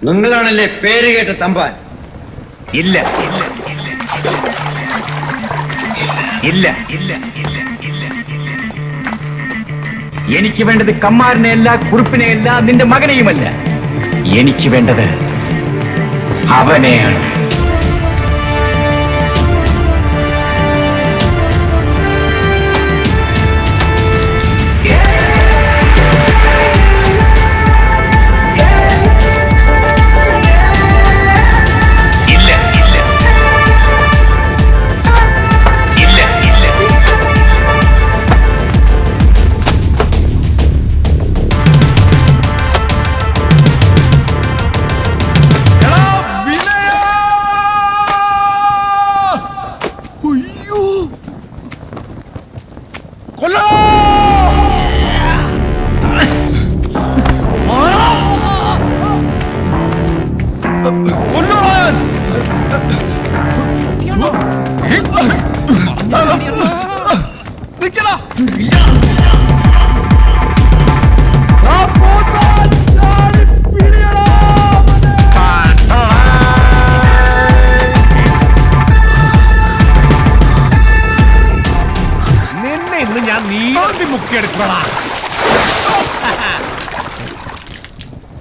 നിങ്ങളാണല്ലേ പേര് കേട്ട തമ്പാൻ? ഇല്ല ഇല്ല ഇല്ല ഇല്ല ഇല്ല. എനിക്ക് വേണ്ടത് കമ്മാരനെയല്ല, കുറുപ്പിനെയല്ല, നിന്റെ മകനെയുമല്ല. എനിക്ക് വേണ്ടത് അവനെയാണ്.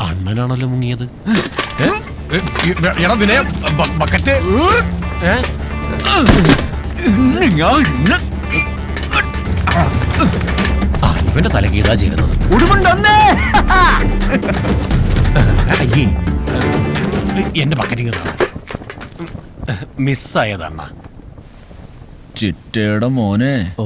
അണ്ണനാണല്ലോ മുങ്ങിയത്. ബക്കറ്റ് ഇവന്റെ തലകീതാ ചെയ്യുന്നത്. അയ്യേ, എന്റെ ബക്കറ്റിങ് മിസ്സായതണ്ണ. ചിറ്റയുടെ മോനെ. ഓ,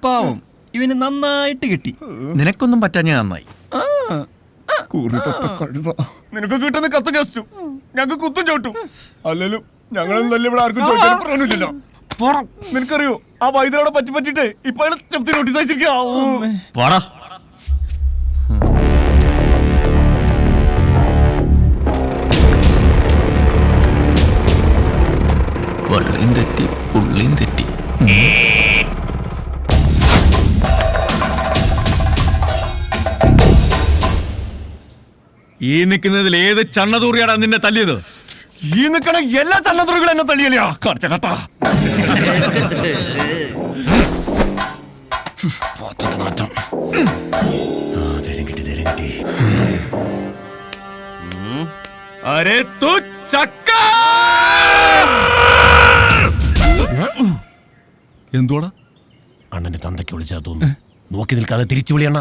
പാവം, ഇവന് നന്നായിട്ട് കിട്ടി. നിനക്കൊന്നും പറ്റാഞ്ഞ നന്നായി. നിനക്ക് കിട്ടുന്ന കത്ത് കstu ഞങ്ങൾക്ക് കുത്തും ചോട്ടും. അല്ലലും ഞങ്ങളും നല്ല ഇവിടെ ആർക്കും ചോദിക്കാൻ പറഞ്ഞില്ലല്ലോ. നിനക്കറിയോ ആ വൈദ്യരോടെ പറ്റിട്ടേ ഇപ്പൊ ചെപ്പത്തി നോട്ടീസ് അയച്ചിരിക്കാ. വള്ളിയും തെറ്റി പുള്ളിയും തെറ്റി. ഈ നിൽക്കുന്നതിൽ ഏത് ചണ്ണതൂറിയാടാ നിന്നെ തല്ലിയത്? ഈ നിൽക്കണ എല്ലാ ചണ്ണതൂറികളും എന്നെ തല്ലിയല്ലേ കാണിച്ചേട്ടാ. അരേ തു ചക്ക. എന്തുവാടാ? അണ്ണന്റെ തന്തയ്ക്ക് വിളിച്ചാ തോന്നുന്നു. നോക്കി നിൽക്കാതെ തിരിച്ചു വിളിയണ്ണ.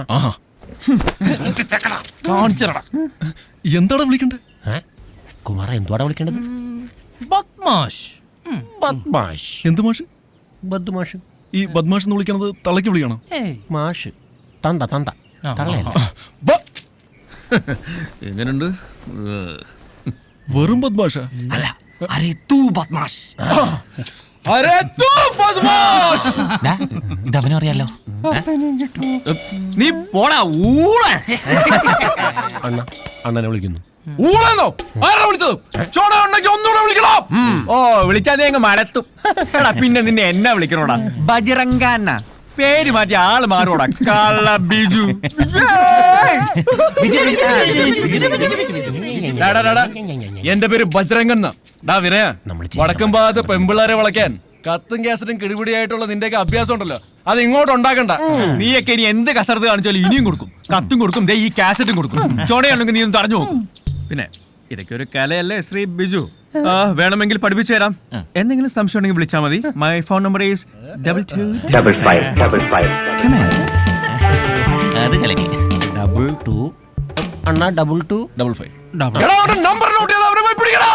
എന്താടാ വിളിക്കണ്ടേ? കുമാര എന്തുവാടാ വിളിക്കേണ്ടത്? ബദ്മാഷ്. ബദ്മാഷ്. എന്ത് മാഷ്? ബദ്മാഷ്. ഈ ബദ്മാഷ് എന്ന് വിളിക്കണത് തളയ്ക്ക് വിളിക്കണം. മാഷ് തന്ത തന്ത തള്ളയല്ല. എങ്ങനുണ്ട്? വെറും ബദ്മാഷ അല്ല, അരേ തൂ ബദ്മാഷ്. ഇതവനും അറിയാലോ. നീ പോടാ ഊള. അണ്ണ അണ്ണനെ വിളിക്കുന്നു. ഊളെന്നോ? ആരാ വിളിച്ചത്? ചോട ഉണ്ടെങ്കിൽ ഒന്നുകൂടെ വിളിക്കണം. ഓ, വിളിച്ചാ നീ അങ്ങ് മടത്തും. എടാ പിന്നെ നിന്നെ എന്നാ വിളിക്കണോടാ? ബജറങ്കാന്ന പേര് മാറ്റി ആള് മാറോടാ. കള്ള ബിജു. എന്റെ പേര് ബജ്രംഗൻ. ഡാ വിനയ, വടക്കും ഭാഗത്ത് പെമ്പിള്ളാരെ വളയ്ക്കാൻ കത്തും കാസറ്റും കിടിപിടിയായിട്ടുള്ള നിന്റെയൊക്കെ അഭ്യാസം ഉണ്ടല്ലോ, അത് ഇങ്ങോട്ട് ഉണ്ടാക്കണ്ട. നീയൊക്കെ ഇനി എന്ത് കസർത്ത് കാണിച്ചാലും ഇനിയും കൊടുക്കും. കത്തും കൊടുക്കും, ഈ കാസറ്റും കൊടുക്കും. ചോടയാണെങ്കിൽ നീ ഒന്ന് തടഞ്ഞു നോക്കും. പിന്നെ ഇതൊക്കെ ഒരു കലയല്ലേ ശ്രീ ബിജു. വേണമെങ്കിൽ പഠിപ്പിച്ചു തരാം. എന്തെങ്കിലും സംശയം ഉണ്ടെങ്കിൽ വിളിച്ചാൽ മതി. My phone number is 225555. അത് കലക്കി. 22 അണ്ണ 2255. നമ്പർ നോട്ട് ചെയ്ത് അവരെ പോയി പിടിക്കണോ?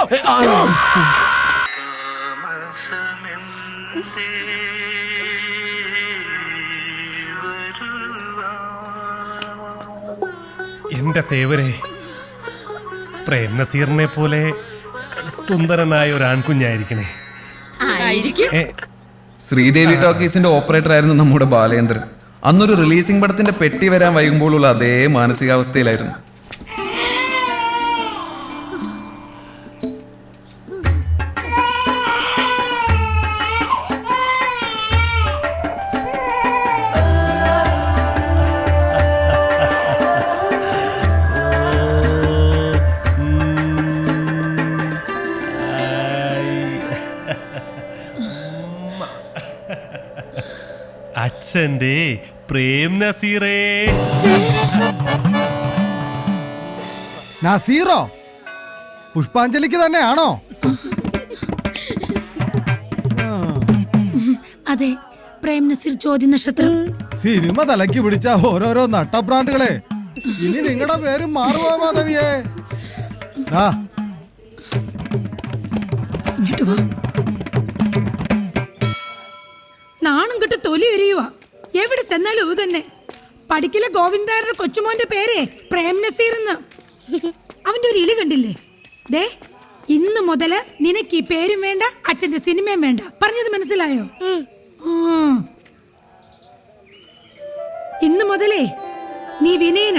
എന്റെ തേവരെ, പ്രേം നസീറിനെ പോലെ സുന്ദരനായ ഒരു ആൺകുഞ്ഞായിരിക്കണേ. ശ്രീദേവി ടോക്കീസിന്റെ ഓപ്പറേറ്റർ ആയിരുന്നു നമ്മുടെ ബാലേന്ദ്രൻ. അന്നൊരു റിലീസിംഗ് പടത്തിന്റെ പെട്ടി വരാൻ വൈകുമ്പോഴുള്ള അതേ മാനസികാവസ്ഥയിലായിരുന്നു. അച്ഛന്റെ പ്രേം നസീറേ. നസീറോ? പുഷ്പാഞ്ജലിക്ക് തന്നെയാണോ? അതെ, പ്രേം നസീർ ചോദ്യ നക്ഷത്രം. സിനിമ തലയ്ക്ക് പിടിച്ച ഓരോരോ നട്ടഭ്രാന്തുകളെ. ഇനി നിങ്ങളുടെ പേര് മാറുവാ മാധവിയെ. ഇങ്ങോട്ട് വാ. നാണം കെട്ട് തൊലി എരിയുവാ. എവിടെ ചെന്നാലും ഇത് തന്നെ. പഠിക്കലെ ഗോവിന്ദാരുടെ കൊച്ചുമോന്റെ പേര് പ്രേം നസീർ എന്ന്. അവന്റെ ഒരു ഇളി കണ്ടില്ലേ? ദേ, ഇന്നു മുതല് നിനക്ക് ഈ പേരും വേണ്ട, അച്ഛന്റെ സിനിമയും വേണ്ട. പറഞ്ഞത് മനസ്സിലായോ? ഇന്നു മുതലേ നീ വിനയന,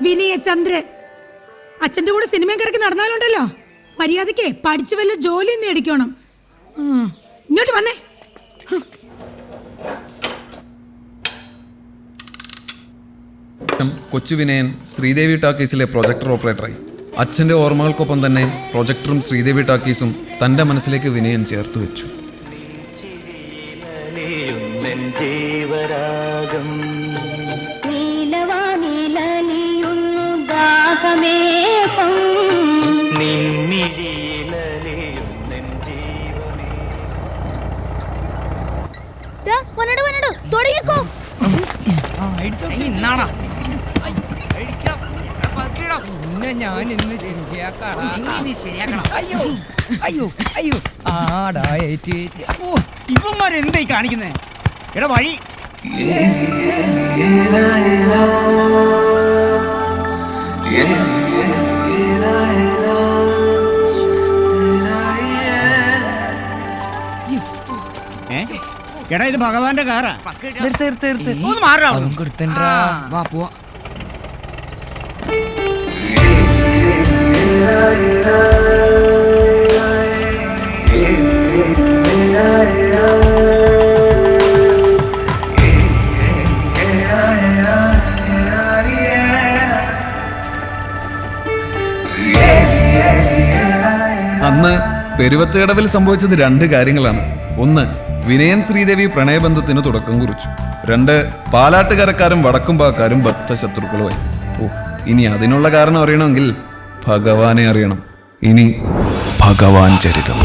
വിനയചന്ദ്രൻ. അച്ഛന്റെ കൂടെ സിനിമയും കിടക്കി നടന്നാലുണ്ടല്ലോ, മര്യാദക്ക് പഠിച്ചു വല്ല ജോലി നേടിക്കണം. ഇങ്ങോട്ട് വന്നേ. കൊച്ചു വിനയൻ ശ്രീദേവി ടാക്കീസിലെ പ്രൊജക്ടർ ഓപ്പറേറ്ററായി. അച്ഛൻ്റെ ഓർമ്മകൾക്കൊപ്പം തന്നെ പ്രൊജക്ടറും ശ്രീദേവി ടാക്കീസും തൻ്റെ മനസ്സിലേക്ക് വിനയൻ ചേർത്ത് വെച്ചു. ഞാൻ ഇന്ന് ശരിയാക്കണം. അയ്യോ അയ്യോ അയ്യോ ആടാ ഇവന്മാരെന്തായി കാണിക്കുന്നേ? എടാ വഴി. എടാ ഇത് ഭഗവാന്റെ കാറാ. ഒന്ന് മാറാ. വാ പോവാ. അന്ന് പെരുവത്തുകടവിൽ സംഭവിച്ചത് രണ്ട് കാര്യങ്ങളാണ്. ഒന്ന്, വിനയൻ ശ്രീദേവി പ്രണയബന്ധത്തിന് തുടക്കം കുറിച്ചു. രണ്ട്, പാലാട്ടുകരക്കാരും വടക്കുംപാക്കാരും ബദ്ധശത്രുക്കളുമായി. ഇനി അതിനുള്ള കാരണം അറിയണമെങ്കിൽ ഭഗവാനെ അറിയണം. ഇനി ഭഗവാൻ ചരിതം.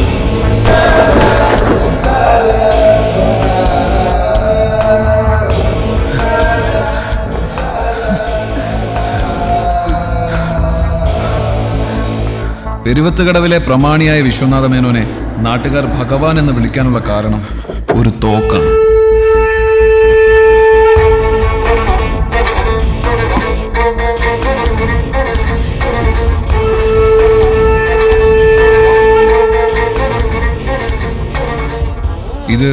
പെരുവത്തുകടവിലെ പ്രമാണിയായ വിശ്വനാഥ മേനോനെ നാട്ടുകാർ ഭഗവാൻ എന്ന് വിളിക്കാനുള്ള കാരണം ഒരു തോക്കാണ്. ഇത്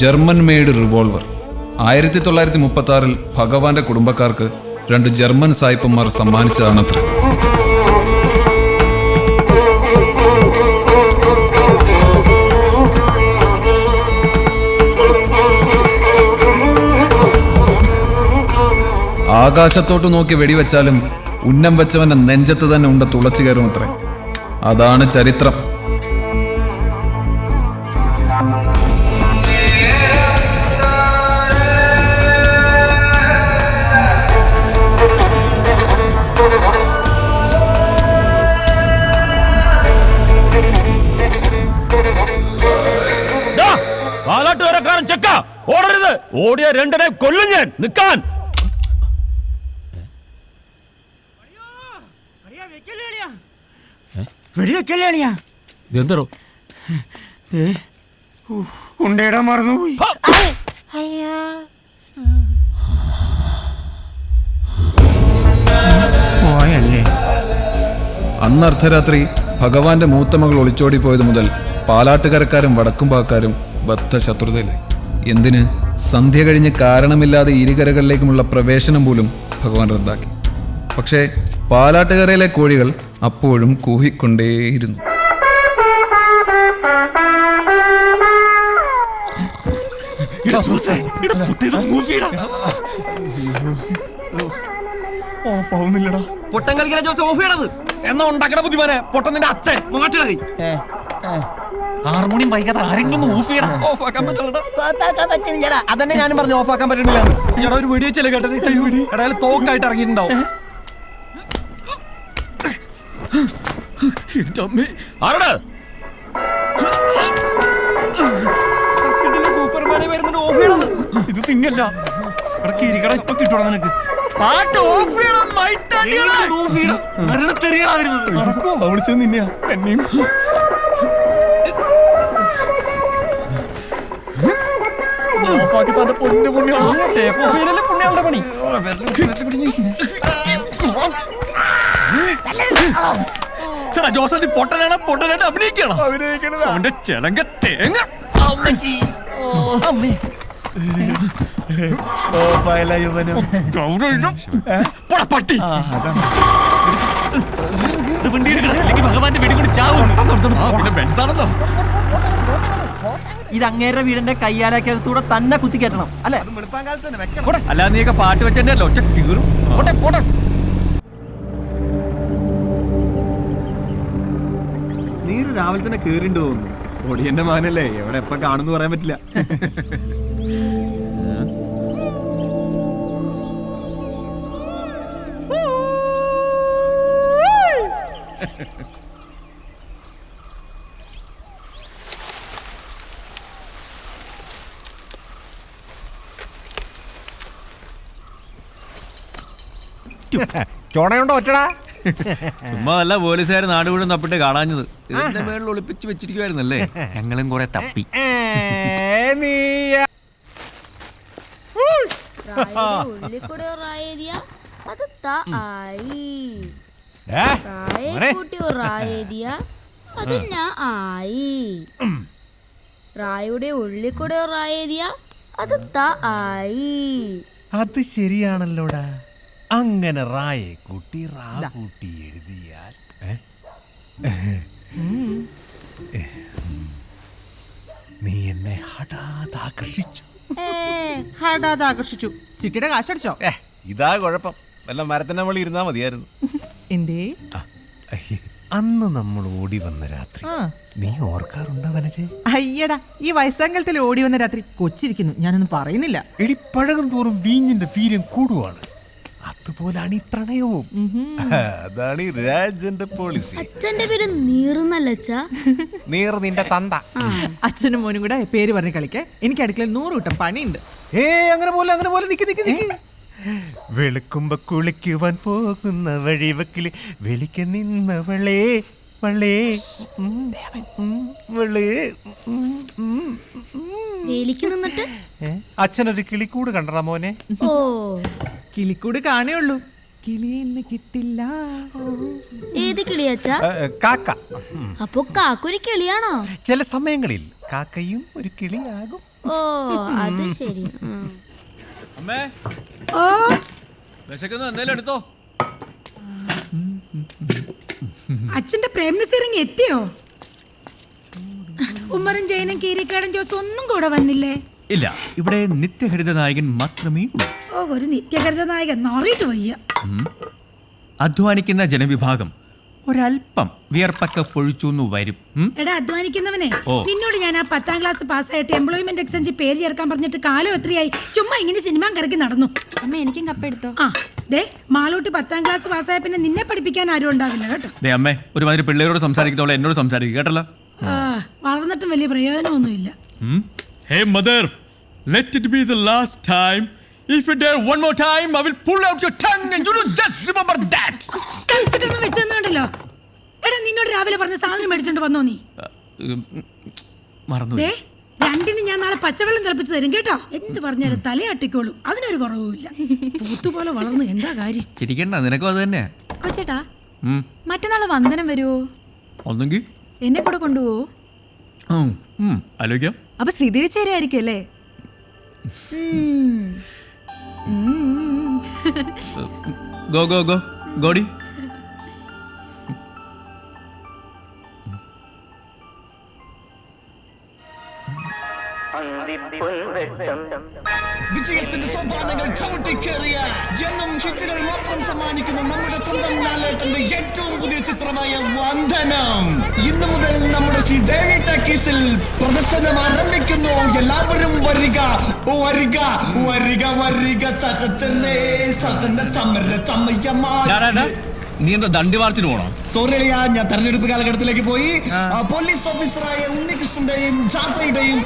ജർമ്മൻ മെയ്ഡ് റിവോൾവർ. 1936 ഭഗവാന്റെ കുടുംബക്കാർക്ക് 2 ജർമ്മൻ സായിപ്പന്മാർ സമ്മാനിച്ചതാണത്ര. ആകാശത്തോട്ട് നോക്കി വെടിവെച്ചാലും ഉന്നം വെച്ചവന്റെ നെഞ്ചത്ത് തന്നെ ഉണ്ട തുളച്ചു കയറുമത്രേ. അതാണ് ചരിത്രം. പാലാട്ടുകാരക്കാരൻ ചെക്ക ഓടരുത്. ഓടിയ 2 കൊല്ലും ഞാൻ. നിൽക്കാൻ. എന്തോ ഉണ്ടേടാ മറന്നുപോയി. അന്ന് അർദ്ധരാത്രി ഭഗവാന്റെ മൂത്ത മകൾ ഒളിച്ചോടി പോയത് മുതൽ പാലാട്ടുകരക്കാരും വടക്കുംപാക്കാരും ബദ്ധ ശത്രുതയിലായി. എന്തിന് സന്ധ്യ കഴിഞ്ഞ് കാരണമില്ലാതെ ഇരുകരകളിലേക്കുമുള്ള പ്രവേശനം പോലും ഭഗവാൻ റദ്ദാക്കി. പക്ഷേ പാലാട്ടുകരയിലെ കോഴികൾ അപ്പോഴും കൂഹിക്കൊണ്ടേയിരുന്നു. ഓഫാവുന്നില്ലടാ. പൊട്ടൻ കളിക്കാൻ ജോസ് ഓഫ് ചെയ്യണത് എന്നാ ഉണ്ടാക്കണ ബുദ്ധിമാനെ പൊട്ടൻ നിന്റെ അച്ഛൻ മാറ്റണ ഹാർമോണിയം വൈകാതെ ആരെങ്കിലും ഓഫ് ചെയ്യണം. ഓഫാക്കാൻ പറ്റില്ലടാ. അതന്നെ ഞാനും പറഞ്ഞു ഓഫാക്കാൻ പറ്റണില്ല. എടാ ഒരു വീഡിയോ ചെല്ലേ കേട്ടത്. എടാ തോക്കായിട്ട് ഇറങ്ങിയിട്ടുണ്ടാവും. സൂപ്പർമാനെ വരുന്നുണ്ട് ഓഫ് ചെയ്യണത്. ഇത് തിന്നല്ല ഇരിക്കട ഇപ്പൊ കിട്ടണം നിനക്ക്. പാട്ട് ഓഫ് ചെയ്യണം. വിളിച്ചത് നിന്നെയാ എന്നെയും. ഓഫാക്കി തന്റെ പൊന്നു പുണ്യാണ്. ടേപ്പ് ഓഫ് ചെയ്യലല്ലേ പുണ്യാളുടെ പണി. ജോസഫ് പൊട്ടനായിട്ട് അഭിനയിക്കണം. അവന്റെ ചെലങ്ക തേങ്ങ. പട്ടി ഭഗവാന്റെ വീട് കൂടി ചാവും. ഇത് അങ്ങേരുടെ വീടിന്റെ കയ്യാലക്കകത്തൂടെ തന്നെ കുത്തിക്കയറ്റണം അല്ലെ? അല്ല നീയൊക്കെ പാട്ട് വെച്ചെന്റെ ഒറ്റ കീറും. നീര് രാവിലെ തന്നെ കേറിണ്ട് തോന്നുന്നു. ഒടിയന്റെ മാനല്ലേ, എവിടെ എപ്പ കാണുന്നു പറയാൻ പറ്റില്ല. ചോണയുണ്ടോ ഒറ്റടാ? ചുമ്മാ അല്ല പോലീസുകാർ നാട് മുഴുവൻ തപ്പിട്ട് കാണാഞ്ഞത്. ഇതിന്റെ മേളിൽ ഒളിപ്പിച്ച് വെച്ചിരിക്കുവായിരുന്നല്ലേ. ഞങ്ങളും കുറെ തപ്പി. റായുടെ ഉള്ളിക്കൂടെ റായേരിയ അത് ആയി. അത് ശരിയാണല്ലോടാ. അങ്ങനെ റായെ കൂട്ടി റാ കൂട്ടി എഴുതിയാൽ നീ എന്നെ ഹഠാതാകർഷിച്ചു. ഹഠാതാകർഷിച്ചു. ചിട്ടിയുടെ കാശടിച്ചോ? ഇതാ കുഴപ്പം. വല്ല മരത്തിന്റെ നമ്മൾ ഇരുന്നാ മതിയായിരുന്നു. എന്തേ? അന്ന് നമ്മൾ ഓടി വന്ന രാത്രി നീ ഓർക്കാറുണ്ടോ വനജെ? അയ്യടാ, ഈ വയസ്സാങ്കലത്തിൽ ഓടി വന്ന രാത്രി കൊച്ചിരിക്കുന്നു. ഞാനൊന്നും പറയുന്നില്ല. എടി പഴകും തോറും വീഞ്ഞിന്റെ വീര്യം കൂടുവാണ്. അതുപോലാണ് ഈ പ്രണയവും. അതാണ് ഈ രാജന്റെ പോളിസി. അച്ഛന്റെ പേര് നീറുന്നല്ല. നീർ നിന്റെ തന്ത. അച്ഛനും മോനും കൂടെ പേര് പറഞ്ഞ് കളിക്കേ. എനിക്ക് അടുക്കളയിൽ 100 കൂട്ടം പണിയുണ്ട്. അങ്ങനെ പോലെ നിക്ക്. വെളുക്കുമ്പോ കുളിക്കുവാൻ പോകുന്ന വഴിവക്കില് വെളിക്ക് നിന്നവളേ വളേ വേലിക്ക് നിന്നിട്ട് അച്ഛനൊരു കിളിക്കൂട് കണ്ടടാ മോനെ. ഓ, കിളിക്കൂട് കാണേ ഉള്ളൂ, കിളിയെന്ന് കിട്ടില്ല. ഏത് കിളിയച്ചാ? കാക്ക. അപ്പൊ കാക്കൊരു കിളിയാണോ? ചില സമയങ്ങളിൽ കാക്കയും ഒരു കിളിയാകും. ഓ, അത് ശരി. അമ്മേ വിശക്കുന്നു, എന്തേലും എടുത്തോ. അച്ഛന്റെ പ്രേംനസീറിങ് എത്തിയോ? ഉമ്മറും ജയനും കീരിക്കാടൻ ജോസ് ഒന്നും കൂടെ വന്നില്ലേ? ഇല്ല, ഇവിടെ നിത്യഹരിത നായകൻ മാത്രമേ ഉള്ളൂ. ഓ, ഒരു നിത്യഹരിത നായകൻ നോറിയിട്ട് വയ്യ. അധ്വാനിക്കുന്ന ജനവിഭാഗം ഒരല്പം വിയർപ്പൊക്കെ പൊഴിച്ചു വരും. എടാ അധ്വാനിക്കുന്നവനെ, നിന്നോട് ഞാൻ ആ 10ാം ക്ലാസ് പാസ്സായിട്ട് എംപ്ലോയ്മെന്റ് എക്സ്ചേഞ്ച് പേര് ചേർക്കാൻ പറഞ്ഞിട്ട് കാലം എത്രയായി? ചുമ്മാ ഇങ്ങനെ സിനിമ കറക്കി നടന്നു. അമ്മ എനിക്കും കപ്പെടുത്തോ? ആ ദേ, മാളൂട്ടി 10ാം ക്ലാസ് പാസ്സായ പിന്നെ നിന്നെ പഠിപ്പിക്കാൻ ആരും ഉണ്ടാവില്ല കേട്ടോ. ദേ അമ്മേ, ഒരുമാതിരി പിള്ളേരോട് സംസാരിക്കുന്നവളെ എന്നോട് സംസാരിക്കുക കേട്ടല്ലോ. വളർന്നിട്ടും വലിയ പ്രയോജനമൊന്നുമില്ല. Hey mother, let it be the last time. If you dare one more time, I will pull out your tongue and you will just remember that. കൽപ്പിട്ടൊന്നും വെച്ചെന്നുണ്ടല്ലോ. എടാ, നിന്നോട് രാവിലെ പറഞ്ഞ സാധനം മേടിച്ചോണ്ട് വന്നോ നീ? മറന്നു. ദേ, രണ്ടിന് ഞാൻ നാളെ പച്ചവെള്ളം തിളപ്പിച്ച് തരും കേട്ടോ. എന്ത് പറഞ്ഞാലും തലയാട്ടിക്കോളും, അതിനൊരു കുറവുമില്ല. പൂത്തുപോലെ വളർന്നു, എന്താ കാര്യം? ചിരിക്കണ്ട, നിനക്കും അത് തന്നെ. കൊച്ചേട്ടാ, മറ്റന്നാള് വന്ദനം വരുവോ? ഒന്നെങ്കിൽ എന്നെ കൂടെ കൊണ്ടുപോവോ? ആലോചിക്കാം. അപ്പൊ ശ്രീദേവി ചേരായിരിക്കും അല്ലേ? ഗോ ഗോ ഗോ ഗോഡി. വിജയത്തിന്റെ സോപാനങ്ങൾ ചവിട്ടിക്കേറിയ എന്നും ഹിറ്റുകൾ മാത്രം സമ്മാനിക്കുന്ന നമ്മുടെ സ്വന്തം ലാലേട്ടന്റെ ഏറ്റവും പുതിയ ചിത്രമായ വന്ദനം ഇന്നു മുതൽ നമ്മുടെ ശ്രീദേവി ടാക്കീസിൽ പ്രദർശനം ആരംഭിക്കുന്നു. എല്ലാവരും വരിക വരിക വരിക വരിക സഹചരേ സഹന സമര സമയമാണ്. നീ എന്താ ദണ്ഡി മാർച്ചിന് പോണോ? സോറിയ, ഞാൻ തെരഞ്ഞെടുപ്പ് കാലഘട്ടത്തിലേക്ക് പോയി. പോലീസ് ഓഫീസറായ ഉണ്ണികൃഷ്ണന്റെയും ജാഥയുടെയും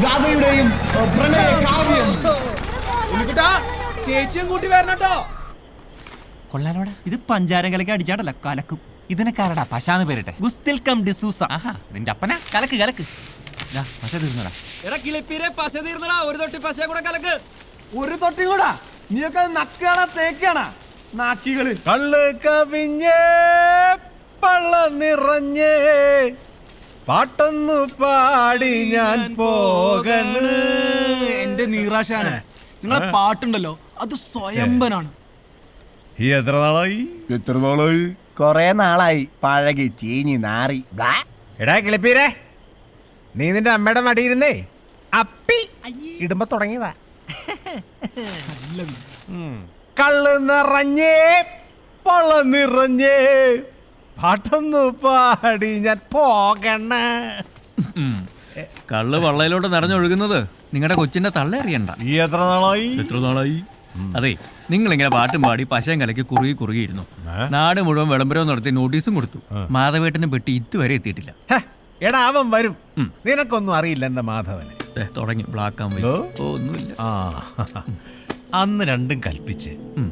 ഗാഥയുടെയും പ്രണയ കാവ്യം. ചേച്ചിയും കൂട്ടി വരണട്ടോ. കൊള്ളാലോടാ, ഇത് പഞ്ചാരം കലക്കി അടിച്ചാടല്ല കലക്കും. ഇതിനെക്കാരടാ പശാന്ന് പേരിട്ടെ. ഗുസ്തിൽ കം ഡിസൂസ. നിന്റെ അപ്പന കലക്ക് കലക്ക്. പശ തീർന്നടാ. എടാ കിളിപ്പീരെ പശ തീർന്നടാ. ഒരു തൊട്ടി പശ കൂടെ കലക്ക്. ഒരു തൊട്ടി കൂടാ. നീയൊക്കെ നക്കാണാ തേക്കാണാ നാക്കികള്. കള്ള് കവിഞ്ഞേ പള്ള നിറഞ്ഞേ പാട്ടൊന്നു പാടി ഞാൻ പോകണ്. എന്റെ നീറാശാന, നിങ്ങളെ പാട്ടുണ്ടല്ലോ അത് സ്വയംഭനാണ്. എത്ര നാളായി? കൊറേ നാളായി. പഴകി ചീഞ്ഞി നാറി. എടാ കിളിപ്പീരെ, നീ നിന്റെ അമ്മയുടെ മടിയിരുന്നേ അപ്പി ഇടുമ്പോ തുടങ്ങിയതാ. കള്ള് നിറഞ്ഞേ പള്ള നിറഞ്ഞേ പാട്ടൊന്നു പാടി ഞാൻ പോകണ. കള്ള് വള്ളയിലോട്ട് നിറഞ്ഞൊഴുകുന്നത് നിങ്ങളുടെ കൊച്ചിന്റെ തള്ള അറിയണ്ട. എത്ര നാളായി? അതെ, നിങ്ങളിങ്ങനെ പാട്ടും പാടി പശയും കലക്കി കുറുകിയിരുന്നു. നാട് മുഴുവൻ വിളംബരവും നടത്തി നോട്ടീസും കൊടുത്തു. മാധവേട്ടനെ പെട്ടി ഇതുവരെ എത്തിയിട്ടില്ല. എടാ അവൻ വരും. നിനക്കൊന്നും അറിയില്ല എന്റെ മാധവന്. തുടങ്ങി ബ്ലാക്ക് ആൻഡ് വൈറ്റ്. ഒന്നുമില്ല. അന്ന് രണ്ടും കൽപ്പിച്ച്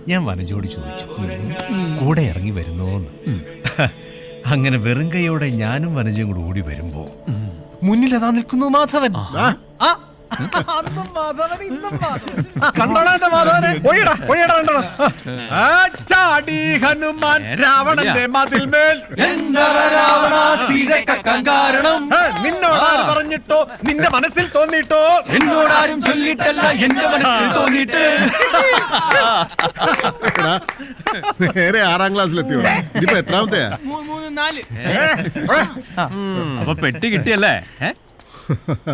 ഞാൻ വനജോടി ചോദിച്ചു കൂടെ ഇറങ്ങി വരുന്നോന്ന്. അങ്ങനെ വെറും കൈയോടെ ഞാനും വനജയും കൂടെ ഓടി വരുമ്പോ മുന്നിലതാ നിൽക്കുന്നു മാധവൻ. ചാടി ഹനുമാൻ രാവണന്റെ മതിൽമേൽ. നിന്നോടാരും പറഞ്ഞിട്ടോ നിന്റെ മനസ്സിൽ തോന്നിട്ടോ? എന്നോടാരും ചൊല്ലിട്ടല്ല, എന്റെ മനസ്സിൽ തോന്നിയിട്ട്. നേരെ 6ാം ക്ലാസ്സിലെത്തിയോ? ഇതിപ്പോ എത്രാമത്തെയാ? 4. അപ്പൊ പെട്ടി കിട്ടിയല്ലേ?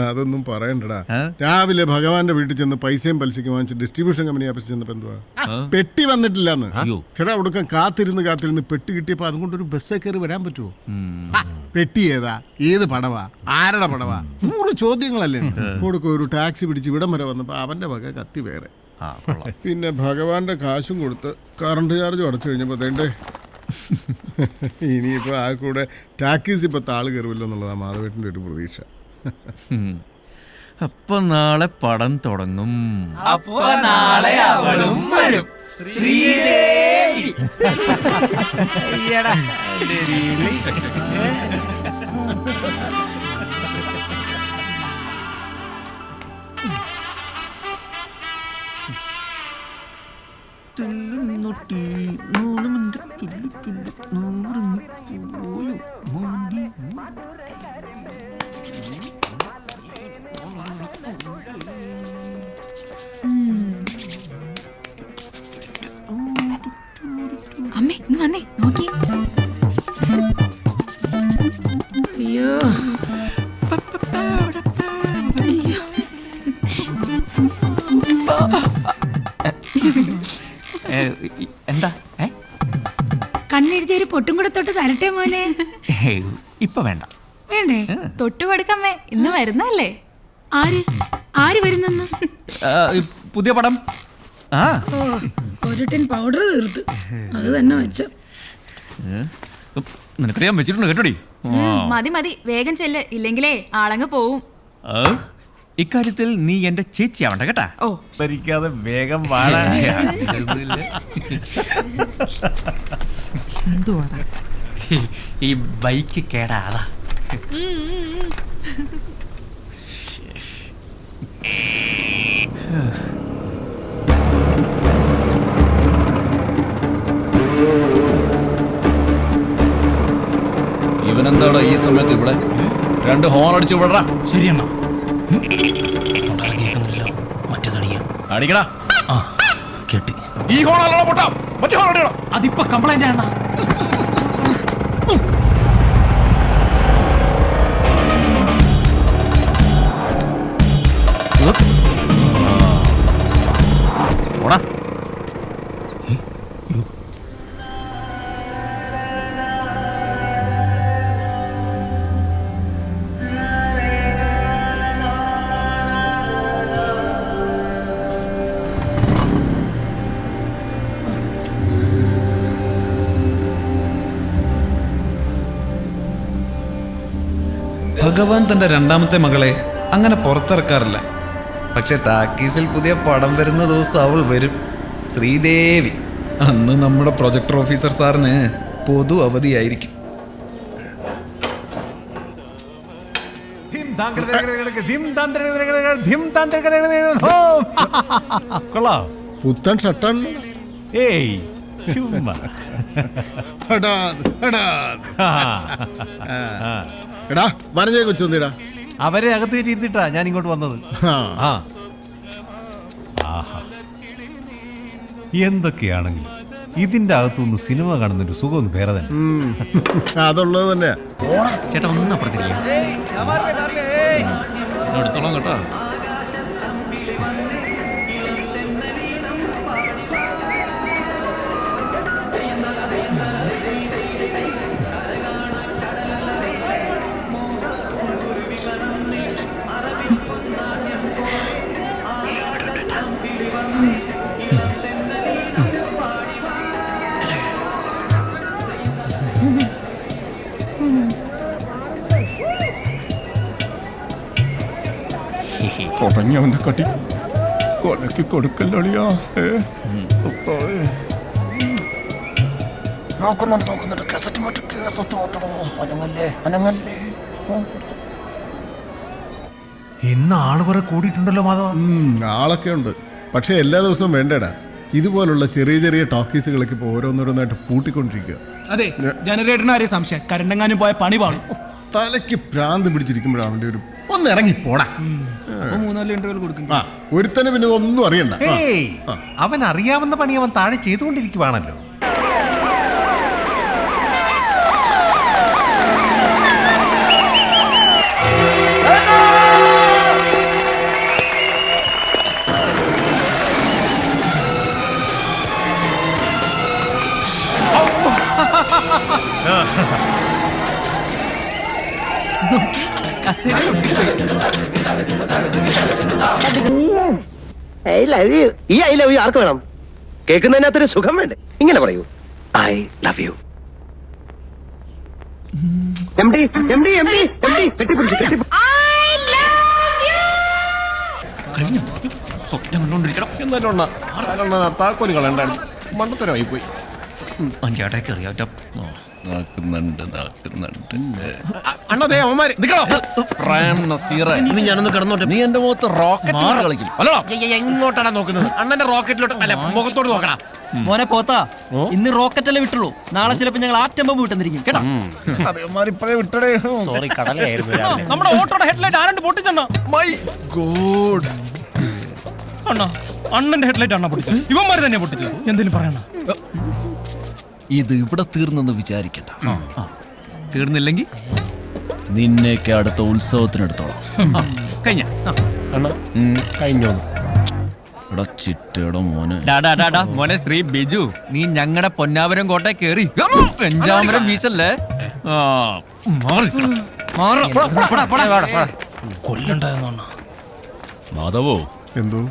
അതൊന്നും പറയണ്ടടാ. രാവിലെ ഭഗവാന്റെ വീട്ടിൽ ചെന്ന് പൈസയും പലിശയ്ക്ക് വാങ്ങിച്ച് ഡിസ്ട്രിബ്യൂഷൻ കമ്പനി ഓഫീസിൽ ചെന്നപ്പോ എന്തുവാ പെട്ടി വന്നിട്ടില്ലെന്ന്. ചേട്ടാ ഒടുക്കം കാത്തിരുന്ന് പെട്ടി കിട്ടിയപ്പോ അതുകൊണ്ടൊരു ബസ്സേ കയറി വരാൻ പറ്റുമോ? പെട്ടി ഏതാ, ഏത് പടവാ, ആരുടെ പടവാ, 100 ചോദ്യങ്ങളല്ലേ. കൊടുക്ക ഒരു ടാക്സി പിടിച്ച് ഇവിടം വരെ വന്നപ്പോ അവന്റെ വക കത്തി വേറെ. പിന്നെ ഭഗവാന്റെ കാശും കൊടുത്ത് കറണ്ട് ചാർജും അടച്ചു കഴിഞ്ഞപ്പോ തേണ്ടേ ഇനിയിപ്പോ ആ കൂടെ ടാക്കീസ് ഇപ്പൊ താള് കയറുമല്ലോ എന്നുള്ളതാ മാധവേട്ടന്റെ ഒരു പ്രതീക്ഷ. അപ്പൊ നാളെ പടം തുടങ്ങും. അപ്പൊ നാളെ അവളും വരും. ശ്രീദേവി. അമ്മേ ഇന്ന് വന്നേ നോക്കി. അയ്യോ എന്താ കണ്ണെഴുതിയൊരു പൊട്ടും കൂടെ തൊട്ട് തരട്ടെ മോനെ. ഇപ്പൊ വേണ്ട. വേണ്ടേ? തൊട്ടു കൊടുക്കമ്മേ, ഇന്ന് വരുന്നല്ലേ. ആര് വരുന്നെന്ന്? പുതിയ പടം. ഒരു ടിൻ പൗഡർ തീർത്ത് അത് തന്നെ വെച്ച. നിനക്കറിയാൻ വെച്ചിട്ടുണ്ട് കേട്ടോടി. മതി വേഗം ചെല്ല്, ഇല്ലെങ്കിലേ ആളങ്ങ് പോവും. ഇക്കാര്യത്തിൽ നീ എന്റെ ചേച്ചിയാവണ്ട കേട്ടാ. ഓ ഭരിക്കാതെ വേഗം വാഴ. ഈ ബൈക്ക് കേടാതാ. ഇവനെന്താ എന്താടാ ഈ സമയത്ത് ഇവിടെ 2 ഹോൺ അടിച്ച് വിടറാ. ശരിയെന്നാ അടിക്കടാ. കേട്ടി ഈ ഹോൺ അല്ലടാ പൊട്ടാ, മറ്റേ ഹോൺ അടിക്കണം. അതിപ്പോ കംപ്ലൈന്റ് ആണ്. ഓടാ. ഭഗവാൻ തന്റെ 2ാമത്തെ മകളെ അങ്ങനെ പുറത്തിറക്കാറില്ല. പക്ഷെ ടാക്കീസിൽ പുതിയ പടം വരുന്ന ദിവസം അവൾ വരും. ശ്രീദേവി. അന്ന് നമ്മുടെ പ്രൊജക്ടർ ഓഫീസർ സാറിന് പൊതു അവധിയായിരിക്കും. പുത്തൻ ഷട്ടാണ്. ഏയ് ചുമ്മാ എടാ വനജയെ കൊച്ചൊന്നിടാ. അവരെ അകത്ത് കയറ്റി ഇരുത്തിട്ടാ ഞാൻ ഇങ്ങോട്ട് വന്നത്. എന്തൊക്കെയാണെങ്കിലും ഇതിന്റെ അകത്തുനിന്ന് സിനിമ കാണുന്നൊരു സുഖം വേറെ തന്നെ. അതുള്ളത് തന്നെയാ. ചേട്ടാ ഒന്നും അപ്പുറത്തില്ല. എടുത്തോളാം കേട്ടോ. തുടങ്ങി അവന്റെ കട്ടി കൊലക്ക് കൊടുക്കല്ലോളിയാ. ഇന്ന് ആള് കുറെ കൂടിയിട്ടുണ്ടല്ലോ മാധവ. ആളൊക്കെ ഉണ്ട്, പക്ഷെ എല്ലാ ദിവസവും വേണ്ടടാ. ഇതുപോലുള്ള ചെറിയ ചെറിയ ടോക്കീസുകളൊക്കെ ഇപ്പോൾ ഓരോന്നോരോന്നായിട്ട് പൂട്ടിക്കൊണ്ടിരിക്കുക. അതെ, ജനറേറ്ററിന് ആരെയും സംശയം കരണ്ടെങ്ങാനും പോയ പണി പാടും. തലയ്ക്ക് ഭ്രാന്ത് പിടിച്ചിരിക്കുമ്പോഴാണ് അവന്റെ ഒരു ഒന്ന് ഇറങ്ങി പോടാ. 3-4 ഇന്റർവ്യൂ കൊടുക്കും. ഒരുത്തന് പിന്നെ ഒന്നും അറിയണ്ട. അവൻ അറിയാവുന്ന പണി അവൻ താഴെ ചെയ്തുകൊണ്ടിരിക്കുവാണല്ലോ. ഈ ഐ ലവ് യു ആർക്ക് വേണം? കേൾക്കുന്നതിനകത്തൊരു സുഖം വേണ്ടേ? ഇങ്ങനെ പറയൂ, ഐ ലവ് യു. താക്കോല് കളയണ്ടായിരുന്നു, മണ്ടത്തരമായി പോയി. അഞ്ചാട്ടേക്ക് അറിയാറ്റ അണ്ണതേ അവന്മാര് ഞാനൊന്ന് കിടന്നോട്ടെ. നീ എന്റെ മുഖത്ത് റോക്കറ്റ് കളിക്കും. എങ്ങോട്ടാണ് നോക്കുന്നത്? അണ്ണന്റെ റോക്കറ്റിലോട്ട് അല്ല, മുഖത്തോട് നോക്കണ. മോനെ പോത്താ, ഇന്ന് റോക്കറ്റ് അല്ലേ വിട്ടുള്ളൂ. നാളെ ചിലപ്പോ ഞങ്ങൾ ആറ്റം ബോംബ് വിട്ടെന്നിരിക്കും കേട്ടോ. സോറി, കടലായിരുന്നു. നമ്മുടെ ഓട്ടോയുടെ ഹെഡ്ലൈറ്റ് ആരണ്ട് പൊട്ടിച്ചെണ്ണ. My God. അണ്ണാ, അണ്ണന്റെ ഹെഡ്ലൈറ്റ് അണ്ണ പൊട്ടിച്ചത്. ഇവന്മാര് തന്നെ പൊട്ടിച്ചത്. എന്തെങ്കിലും പറയണ. ഇത് ഇവിടെ തീർന്നെന്ന് വിചാരിക്കണ്ട. തീർന്നില്ലെങ്കിൽ നിന്നെയൊക്കെ അടുത്ത ഉത്സവത്തിനെടുത്തോളാം. കഴിഞ്ഞ കഴിഞ്ഞോ? എടാ ചിറ്റയുടെ മോനെ. മോനെ ശ്രീ ബിജു, നീ ഞങ്ങളുടെ പൊന്നാവരം കോട്ട കേറി പെഞ്ചാമരം വീശല്ലേ. മാധവോ, എന്തോ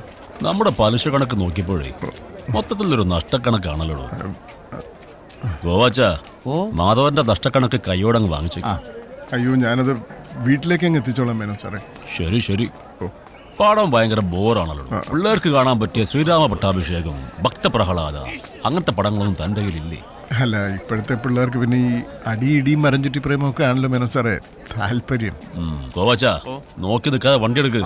നമ്മുടെ പലിശ കണക്ക് നോക്കിയപ്പോഴേ മൊത്തത്തിലൊരു നഷ്ടക്കണക്കാണല്ലോ. ഗോവാച്ച, മാധവന്റെ നഷ്ടക്കണക്ക് കൈയോടങ്ങ് വാങ്ങിച്ചു. അയ്യോ, ഞാനത് വീട്ടിലേക്ക് അങ്ങ് എത്തിച്ചോളാം മേനോ സാറേ. ശരി ശരി. പാടം ഭയങ്കര ബോറാണല്ലോ. പിള്ളേർക്ക് കാണാൻ പറ്റിയ ശ്രീരാമ പട്ടാഭിഷേകം, ഭക്തപ്രഹ്ലാദ, അങ്ങനത്തെ പടങ്ങളൊന്നും തൻ്റെ കയ്യിലില്ലേ? അല്ല, ഇപ്പോഴത്തെ പിള്ളേർക്ക് പിന്നെ ഈ അടിയിടിയും മരഞ്ചുറ്റി പ്രേമൊക്കെ ആണല്ലോ മേനോ സാറേ താല്പര്യം. ഗോവാച്ച, നോക്കി നിൽക്കാതെ വണ്ടി എടുക്ക്.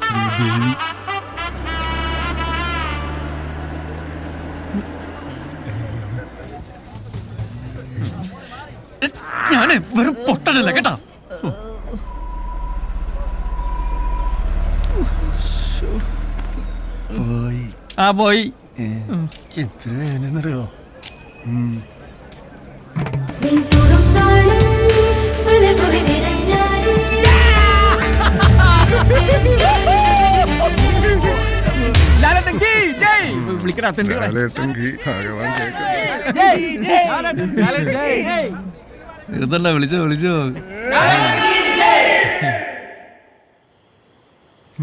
ശ്രീദേവി ഞാന് വെറും പൊട്ടനല്ല കേട്ടാ. പോയി എത്ര വേനെന്നറിയോ? വിളിച്ചോ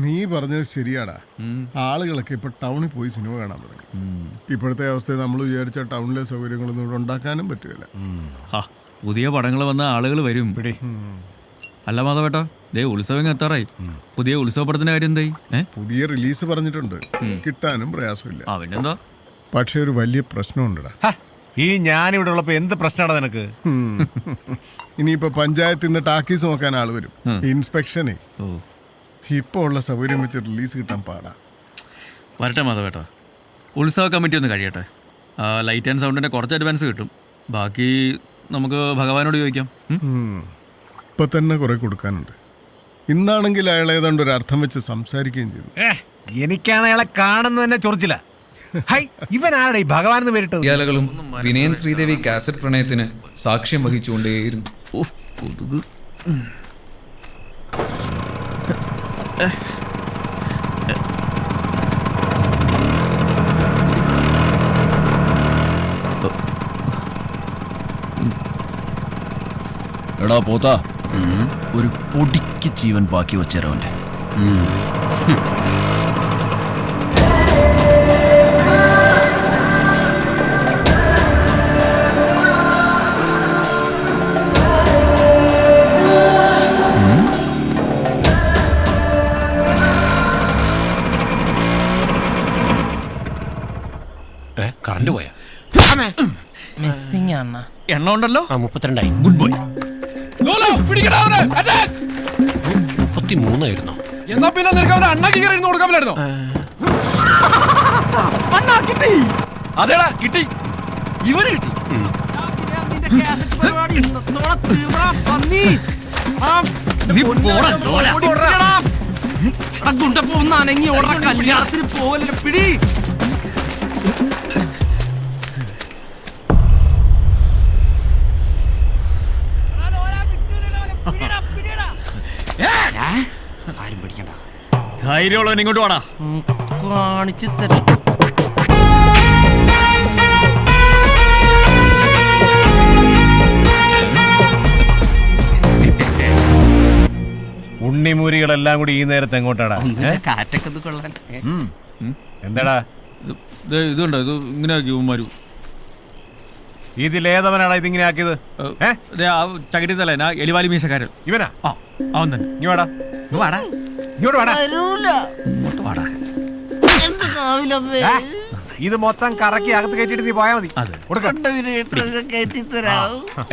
നീ പറഞ്ഞത് ശരിയാടാ. ആളുകളൊക്കെ ഇപ്പൊ ടൗണിൽ പോയി സിനിമ കാണാൻ തുടങ്ങി. ഇപ്പോഴത്തെ അവസ്ഥയിൽ നമ്മൾ വിചാരിച്ച ടൗണിലെ സൗകര്യങ്ങളൊന്നും ഇവിടെ ഉണ്ടാക്കാനും പറ്റില്ല. പുതിയ പടങ്ങൾ വന്ന ആളുകൾ വരും ഇവിടെ. അല്ല മാധവേട്ടാ, ദേ ഉത്സവം എത്താറായി. പുതിയ ഉത്സവ പടത്തിന്റെ കാര്യം എന്തായി? പുതിയ റിലീസ് പറഞ്ഞിട്ടുണ്ട്, കിട്ടാനും പ്രയാസമില്ല. പിന്നെന്താ? പക്ഷെ ഒരു വലിയ പ്രശ്നമുണ്ടടാ. ഈ ഞാനിവിടെ ഉള്ളപ്പോ എന്ത് പ്രശ്നമാണ് നിനക്ക്? ഇനിയിപ്പോ പഞ്ചായത്തിൽ നിന്ന് ടാക്കീസ് നോക്കാൻ ആള് വരും. ഇൻസ്പെക്ഷനെ ഇപ്പൊ ഉള്ള സൗകര്യം വെച്ച് റിലീസ് കിട്ടാൻ പാടാ. വരട്ടെ മാധവേട്ടാ, ഉത്സവ കമ്മിറ്റി ഒന്ന് കഴിയട്ടെ. ലൈറ്റ് ആൻഡ് സൗണ്ടിന്റെ കുറച്ച് അഡ്വാൻസ് കിട്ടും. ബാക്കി നമുക്ക് ഭഗവാനോട് ചോദിക്കാം. ഇപ്പൊ തന്നെ കുറെ കൊടുക്കാനുണ്ട്. ഇന്നാണെങ്കിൽ അയാൾ ഏതാണ്ട് ഒരു അർത്ഥം വെച്ച് സംസാരിക്കുകയും ചെയ്തു. എനിക്കാണ് അയാളെ കാണുന്നത് തന്നെ ചൊറിച്ചില്ല. ഇവൻ ആരുടെ ഈ ഭഗവാൻ എന്ന് പേരിട്ടത്? ഇയാളുകളും വിനയൻ ശ്രീദേവി കാസറ്റ് പ്രണയത്തിന് സാക്ഷ്യം വഹിച്ചുകൊണ്ടേയിരുന്നു. എടാ പോത്താ, ഒരു പൊടിക്ക് ജീവൻ ബാക്കി വെച്ചേരവന്റെ. കറണ്ട് പോയാ? എണ്ണ ഉണ്ടല്ലോ. 32 ഗുഡ് ബോയ്. 33 എന്നാ പിന്നെ നിനക്ക് അവനെ അണ്ണാക്കി കയറി കൊടുക്കാൻ പറ്റായിരുന്നോ? അതേടാ കിട്ടി, ഇവര് കിട്ടി. കല്യാണത്തിന് പോവല്ലേ പിടി. ആരും പിടിക്കണ്ട. ധൈര്യമുള്ളവൻ ഇങ്ങോട്ട് വാടാ, കാണിച്ചു തരാം. ഉണ്ണിമൂരികളെല്ലാം കൂടി ഈ നേരത്തെ എങ്ങോട്ടാടാ? കാറ്റൊക്കെ കൊള്ളാൻ. എന്താടാ ഇതുണ്ടോ? ഇത് ഇങ്ങനെ ആക്കി ഉമ്മാരു. ഇതിലേതവനാടാ ഇതിങ്ങനെ ആക്കിയത്? ചകിരി തലേന എലിവാലി മീശക്കാരൻ. ഇവനാ? അവൻ തന്നെ. ഇങ്ങോട്ട് വാടാ. ഇത് മൊത്തം കറക്കി അകത്ത് കയറ്റിട്ട് നീ പോയാ മതി.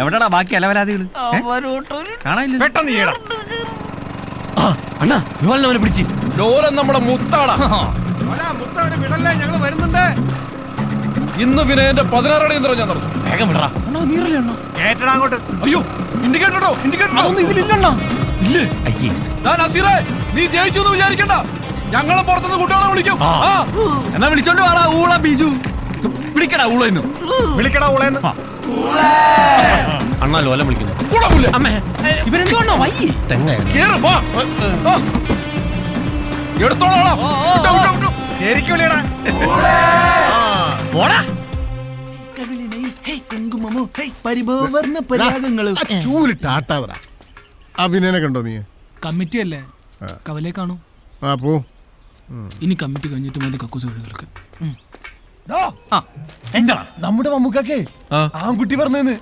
എവിടെടാ ബാക്കി അലവലാദികൾ? പെട്ടെന്ന് ചെയ്യടാ. അണ്ണാ ലോലനെ പിടിച്ച്. ലോലൻ നമ്മുടെ മുത്താടാ. വിടല്ലേ, ഞങ്ങള് വരുന്നുണ്ട്. ഇന്ന് വിനയന്റെ 16 അടി യന്ത്രം ഞാൻ നടന്നു. വേഗം വിടറാ. കേട്ടടാ അങ്ങോട്ട്. അയ്യോ, ഇൻഡിക്കേറ്ററോ? ഇല്ലേ? അയ്യേ, നസീറേ, നീ ജയിച്ചു എന്ന് വിചാരിക്കണ്ട. ഞങ്ങളും പുറത്തുനിന്ന് കുട്ടികളെ വിളിക്കും. എന്നാ വിളിച്ചോണ്ട് വാടാ ഊള ബിജു. വിളിക്കടാ ഊളെന്നു. വിളിക്കടാ ഊളെന്ന്. അണ്ണാ ലോലൻ വിളിക്കുന്നു. ഇവരെന്തുകൊണ്ടോ വയ്യേ? എടുത്തോളാം. ശരിക്കും വിളിയടാ. ചൂലിട്ടാട്ടാതടാ. അഭിനയനെ കണ്ടോ നീ? കമ്മിറ്റി അല്ലേ, കവലേ കാണൂ. പോ. ഇനി കമ്മിറ്റി കഴിഞ്ഞിട്ട് മതി കക്കൂസ് കഴികൾക്ക്. എന്താ നമ്മുടെ മമ്മൂക്കേ ആൺകുട്ടി പറഞ്ഞെന്ന്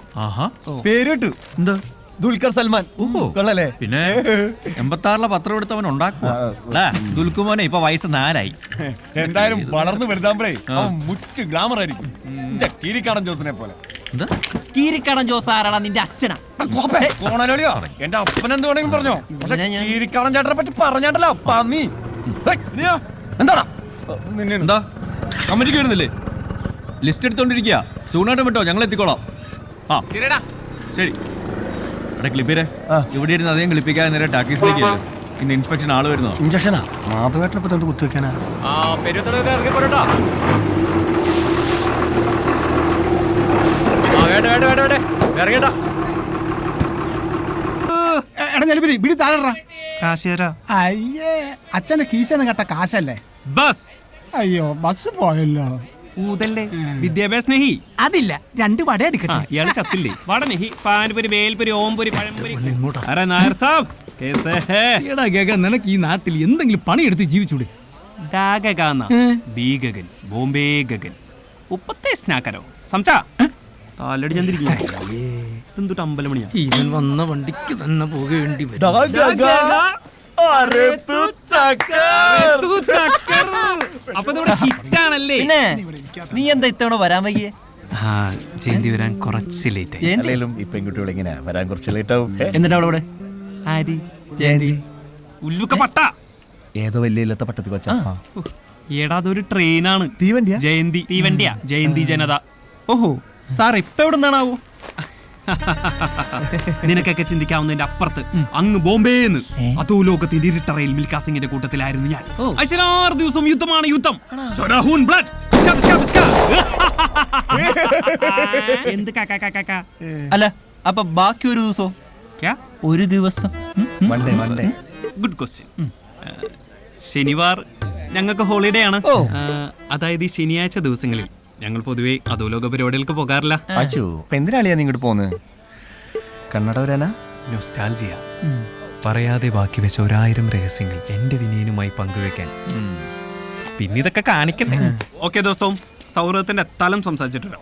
പേരിട്ടു. എന്താ? ദുൽഖർ സൽമാൻ. കൊള്ളല്ലേ? പിന്നെ 86 പത്രം എടുത്തവൻ ഉണ്ടാക്കുക. ദുൽഖുമോനെ ഇപ്പൊ വയസ്സ് 4 ആയി. എന്തായാലും വളർന്നു വലുതാകുമ്പോഴേ മുറ്റ് ഗ്ലാമർ ആയിരിക്കും. കീരിക്കാടൻ ജോസിനെ പോലെ. കീരിക്കാടൻ ജോസ് ആരാടാ? നിന്റെ അച്ഛനാ? എന്റെ അപ്പൻ എന്ത് വേണമെങ്കിലും പറഞ്ഞോ. പക്ഷെ കീരിക്കാടൻ ചേട്ടനെ പറ്റി പറഞ്ഞാട്ടല്ലോ പന്നി. എന്താടാ എന്താ കമ്മിറ്റിക്ക് വരുന്നില്ലേ? ലിസ്റ്റ് എടുത്തോണ്ടിരിക്കുക. സൂണായിട്ട് വിട്ടോ, ഞങ്ങൾ എത്തിക്കോളാം. ആ ശരി. എടാ ക്ലിപ്പിരെ, ഇവിടെ ഇരുന്ന് അധികം ക്ലിപ്പിക്കാതെ നേരെ ടാക്കീസിലേക്ക് ഇന്ന് ഇൻസ്പെക്ഷൻ ആള് വരുന്നോ? ഇഞ്ചക്ഷനാ മാധവേട്ടനപ്പോ എന്ത് കുത്തിവെക്കാനാ? അയ്യേ, അച്ഛന്റെ കീശന്ന് കേട്ട കാശല്ലേ? ബസ് അയ്യോ, ബസ് പോയല്ലോ. ഊതല്ലേ വിദ്യാഭ്യാസ സ്നേഹി അതില്ല, 2 വട എടുക്കട്ടെ. ഇയാള് ചത്തില്ലേ? വടനെഹി പാൻപുരി വേൽപുരി ഓംപുരി പഴംപുരി. അരെ നായർ സാബ് കേസേ ഹേ? എടാ ഗഗൻ, നിനക്ക് ഈ നാട്ടിൽ എന്തെങ്കിലും പണിയെടുത്ത് ജീവിച്ചൂടെ? ഗഗൻ ബോംബെ ഗഗൻ ഉപ്പത്തെ സ്നാക്കരോ സംസാ താലടി ചന്ദ്രിക്കും എന്തൊട്ട് അമ്പലമണിയാ. ഇവൻ വന്ന വണ്ടിക്ക് തന്നെ പോകേണ്ടി വരും. അപ്പൊ ഹിറ്റാണല്ലേ? നീ എന്താ ഇത്തവണ വരാൻ വയ്യേ? ജയന്തി വരാൻ കുറച്ച് ലേറ്റ് ആയി. ഈ പെൺകുട്ടികൾ ഇങ്ങനെ വരാൻ കുറച്ച് ലേറ്റ് ആവും. എന്നിട്ട് അവളവിടെ ആരി ജയന്തി ഉല്ലുക്ക പട്ട ഏതോ വലിയ ഇല്ലാത്ത പട്ടത്തി കൊച്ചാ. ഏടാ അതൊരു ട്രെയിനാണ്. തീവണ്ടിയാ? ജയന്തി തീവണ്ടിയാ. ജയന്തി ജനത. ഓഹോ സാർ ഇപ്പൊ എവിടെ നിന്നാണാവോ? നിനക്കൊക്കെ ചിന്തിക്കാവുന്നതിന്റെ അപ്പുറത്ത് അങ്ങ് ബോംബെന്ന് അതോ ലോകത്തിന്റെ ഇരുട്ടറയിൽ മിൽഖാ സിംഗിന്റെ കൂട്ടത്തിലായിരുന്നു ഞാൻ. 6 ദിവസം യുദ്ധമാണ് യുദ്ധം. ബ്ലഡ്. എന്ത് അല്ല, അപ്പൊ ബാക്കി ഒരു ദിവസോ? ഒരു ദിവസം ഗുഡ് ക്വസ്റ്റ്യൻ. ശനിവാർ ഞങ്ങൾക്ക് ഹോളിഡേ ആണ്. അതായത് ഈ ശനിയാഴ്ച ദിവസങ്ങളിൽ ഞങ്ങൾ പൊതുവെ അധോലോക പരിപാടികൾക്ക് പോകാറില്ല. എന്തിനാളിയാ നീ ഇങ്ങോട്ട് പോന്ന്? കണ്ണട വരാനാ? നൊസ്റ്റാൾജിയ. പറയാതെ ബാക്കി വെച്ച 1000 രഹസ്യങ്ങൾ എന്റെ വിനയനുമായി പങ്കുവെക്കാൻ. പിന്നെ ഇതൊക്കെ കാണിക്കണ്ടേ? ഓക്കെ ദോസ്തവും സൗഹൃദത്തിന്റെ തലം സംസാരിച്ചിട്ടുണ്ടോ?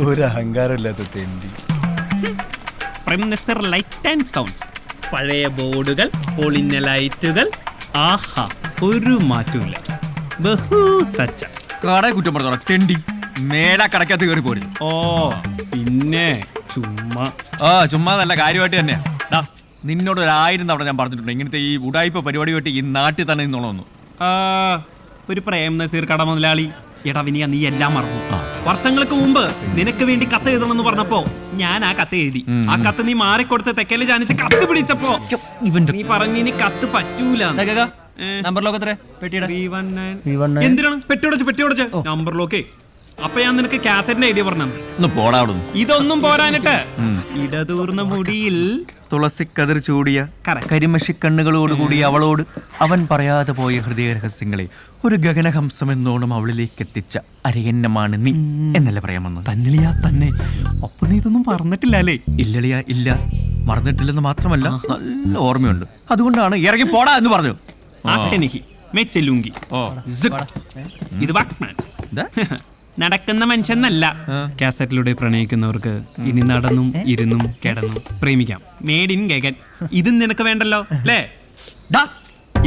ഒരു അഹങ്കാരമില്ലാത്ത തെണ്ടി. Prime minister light and sounds. പഴയ ബോർഡുകൾ, പൊളിഞ്ഞ ലൈറ്റുകൾ. ആഹാ, ഒരു മാറ്റമില്ല. കടയെ കുറ്റം പറഞ്ഞോ തെണ്ടി. മേലാ കടക്കകത്ത് കയറി പോരുന്നു. ഓ പിന്നെ ചുമ്മാ ചുമ്മാ നല്ല കാര്യമായിട്ട് തന്നെയാ. നിന്നോട് 1000 തവണ ഞാൻ പറഞ്ഞിട്ടുണ്ട് ഇങ്ങനത്തെ ഈ ഉടായ്പ പരിപാടി വെട്ടി ഈ നാട്ടിൽ തന്നെ നിന്നോളൊന്നു. ഒരു പ്രേം നസീർ കട മുതലാളി. എടാ വിനിയ, നീ എല്ലാം മറന്നു. വർഷങ്ങൾക്ക് മുമ്പ് നിനക്ക് വേണ്ടി കത്ത് എഴുതണമെന്ന് പറഞ്ഞപ്പോ ഞാൻ ആ കത്ത് എഴുതി. ആ കത്ത് നീ മാറിക്കൊടുത്ത് തെക്കല് ജാനിച്ച് കത്ത് പിടിച്ചപ്പോ നീ പറഞ്ഞു ഇനി കത്ത് പറ്റൂല. നമ്പർ ലോക്ക് എത്ര? പെട്ടിയുടെ എന്തിനാണ് പെട്ടിയോടച്ച് നമ്പർ ലോക്കേ? അപ്പൊ ഞാൻ നിനക്ക് കാസറ്റിന്റെ ഐഡിയ പറഞ്ഞു. പോടാടും. ഇതൊന്നും പോരാനിട്ട് ഇടതൂർന്ന മുടിയിൽ തുളസിക്കതിർ ചൂടിയ കരിമഷിക്കണ്ണുകളോടുകൂടി അവളോട് അവൻ പറയാതെ പോയ ഹൃദയ രഹസ്യങ്ങളെ ഒരു ഗഗനഹംസം എന്നോണം അവളിലേക്ക് എത്തിച്ച അരയന്നമാണ് നീ എന്നല്ല പറയാമെന്ന്. തന്നിളിയാ തന്നെ. അപ്പൊ നീ ഇതൊന്നും പറഞ്ഞിട്ടില്ല അല്ലേ? ഇല്ലളിയാ, ഇല്ല. മറന്നിട്ടില്ലെന്ന് മാത്രമല്ല നല്ല ഓർമ്മയുണ്ട്. അതുകൊണ്ടാണ് ഇറങ്ങി പോടാ എന്ന് പറഞ്ഞു. ഇത് നടക്കുന്ന മനുഷ്യന്നല്ല. കാസറ്റിലൂടെ പ്രണയിക്കുന്നവർക്ക് ഇനി നടന്നും ഇരുന്നും കിടന്നും പ്രേമിക്കാം. Made in Gagan. ഇതും നിനക്ക് വേണ്ടല്ലോ അല്ലേ?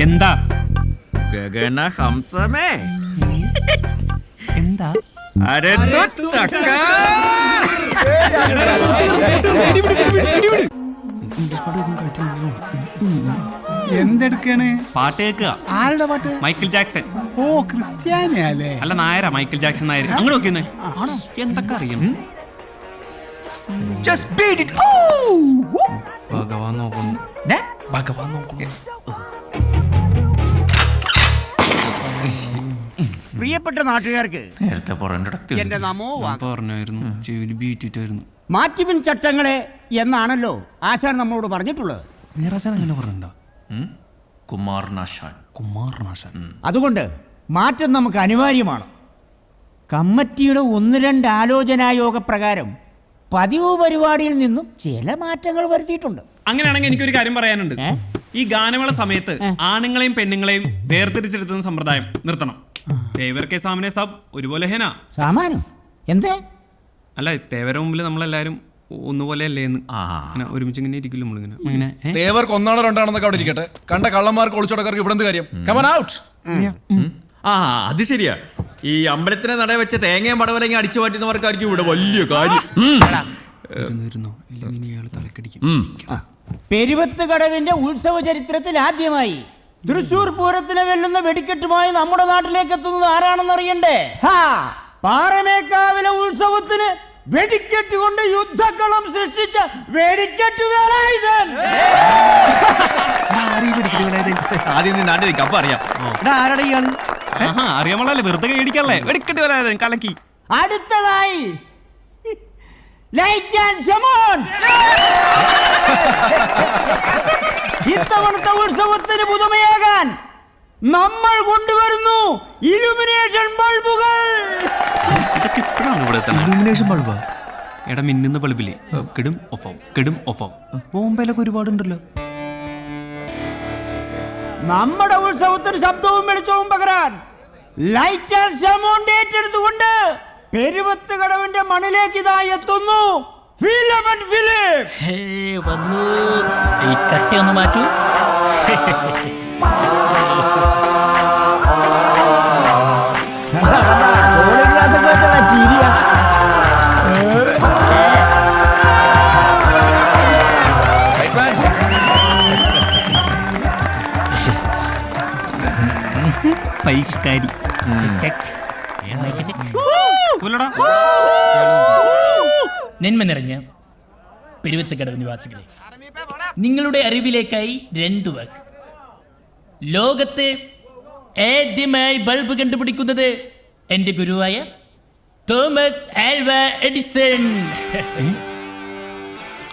എന്താ ഗഗനഹംസമേ? എന്താ എന്തെടുക്കാണ്? പാട്ട് കേൾക്കുക. ആരുടെ പാട്ട്? Michael Jackson. ഓ, ക്രിസ്ത്യാനിയല്ലേ? അല്ല, നായരാ. Michael Jackson Nair. അങ്ങനെ നോക്കിയെന്നേ. ആണോ? എന്തൊക്കെ അറിയണം. ഭഗവാൻ നോക്കുന്നു. ഭഗവാൻ നോക്കുന്നു. പ്രിയപ്പെട്ട നാട്ടുകാർക്ക് നേരത്തെ എന്റെ നമോ പറഞ്ഞായിരുന്നു. ചെവിയിൽ ബീറ്റിട്ടായിരുന്നു. മാറ്റിപ്പിൻ ചട്ടങ്ങളെ എന്നാണല്ലോ ആശാൻ നമ്മളോട് പറഞ്ഞിട്ടുള്ളത്. മീറാശാൻ അങ്ങനെ പറഞ്ഞിട്ടുണ്ടോ? കുമാരനാശാൻ. അതുകൊണ്ട് മാറ്റം നമുക്ക് അനിവാര്യമാണ്. കമ്മിറ്റിയുടെ 1-2 ആലോചനായോഗ പ്രകാരം പതിവ് പരിപാടിയിൽ നിന്നും ചില മാറ്റങ്ങൾ വരുത്തിയിട്ടുണ്ട്. അങ്ങനെയാണെങ്കിൽ എനിക്കൊരു കാര്യം പറയാനുണ്ട്. ഈ ഗാനമേള സമയത്ത് ആണുങ്ങളെയും പെണ്ണുങ്ങളെയും വേർതിരിച്ചെടുത്തുന്ന സമ്പ്രദായം നിർത്തണം. തേവർക്ക് സാമനെ സാബ് ഒരുപോലെ ഹേനാ. സാമാനം എന്തേ? അല്ല, തേവര മുമ്പിൽ നമ്മളെല്ലാരും ഒന്നുപോലെ അല്ലേന്ന്. ഒരുമിച്ച് ഇങ്ങനെ ഇരിക്കില്ല നമ്മളിങ്ങനെ. തേവർക്ക് 1 2 അവിടെ ഇരിക്കട്ടെ. കണ്ട കള്ളന്മാർക്ക് ഒളിച്ചോടക്കാർക്ക് ഇവിടെ കാര്യം. അത് ശരിയാ. ഈ അമ്പലത്തിനെ നട വെച്ച തേങ്ങയും പടവലങ്ങി അടിച്ചു മാറ്റുന്നവർക്കായിരിക്കും ഇവിടെ വലിയ കാര്യം. പെരുവത്ത് കടവിന്റെ ഉത്സവ ചരിത്രത്തിൽ ആദ്യമായി തൃശൂർ പൂരത്തിനെ വെല്ലുന്ന വെടിക്കെട്ടുമായി നമ്മുടെ നാട്ടിലേക്ക് എത്തുന്നത് ആരാണെന്ന് അറിയണ്ടേ? പാറമേക്കാവിലെ ഉത്സവത്തിന് വെടിക്കെട്ട് കൊണ്ട് യുദ്ധക്കളം സൃഷ്ടിച്ച വെടിക്കെട്ട് വേലായുധൻ. ആദ്യം നീ നാട്ടിൽ നിൽക്കാം, അപ്പൊ അറിയാം. ആരാടാ ഇയാള്? അറിയാമല്ലേ, വെറുതെ മേടിക്കല്ലേ. വെടിക്കെട്ട് വേലായുധൻ കലക്കി. അടുത്തതായി ലൈറ്റ് ആൻഡ് ഷമോൺ. ഇത്തവണത്തെ ഉത്സവത്തിന് പുതുമയാകാൻ നമ്മൾ കൊണ്ടുവരുന്നു ഇലുമിനേഷൻ ബൾബുകൾ. ഇതൊക്കെ ഇപ്പോഴാണ് ഇവിടെ ഇലുമിനേഷൻ ബൾബാ? എടാ, മിന്നുന്ന ബൾബില്ലേ, കെടും ഓഫാവും, കെടും ഓഫാവും. ബോംബെയിലൊക്കെ ഒരുപാടുണ്ടല്ലോ. നമ്മുടെ ഉത്സവത്തിന് ശബ്ദവും വെളിച്ചവും പകരാൻ ലൈറ്റ് ആൻഡ് ഷമോൺ ഏറ്റെടുത്തുകൊണ്ട് പെരുവത്ത് കടവിന്റെ മണ്ണിലേക്ക് ഇതാ എത്തുന്നു ഫിലമൻ ഫിലിപ്പ്. വന്നു, ഈ കട്ടി ഒന്ന് മാറ്റൂ. പരിഷ്കാരി. നന്മ നിറഞ്ഞ പെരുവത്തുകടവ് നിവാസികളെ, നിങ്ങളുടെ അറിവിലേക്കായി 2 വാക്ക്. ലോകത്ത് ആദ്യമായി ബൾബ് കണ്ടുപിടിക്കുന്നത് എന്റെ ഗുരുവായ തോമസ് ആൽവ എഡിസൺ.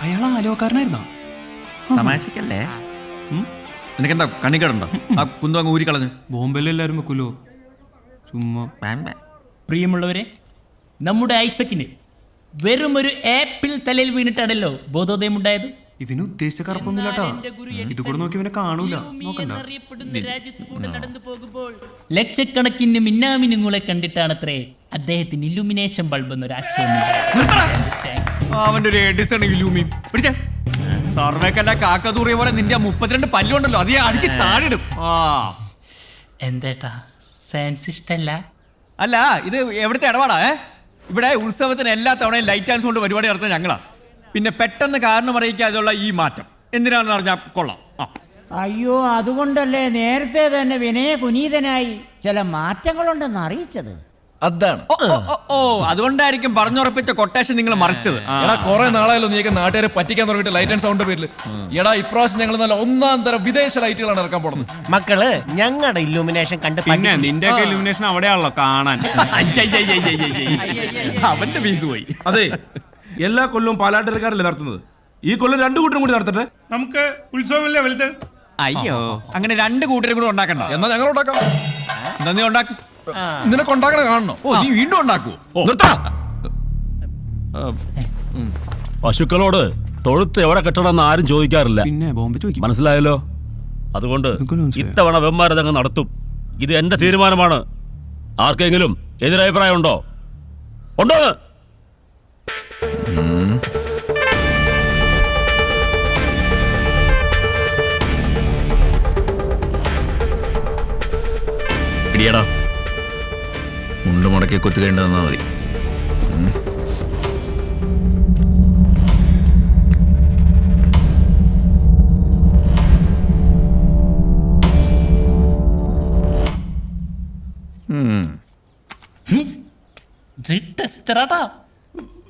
അയാൾ ആലോകാരനായിരുന്നോ? തമാശക്കല്ലേ? നിനക്കെന്താ കണിക്കടുണ്ടോ? ആ കുന്തു അങ്ങ് ഊരിക്കളഞ്ഞു. ബോംബെയിൽ എല്ലാവരും വെക്കൂലോ ചുമ്മാ. പ്രിയമുള്ളവരെ, നമ്മുടെ ഐസക്കിന് വെറും ഒരു ആപ്പിൾ തലയിൽ വീണിട്ടാണല്ലോ ബോധോദയം ഉണ്ടായത്. ഇവന് ഉദ്ദേശിച്ച കറുപ്പൊന്നുമില്ലാട്ടോ. ഇത് കൂടെ നോക്കി ഇവനെ കാണൂല. നോക്കണ്ട. നടന്നു പോകുമ്പോൾ ലക്ഷക്കണക്കിന് മിന്നാമിനുങ്ങളെ കണ്ടിട്ടാണത്രേ അദ്ദേഹത്തിന് ഇലുമിനേഷൻ ബൾബ് എന്നൊരു ആശയം. അവന്റെ ഒരു എഡിസൺ ഇലൂമി പിടിച്ചേ. സർവേക്കല്ല കാക്കതൂറിയ പോലെ നിന്റെ 32 പല്ലുണ്ടല്ലോ, അത് അടിച്ച് താഴിടും. എന്തേട്ടാ, സയൻസ് ഇഷ്ടല്ല? അല്ല, ഇത് എവിടുത്തെ ഇടപാടാ? ഇവിടെ ഉത്സവത്തിന് എല്ലാ തവണയും ലൈറ്റ് ആൻഡ് കൊണ്ട് പരിപാടി നടത്തുന്ന ഞങ്ങളാ. പിന്നെ പെട്ടെന്ന് കാരണം അറിയിക്കാതെയുള്ള ഈ മാറ്റം എന്തിനാണെന്ന് അറിഞ്ഞാൽ കൊള്ളാം. അയ്യോ, അതുകൊണ്ടല്ലേ നേരത്തെ തന്നെ വിനയ കുനീതനായി ചില മാറ്റങ്ങളുണ്ടെന്ന് അറിയിച്ചത്. അതാണ്. ഓ, അതുകൊണ്ടായിരിക്കും പറഞ്ഞുറപ്പിച്ച കൊട്ടേഷൻ നിങ്ങൾ മറിച്ചത്. എടാ, കുറെ നാളായല്ലോ നീയൊക്കെ നാട്ടുകാരെ പറ്റിക്കാൻ തുടങ്ങിയിട്ട് ലൈറ്റ് ആൻഡ് സൗണ്ട് പേരിൽ. എടാ, ഇപ്രാവശ്യം ഞങ്ങൾ നല്ല 1-ാം തരം വിദേശ ലൈറ്റുകളാണ് ഇറക്കാൻ പോകുന്നത്. മക്കള് ഞങ്ങളുടെ ഇല്ലുമിനേഷൻ കണ്ട് പിന്നെ നിന്റെ ഇലുമിനേഷൻ അവിടെയാണല്ലോ കാണാൻ. അവന്റെ ഫീസ് പോയി. അതെ, എല്ലാ കൊല്ലവും പാലാട്ടരക്കാരല്ലേ നടത്തുന്നത്. ഈ കൊല്ലം 2 കൂട്ടരും കൂടി നടത്തട്ടെ. നമുക്ക് ഉത്സവമല്ലേ വലുത്. അയ്യോ, അങ്ങനെ 2 കൂട്ടരും കൂടെ ഉണ്ടാക്കണ്ട. എന്നാ ഞങ്ങൾ ഉണ്ടാക്കാം. എന്നാ നീ ഉണ്ടാക്കും. നിനക്ക് ഉണ്ടാക്കണ കാണണോ? ഓ, നീ വീണ്ടും ഉണ്ടാക്കുവോ? പശുക്കളോട് തൊഴുത്ത് എവിടെ കെട്ടണമെന്ന് ആരും ചോദിക്കാറില്ല. പിന്നെ ബോംബെ ചോദിക്കും. മനസ്സിലായല്ലോ? അതുകൊണ്ട് ഇത്തവണ വെമ്മാരതങ്ങ് നടത്തും. ഇത് എന്റെ തീരുമാനമാണ്. ആർക്കെങ്കിലും എതിരഭിപ്രായം ഉണ്ടോ? ഉണ്ടോ? ഇടിയടാ, മുണ്ട് മുടക്കി കുത്തുകേണ്ടതെന്നാ മതി.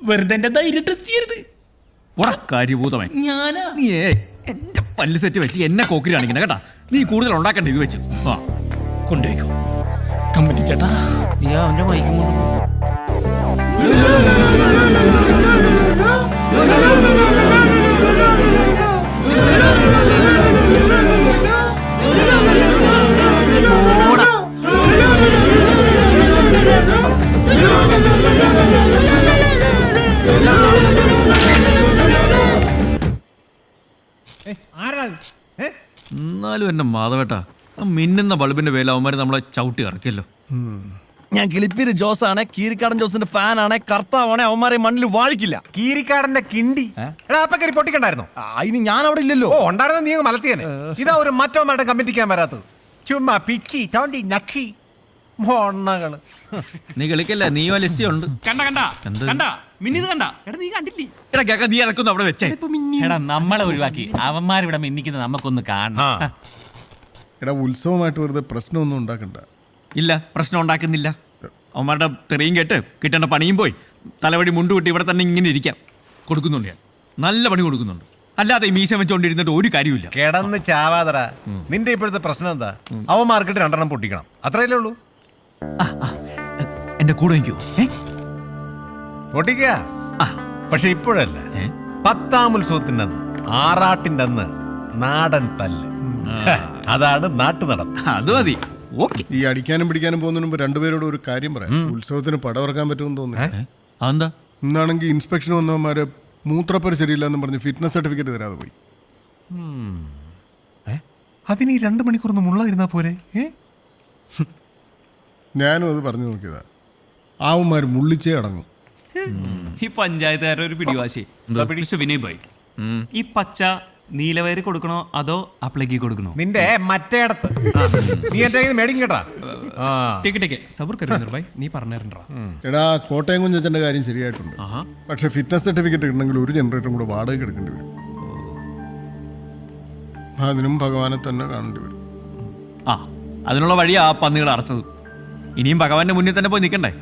വെറുതെ എന്റെ ധൈര്യം ടെസ്റ്റ് ചെയ്യരുത്. കാര്യഭൂതമേ, ഞാനാ നീ എന്റെ പല്ല് സെറ്റ് വെച്ച് എന്നെ കോക്കിരി കാണിക്കണ കേട്ടാ. നീ കൂടുതൽ ഉണ്ടാക്കണ്ട ഇത് വെച്ച്. കൊണ്ടുപോയിക്കോ കമ്പനി ചേട്ടാ. നീ അവന്റെ മൈക്കും കൊണ്ട് എന്നാലും എന്നെ മാധവേട്ടാ, മിന്നുന്ന ബൾബിന്റെ വേല അവന്മാര് നമ്മളെ ചവിട്ടി ഇറക്കിയല്ലോ. ഞാൻ കിളിപ്പീര് ജോസ് ആണ്, കീരിക്കാടൻ ജോസിന്റെ ഫാൻ ആണ്, കർത്താവാണ്. അവന്മാരെ മണ്ണിൽ വാഴിക്കില്ല. കീരിക്കാടന്റെ കിണ്ടി അപ്പക്കരി പൊട്ടിക്കണ്ടായിരുന്നോ? അതിന് ഞാൻ അവിടെ ഇല്ലല്ലോ. ഓ, ഉണ്ടായിരുന്ന നീ മലത്തിയനെ. ഇതാ ഒരു മറ്റവന്മാരുടെ കമ്മിറ്റിക്കാൻ വരാത്തത്. ചുമ്മാ പിച്ചി തോണ്ടി നക്കി മോണ്ണകള്. നീ കളിക്കല്ലേ, നീയോ ലിസ്റ്റ് ഉണ്ട്. കണ്ട മിന്നിത് കണ്ട. എടാ, നീ കണ്ടില്ലേ? എടാ കേക്ക, നീ ഇറക്കുന്നു അവിടെ വെച്ചേ. എടാ, നമ്മളെ ഒഴിവാക്കി അവന്മാരിവിടെ മിന്നിക്കുന്നത് നമുക്കൊന്ന് കാണണം. എടാ ഉത്സവമായിട്ട് വെറുതെ പ്രശ്നമൊന്നും ഉണ്ടാക്കണ്ട. ഇല്ല, പ്രശ്നം ഉണ്ടാക്കുന്നില്ല. അവന്മാരുടെ തെറിയും കേട്ട് കിട്ടേണ്ട പണിയും പോയി തലവടി മുണ്ടുകൂട്ടി ഇവിടെ തന്നെ ഇങ്ങനെ ഇരിക്കാം. കൊടുക്കുന്നുണ്ട് ഞാൻ, നല്ല പണി കൊടുക്കുന്നുണ്ട്. അല്ലാതെ ഈ മീശ വെച്ചോണ്ടിരുന്നിട്ട് ഒരു കാര്യമില്ല. കിടന്ന് ചാവാതറ. നിന്റെ ഇപ്പോഴത്തെ പ്രശ്നം എന്താ? അവൻ മാർക്കറ്റ് 2 പൊട്ടിക്കണം, അത്രയല്ലേ ഉള്ളൂ. എന്റെ കൂടെ നിൽക്കൂ. പൊട്ടിക്ക. പക്ഷെ ഇപ്പോഴല്ല, 10ാം ഉത്സവത്തിന്റെ അന്ന്, ആറാട്ടിന്റെ അന്ന് നാടൻ തല്ല്. അതാണ് നാട്ടു നടപ്പ്. അത് മതി. ഈ അടിക്കാനും പിടിക്കാനും പോകുന്നതിന് മുമ്പ് രണ്ടുപേരോട് ഒരു കാര്യം പറയാം. ഉത്സവത്തിന് പടം ഇറക്കാൻ പറ്റുമെന്ന് തോന്നുന്നു. അതെന്താ? ഇന്നാണെങ്കിൽ ഇൻസ്പെക്ഷൻ വന്നവന്മാരെ മൂത്രപ്പര ശരിയില്ലെന്നും പറഞ്ഞ് ഫിറ്റ്നസ് സർട്ടിഫിക്കറ്റ് തരാതെ പോയി. അതിന് ഈ 2 മണിക്കൂർ മുള്ളായിരുന്നാ പോരെ? ഞാനും അത് പറഞ്ഞു നോക്കിയതാ. ആവന്മാർ മുള്ളിച്ചേ അടങ്ങും. ഈ പഞ്ചായത്തുകാരുടെ ഒരു പിടിവാശി. വിനയ് ഭായ്, ഈ പച്ച നീലവയറി കൊടുക്കണോ അതോ അപ്ലൈക്ക് കൊടുക്കണോ? നിന്റെ മറ്റേടത്ത് നീ എന്റെ മേടിക്കും കേട്ടാ. നീ പറഞ്ഞിട്ടുണ്ടാ. എടാ കോട്ടയം കുഞ്ഞച്ചന്റെ കാര്യം ശരിയായിട്ടുണ്ട്. പക്ഷെ ഫിറ്റ്നസ് സർട്ടിഫിക്കറ്റ് ഉണ്ടെങ്കിൽ ഒരു ജനറേറ്ററും കൂടെ വാടക എടുക്കേണ്ടി വരും. അതിനും ഭഗവാനെ തന്നെ കാണേണ്ടി വരും. അതിനുള്ള വഴിയാ ആ പന്നികൾ അടച്ചത്. ഇനിയും ഭഗവാന്റെ മുന്നിൽ തന്നെ പോയി നിൽക്കണ്ടേ?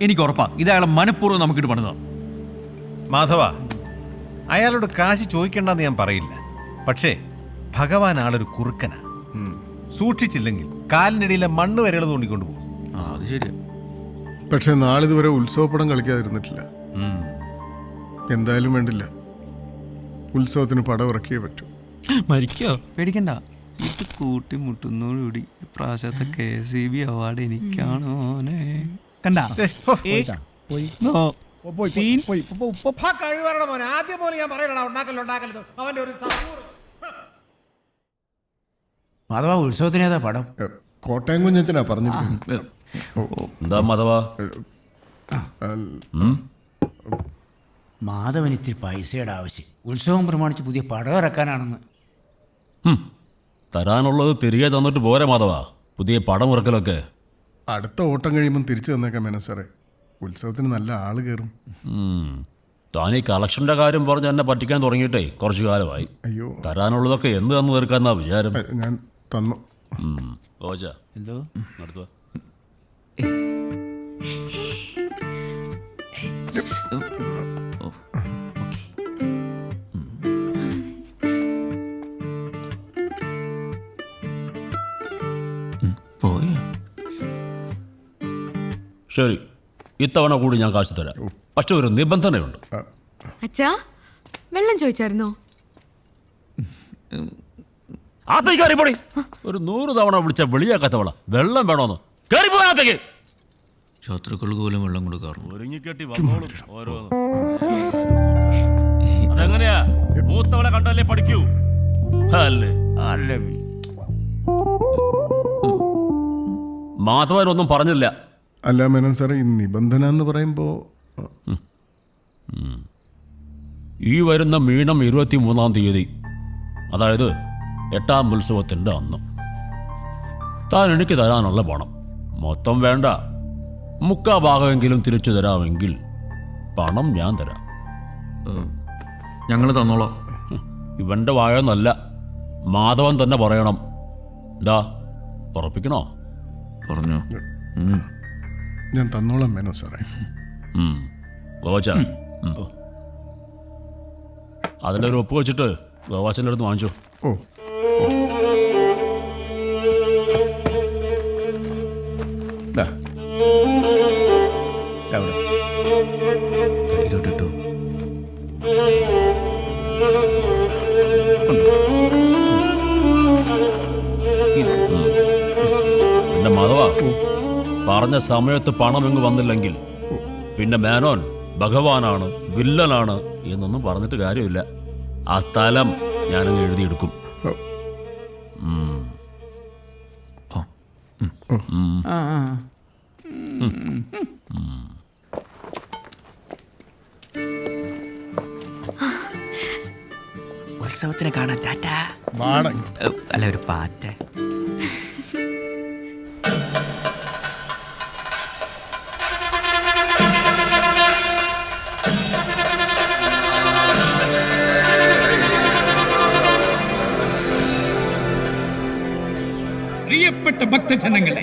എനിക്ക് ഉറപ്പാ ഇത് അയാളെ മനഃപൂർവ്വം നമുക്കിട്ട് പണിതാ. മാധവ, അയാളോട് കാശ് ചോദിക്കണ്ടെന്ന് ഞാൻ പറയില്ല. പക്ഷേ ഭഗവാൻ ആളൊരു കുറുക്കനാ. സൂക്ഷിച്ചില്ലെങ്കിൽ കാലിനിടയിലെ മണ്ണ് വരെയുള്ള തോണ്ടിക്കൊണ്ടു പോകും. അത് ശരിയാ. പക്ഷെ നാളിതുവരെ ഉത്സവപ്പടം കളിക്കാതിരുന്നിട്ടില്ല. എന്തായാലും വേണ്ടില്ല, ഉത്സവത്തിന് പടം ഇറക്കിയേ പറ്റൂ. മരിക്കോ? പേടിക്കണ്ട. ഇത് കൂട്ടിമുട്ടുന്നോടുകൂടി പ്രാവശ്യത്തെ KCB അവാർഡ് എനിക്കാണോ? കണ്ട ആദ്യം പോലും ഞാൻ പറയലടാ ഉണ്ടാക്കല്ലോ അവന്റെ ഒരു മാധവ, ഉത്സവത്തിനേതാ പടം? കോട്ടയം കുഞ്ഞച്ചനാ പറഞ്ഞിരിക്കുന്നത്. എന്താ മാധവ? മാധവന് ഇത്തിരി പൈസയുടെ ആവശ്യം. ഉത്സവം പ്രമാണിച്ച് പുതിയ പടം ഇറക്കാനാണെന്ന്. തരാനുള്ളത് തിരികെ തന്നിട്ട് പോരെ മാധവ, പുതിയ പടം ഇറക്കലൊക്കെ. അടുത്ത ഓട്ടം കഴിയുമ്പം തിരിച്ചു തന്നേക്കാം മേനോ സാറേ. ഉത്സവത്തിന് നല്ല ആള് കയറും. താൻ ഈ കളക്ഷന്റെ കാര്യം പറഞ്ഞ് എന്നെ പറ്റിക്കാൻ തുടങ്ങിയിട്ടേ കുറച്ചു കാലമായി. അയ്യോ, തരാനുള്ളതൊക്കെ എന്ത് തന്നു തീർക്കാന്നാ വിചാരം? ഞാൻ തന്നു. ഓജ എന്തോ നടത്തുക. ശരി, ഇത്തവണ കൂടി ഞാൻ കാശ് തരാം. പക്ഷെ ഒരു നിബന്ധനയുണ്ട്. അച്ഛാ, വെള്ളം ചോദിച്ചായിരുന്നോ? ആത്തേക്ക് കയറിപ്പോടി. ഒരു 100 തവണ വിളിച്ച വെളിയാക്കാത്തവള വെള്ളം വേണോന്ന് കയറിപ്പോകത്തേക്ക്. ശത്രുക്കൾക്ക് പോലും വെള്ളം കൊടുക്കാറുണ്ട്. ഒരുങ്ങിക്കെട്ടി വന്നോളും ഓരോന്ന്. അതെങ്ങനെയാ? മൂത്തവളെ കണ്ടല്ലേ പഠിക്കൂ അല്ലേ? മാധവനൊന്നും പറഞ്ഞില്ല. അല്ല മേനോ സാറേ, ഈ നിബന്ധന എന്ന് പറയുമ്പോ ഈ വരുന്ന മീനം 23-ാം തീയതി, അതായത് 8ാം ഉത്സവത്തിൻ്റെ അന്ന് താൻ എനിക്ക് തരാനുള്ള പണം മൊത്തം വേണ്ട, 3/4 ഭാഗമെങ്കിലും തിരിച്ചു തരാമെങ്കിൽ പണം ഞാൻ തരാം. ഞങ്ങൾ തന്നോളാം. ഇവന്റെ വായൊന്നല്ല, മാധവൻ തന്നെ പറയണം. ദാ ഉറപ്പിക്കണോ? പറഞ്ഞു. ഞാൻ തന്നോളാം മേനോ സാറേ. ഗോവാച്ച, അതിലൊരു ഒപ്പ് വെച്ചിട്ട് ഗോവാച്ചൻ്റെ അടുത്ത് വാങ്ങിച്ചോ. കയ്യിലോട്ടിട്ടു. പിന്നെ മാധവ, പറഞ്ഞ സമയത്ത് പണം എങ്ങ് വന്നില്ലെങ്കിൽ പിന്നെ മേനോൻ ഭഗവാനാണ്, വില്ലനാണ് എന്നൊന്നും പറഞ്ഞിട്ട് കാര്യമില്ല. ആ സ്ഥലം ഞാനങ്ങ് എഴുതിയെടുക്കും. ഉത്സവത്തിന് കാണാൻ ടാറ്റ. അല്ല, ഒരു പാറ്റ. പ്രിയപ്പെട്ട ഭക്തജനങ്ങളെ,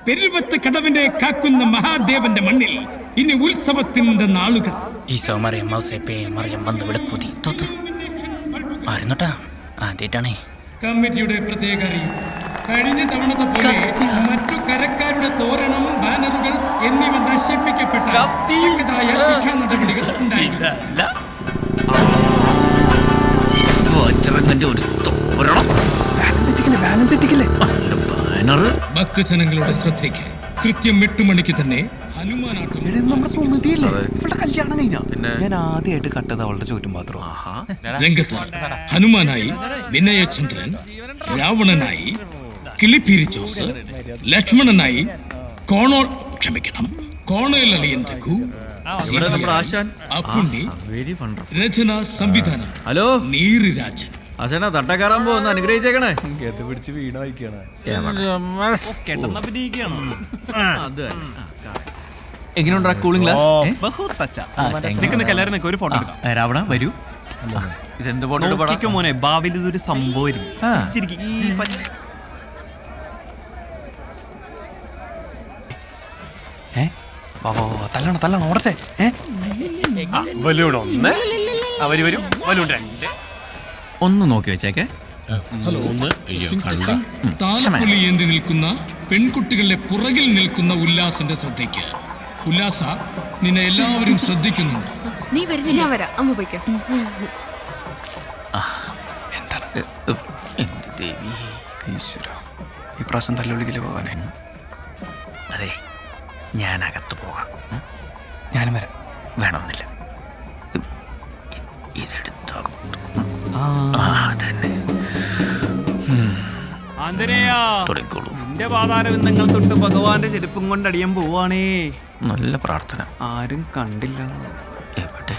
പെരുവത്ത് കടവിനെ കാക്കുന്ന മഹാദേവന്റെ മണ്ണിൽ ഇനി ഉത്സവത്തിന്റെ നാളുകൾ. ഈശോ മറിയം മൗസേപ്പേ മറിയം വന്ന് ഇവിടെ കൂതി തോത്തു ആയിരുന്നോട്ടാ ആദ്യമായിട്ടാണേ. കമ്മിറ്റിയുടെ പ്രത്യേക അറിയിപ്പ്. കഴിഞ്ഞ തവണത്തെ പോലെ മറ്റു കരക്കാരുടെ തോരണം, ബാനറുകൾ എന്നിവ നശിപ്പിക്കപ്പെട്ട ശിക്ഷാ നടപടികൾ ഉണ്ടായില്ല. ഭക്തജനങ്ങളുടെ ശ്രദ്ധയ്ക്ക് കൃത്യം 8 മണിക്ക് തന്നെ ഞാൻ ആദ്യമായിട്ട് കട്ടത് അവളുടെ ചോറ്റും പാത്രം. രംഗത്ത് ഹനുമാനായി വിനയചന്ദ്രൻ, രാവണനായി കിളിപ്പീരി ജോസ്, ലക്ഷ്മണനായി കോണേൽ അളിയൻ രഘു, അപ്പുണ്ണി, രചന സംവിധാനം ഹലോ നീറിരാജൻ. അച്ഛനാ തട്ടക്കാരാൻ പോകുന്ന അനുഗ്രഹിച്ചേക്കണേ. പിടിച്ച് വീണ വായിക്കാണ്. എങ്ങനെയുണ്ടാ കൂളിംഗ് ഗ്ലാസ്? ഒരു ഫോട്ടോ എടുക്കാം. രാവണ വരൂ. ഇതെന്ത് ഫോട്ടോ മോനെ? ഭാവിയിൽ ഇതൊരു സംഭവം. തല്ലണം ഓടട്ടെ. ബലൂൺ 1, അവര് വരും. ബലൂൺ 2. ഒന്ന് നോക്കി വെച്ചേക്കെ. താലപ്പൊലി ഏന്തി നിൽക്കുന്ന പെൺകുട്ടികളുടെ പുറകിൽ നിൽക്കുന്ന ഉല്ലാസിന്റെ ശ്രദ്ധയ്ക്ക്. ഉല്ലാസ, നിന്നെ എല്ലാവരും ശ്രദ്ധിക്കുന്നുണ്ട്. നീ വരുന്നില്ല. ഞാൻ വരാം. അമ്മ പോയിക്കോ. ഈ പ്രാവശ്യം തല്ലുള്ളിക്കല് പോവാനെ. അതെ, ഞാൻ അകത്ത് പോകാം. ഞാനും വരാം. വേണമെന്നില്ല. ഇതെടുത്തോ. എന്റെ പാതാരവിന്ദങ്ങൾ തൊട്ട് ഭഗവാന്റെ ചെരുപ്പും കൊണ്ട് അടിയാൻ പോവാണേ. നല്ല പ്രാർത്ഥന. ആരും കണ്ടില്ല. എവിടെ?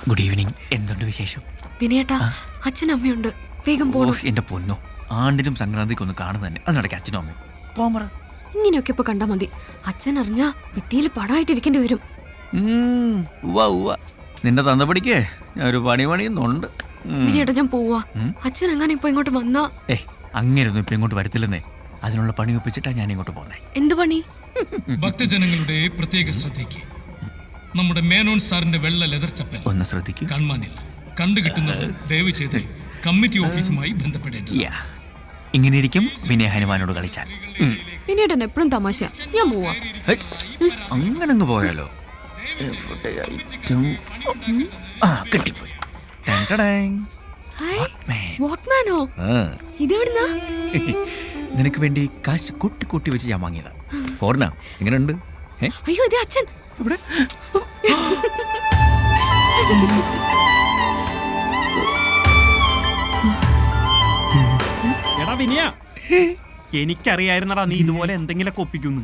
Good evening. എന്തുണ്ട് വിശേഷം? വിനയേട്ടാ, അച്ഛനും അമ്മയുണ്ട്. വേഗം പോണോ? എന്റെ പൊന്നോ, ആണ്ടിനും സംക്രാന്തിക്ക് ഒന്ന് കാണുന്ന തന്നെ. അതിനിടയ്ക്ക് അച്ഛനും അമ്മയും പോമറ. ഇങ്ങനെയൊക്കെ ഇപ്പൊ കണ്ടാ മതി. അച്ഛൻ അറിഞ്ഞാ ഭിത്തിയിൽ പടമായിട്ടിരിക്കേണ്ടി വരും. നിന്റെ തന്തപടിക്കേ ഞാൻ ഒരു പണിയുന്നുണ്ട്. വിനയേട്ടാ, ഞാൻ പോവാ. അച്ഛൻ അങ്ങനെ ഇപ്പൊ ഇങ്ങോട്ട് വന്നാ. അങ്ങനെയൊന്നും ഇപ്പൊ ഇങ്ങോട്ട് വരത്തില്ലെന്നേ. അതിനുള്ള പണി ഒപ്പിച്ചിട്ടാ ഞാൻ ഇങ്ങോട്ട് പോന്നേ. എന്ത് പണി? ഭക്തജനങ്ങളുടെ പ്രത്യേക ശ്രദ്ധയ്ക്ക്. നമ്മുടെ മേനോൻ സാറിന്റെ വെള്ള ലെതർ ചപ്പൽ ഒന്ന് ശ്രദ്ധിക്കൂ. കാണാനില്ല. കണ്ടുകിട്ടുന്നത് ദയവ് ചെയ്ത് കമ്മിറ്റി ഓഫീസുമായി ബന്ധപ്പെടേണ്ടത്. ഇങ്ങനെ ഇരിക്കും വിനയ ഹനുമാനോട് കളിച്ചാൽ. വിനയേട്ടൻ എപ്പോഴും തമാശ. ഞാൻ പോവാ. അങ്ങനങ്ങ് പോയാലോ? കിട്ടിപ്പോയി. വാക്മാനോ? ഇതെവിടുന്നാ? നിനക്ക് വേണ്ടി കാശ് കൂട്ടി കൂട്ടി വെച്ച് ഞാൻ വാങ്ങിയതാ. ഫോറിനാ. എങ്ങനെയുണ്ട്? അയ്യോ, ഇതേ അച്ഛൻ. എടാ വിനയ, എനിക്കറിയായിരുന്നടാ നീ ഇതുപോലെ എന്തെങ്കിലൊക്കെ ഒപ്പിക്കുന്നു.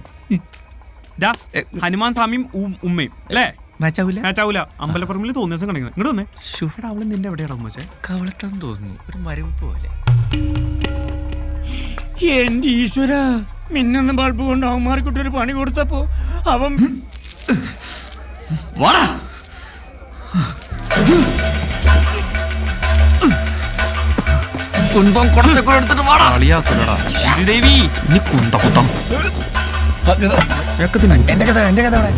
ഹനുമാൻ സ്വാമിയും ഉമ്മയും അല്ലേ? മാച്ചാവൂല. അമ്പലപ്പുറമിൽ തോന്നിയ ദിവസം കണ്ടിങ്ങനെ ഇങ്ങോട്ട് വന്നേ. അവള് നിന്റെ എവിടെയാണോ വെച്ചേ? കവളത്താൻ തോന്നുന്നു. ഒരു മരവിപ്പ് പോലെ. എന്റെ ഈശ്വര, മിന്നുന്ന ബൾബ് കൊണ്ട് അവന്മാർക്കിട്ടൊരു പണി കൊടുത്തപ്പോ അവൻ കുന്തം കുറച്ചൊക്കെ എടുത്തിട്ട് എന്റെ കഥ അവിടെ.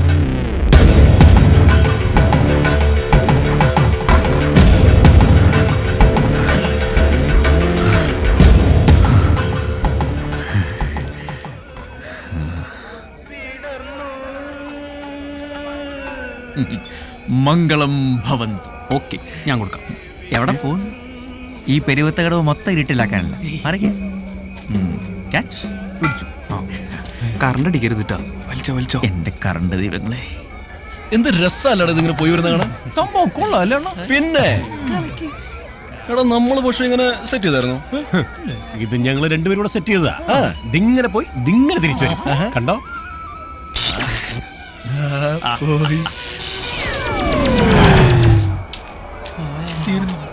മംഗളം ഭവന്തു. ഓക്കെ, ഞാൻ കൊടുക്കാം. എവിടെ പോകുന്നു? ഈ പെരുവത്ത കടവ് മൊത്തം ഇരുട്ടിലാക്കാനല്ല. കറണ്ട് അടിക്കരുതിട്ടാ. വലിച്ചോ. എന്റെ കറണ്ട് ദൈവങ്ങളെ, എന്ത് രസമല്ലാണ് ഇതിങ്ങനെ പോയി വരുന്ന കാണാൻ. സംഭവം കൊള്ളാം. പിന്നെ എടാ, നമ്മള് പക്ഷെ ഇങ്ങനെ സെറ്റ് ചെയ്തായിരുന്നു. ഇത് ഞങ്ങൾ രണ്ടുപേരും കൂടെ സെറ്റ് ചെയ്തതാ. ദിങ്ങനെ പോയി ദിങ്ങനെ തിരിച്ചു വരും. കണ്ടോ?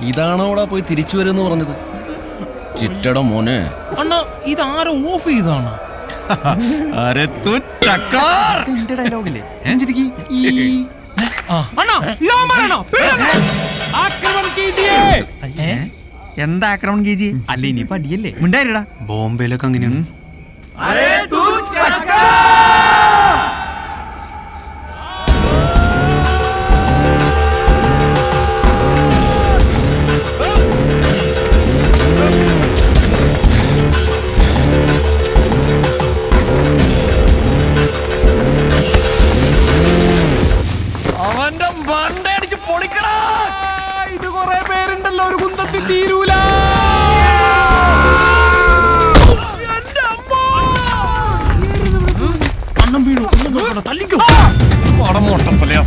ഇതാണോ അവിടെ പോയി തിരിച്ചു വരുമെന്ന് പറഞ്ഞത്? ചിറ്റട മോനെ അണ്ണാ ഇതാരോ ഓഫ് ചെയ്താണ്. എന്റെ ഡയലോഗില്ലേ എന്താ ആക്രമണം കീജി? അല്ല ഇനി പടിയല്ലേ ഉണ്ടായിരടാ. ബോംബെയിലൊക്കെ അങ്ങനെയാണ്. അവന്റെ മണ്ടയടിച്ച് പൊളിക്കടാ. ഇത് കുറെ പേരുണ്ടല്ലോ, ഒരു കുന്തത്തിൽ തീരൂല. അണ്ണം വീണു. തല്ലിക്കോ പടമോട്ടപ്പലയാ.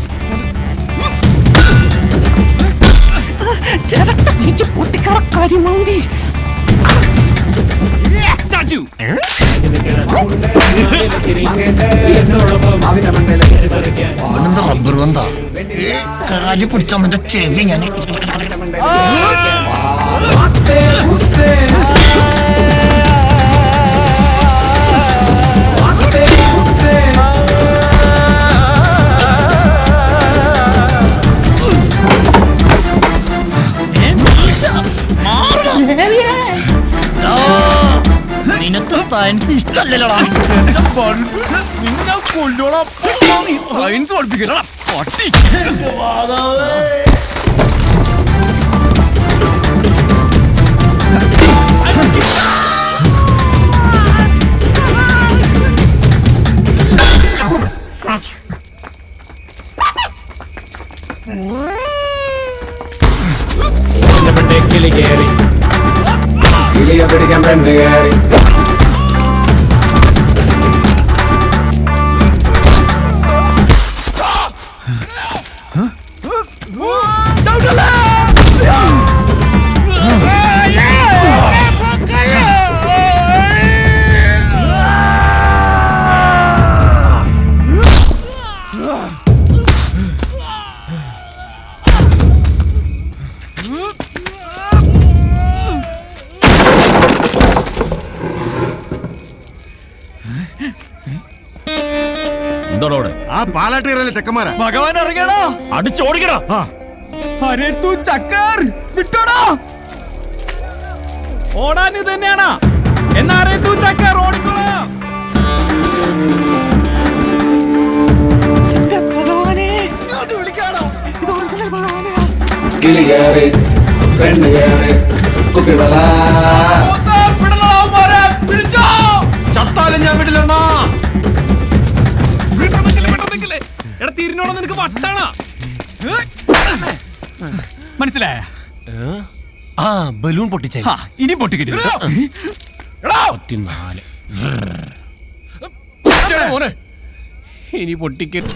അവനെന്താ റബ്ബർ ബന്ധാ കാലി പിടിച്ചോന്നിന്റെ ചെവി ഞാൻ നിനക്ക് സയൻസ് ഇഷ്ടല്ലല്ലോടാ. സയൻസ് പഠിപ്പിക്കലടാ പട്ടി. കിളിയെ പിടിക്കാൻ പെണ്ണ് കയറി. എന്തോടെ ആ പാലാട്ടീറയിലെ ചെക്കന്മാരാ. ഭഗവാൻ ഇറങ്ങിയടാ. അടിച്ചോടിക്കടാ. അരേ തൂ ചക്കർ വിട്ടോടാ. ഓടാൻ ഇത് തന്നെയാണോ? എന്നാരേ തൂ ചക്കർ ഓടിക്കോളാം. കിളി കയറി പെണ്ണ് കയറി കുപ്പിവള. ചത്താലും ഞാൻ വിടില്ലണ്ണാ. എടാ തിരിഞ്ഞോളം നിനക്ക് വട്ടാണോ? മനസ്സിലായ? ആ ബലൂൺ പൊട്ടിച്ചേ. ഇനി പൊട്ടിക്കില്ല. മോനെ ഇനി പൊട്ടിക്കരുത്.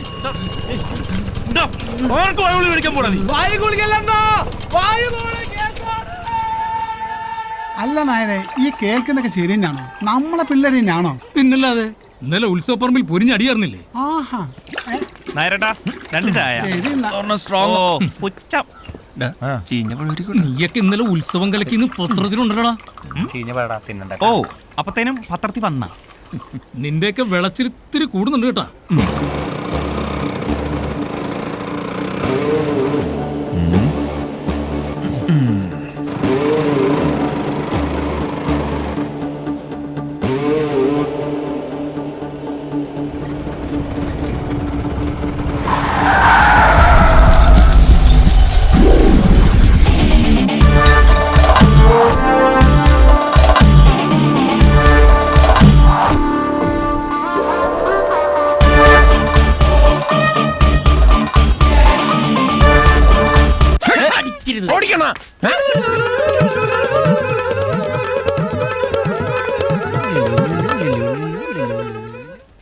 അല്ല നായരെ, ഈ കേൾക്കുന്നൊക്കെ ശരി തന്നെയാണോ? നമ്മളെ പിള്ളേർ തന്നെയാണോ? പിന്നല്ലാതെ ഇന്നലെ ഉത്സവപ്പറമ്പിൽ പൊരിഞ്ഞടിയായിരുന്നില്ലേ? ആഹാ. നായരട്ടാ 2 ചായ. ശരി എന്നാ. പുച്ഛം. നീയൊക്കെ ഇന്നലെ ഉത്സവം കലക്കിന്ന് പത്രത്തിലുണ്ടല്ലോടാ. ഓ അപ്പത്തേനും പത്രത്തിൽ വന്ന നിന്റെയൊക്കെ വിളച്ചിരിത്തിരി കൂടുന്നുണ്ട് കേട്ടാ.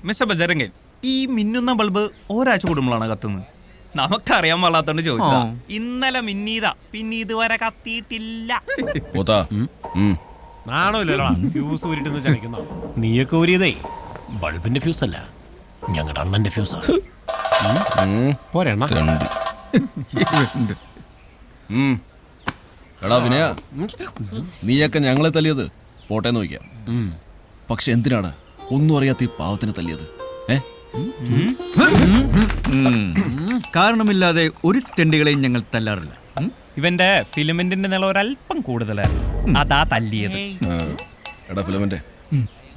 മിസ്റ്റർ ബജരംഗൻ, ഈ മിന്നുന്ന ബൾബ് ഒരാഴ്ച കൂടുമ്പോഴാണ് കത്തുന്നത്. നമുക്കറിയാൻ പാടാത്തോണ്ട് ചോദിച്ചതാ. ഇന്നലെ മിന്നീതാ, പിന്നെ ഇതുവരെ കത്തിയിട്ടില്ല. ഫ്യൂസ് ഊരിട്ടെന്ന് ചണിക്കുന്ന നീയൊക്കെ ഊരിയതേ ബൾബിന്റെ ഫ്യൂസ് അല്ല, ഞങ്ങളുടെ അണ്ണന്റെ ഫ്യൂസാ. പോരെണ്ണ എടാ വിനയ, നീയൊക്കെ ഞങ്ങളെ തല്ലിയത് പോട്ടെ നോക്കാം. പക്ഷെ എന്തിനാടാ ഒന്നും അറിയാത്ത ഈ പാവത്തിനെ തല്ലിയത്? കാരണമില്ലാതെ ഒരു തെണ്ടികളെയും ഞങ്ങൾ തല്ലാറില്ല. ഇവന്റെ ഫിലിമെന്റിന്റെ നില ഒരല്പം കൂടുതലായിരുന്നു, അതാ തല്ലിയത്. എടാ ഫിലമെന്റ്,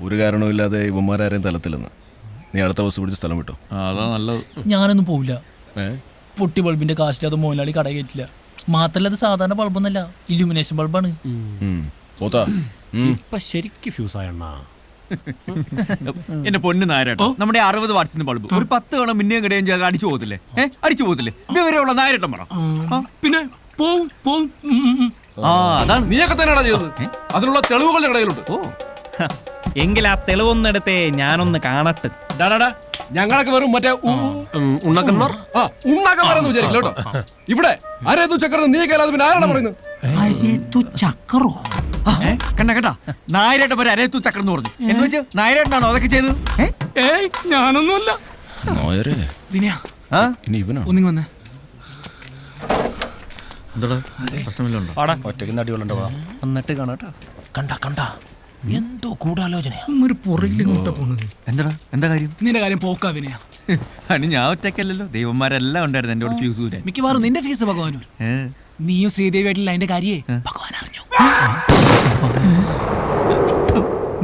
ഒരു കാരണവുമില്ലാതെ ഇവന്മാരാരെയും തലത്തില്ലെന്ന്. നീ അടുത്ത ബസ് പിടിച്ച് സ്ഥലം വിട്ടോ. അതാ നല്ലത്. ഞാനൊന്നും പോവില്ല. പൊട്ടി ബൾബിന്റെ കാശിൽ അത് മോലാളി കട കയറ്റില്ല. മാത്രല്ല അത് സാധാരണ ബൾബൊന്നല്ല, ഇല്യൂമിനേഷൻ ബൾബാണ്. ഇപ്പൊ ശരിക്കും ഫ്യൂസ് ആയണ്ണ. എന്റെ പൊന്നു നായരേട്ടോ, നമ്മുടെ 60 വാട്സിന്റെ ബൾബ് ഒരു 10 തവണ മിന്നിയും കിടയും ചെയ്ത് അടിച്ചു പോകത്തില്ലേ? അടിച്ചു പോകത്തില്ലേ? ഇതുവരെയുള്ള നായരേട്ടം പറ. പിന്നെ പോവും പോവും. അതാണ് നീയൊക്കെ തന്നെയാണോ ചെയ്തത്? അതിനുള്ള തെളിവുകൾ ഞങ്ങളുടെ കയ്യിലുണ്ട്. എങ്കിൽ ആ തെളിവൊന്നെടുത്തേ ഞാനൊന്ന് കാണട്ടെ. ഞങ്ങളൊക്കെ വെറും മറ്റേ ഉണ്ണക്കന്മാർ ഉണ്ണാക്കന്മാരെന്ന് വിചാരിക്കില്ല കേട്ടോ. ഇവിടെ അരേതു ചക്രം നീ കേരളത്തിൽ പിന്നെ ആരാണ് പറയുന്നത്? ചക്കറോ? കണ്ട കേട്ടാ, നായരേട്ടൻ ഒരു അരയത്തു ചക്രം എന്ന് പറഞ്ഞു. എന്ന് വെച്ച് നായരേട്ടനാണോ അതൊക്കെ ചെയ്തത്? ഞാനൊന്നുമല്ല. വിനയ, ഇനി ഇവനാ ഒന്നിങ്ങി വന്നേ. എന്താ പ്രശ്നമില്ലുണ്ടോ? ഒറ്റയ്ക്ക് നടികളുണ്ടോ? എന്നിട്ട് കാണാട്ടാ. കണ്ട എന്തോ ഗൂഢാലോചനയാ. ഒരു പുറകിലിങ്ങോട്ടാ പോണത്. എന്താ കാര്യം? നിന്റെ കാര്യം പോക്കാ വിനയ. അനി ഞാൻ ഒറ്റയ്ക്കല്ലല്ലോ, ദൈവന്മാരെല്ലാം ഉണ്ടായിരുന്നു എന്റെ കൂടെ ഫ്യൂസ് കൂരാൻ. മിക്കവാറും നിന്റെ ഫീസ് ഭഗവാനൂർ. നീയും ശ്രീദേവി ആയിട്ടില്ല അതിന്റെ കാര്യേ ഭഗവാൻ അറിഞ്ഞു.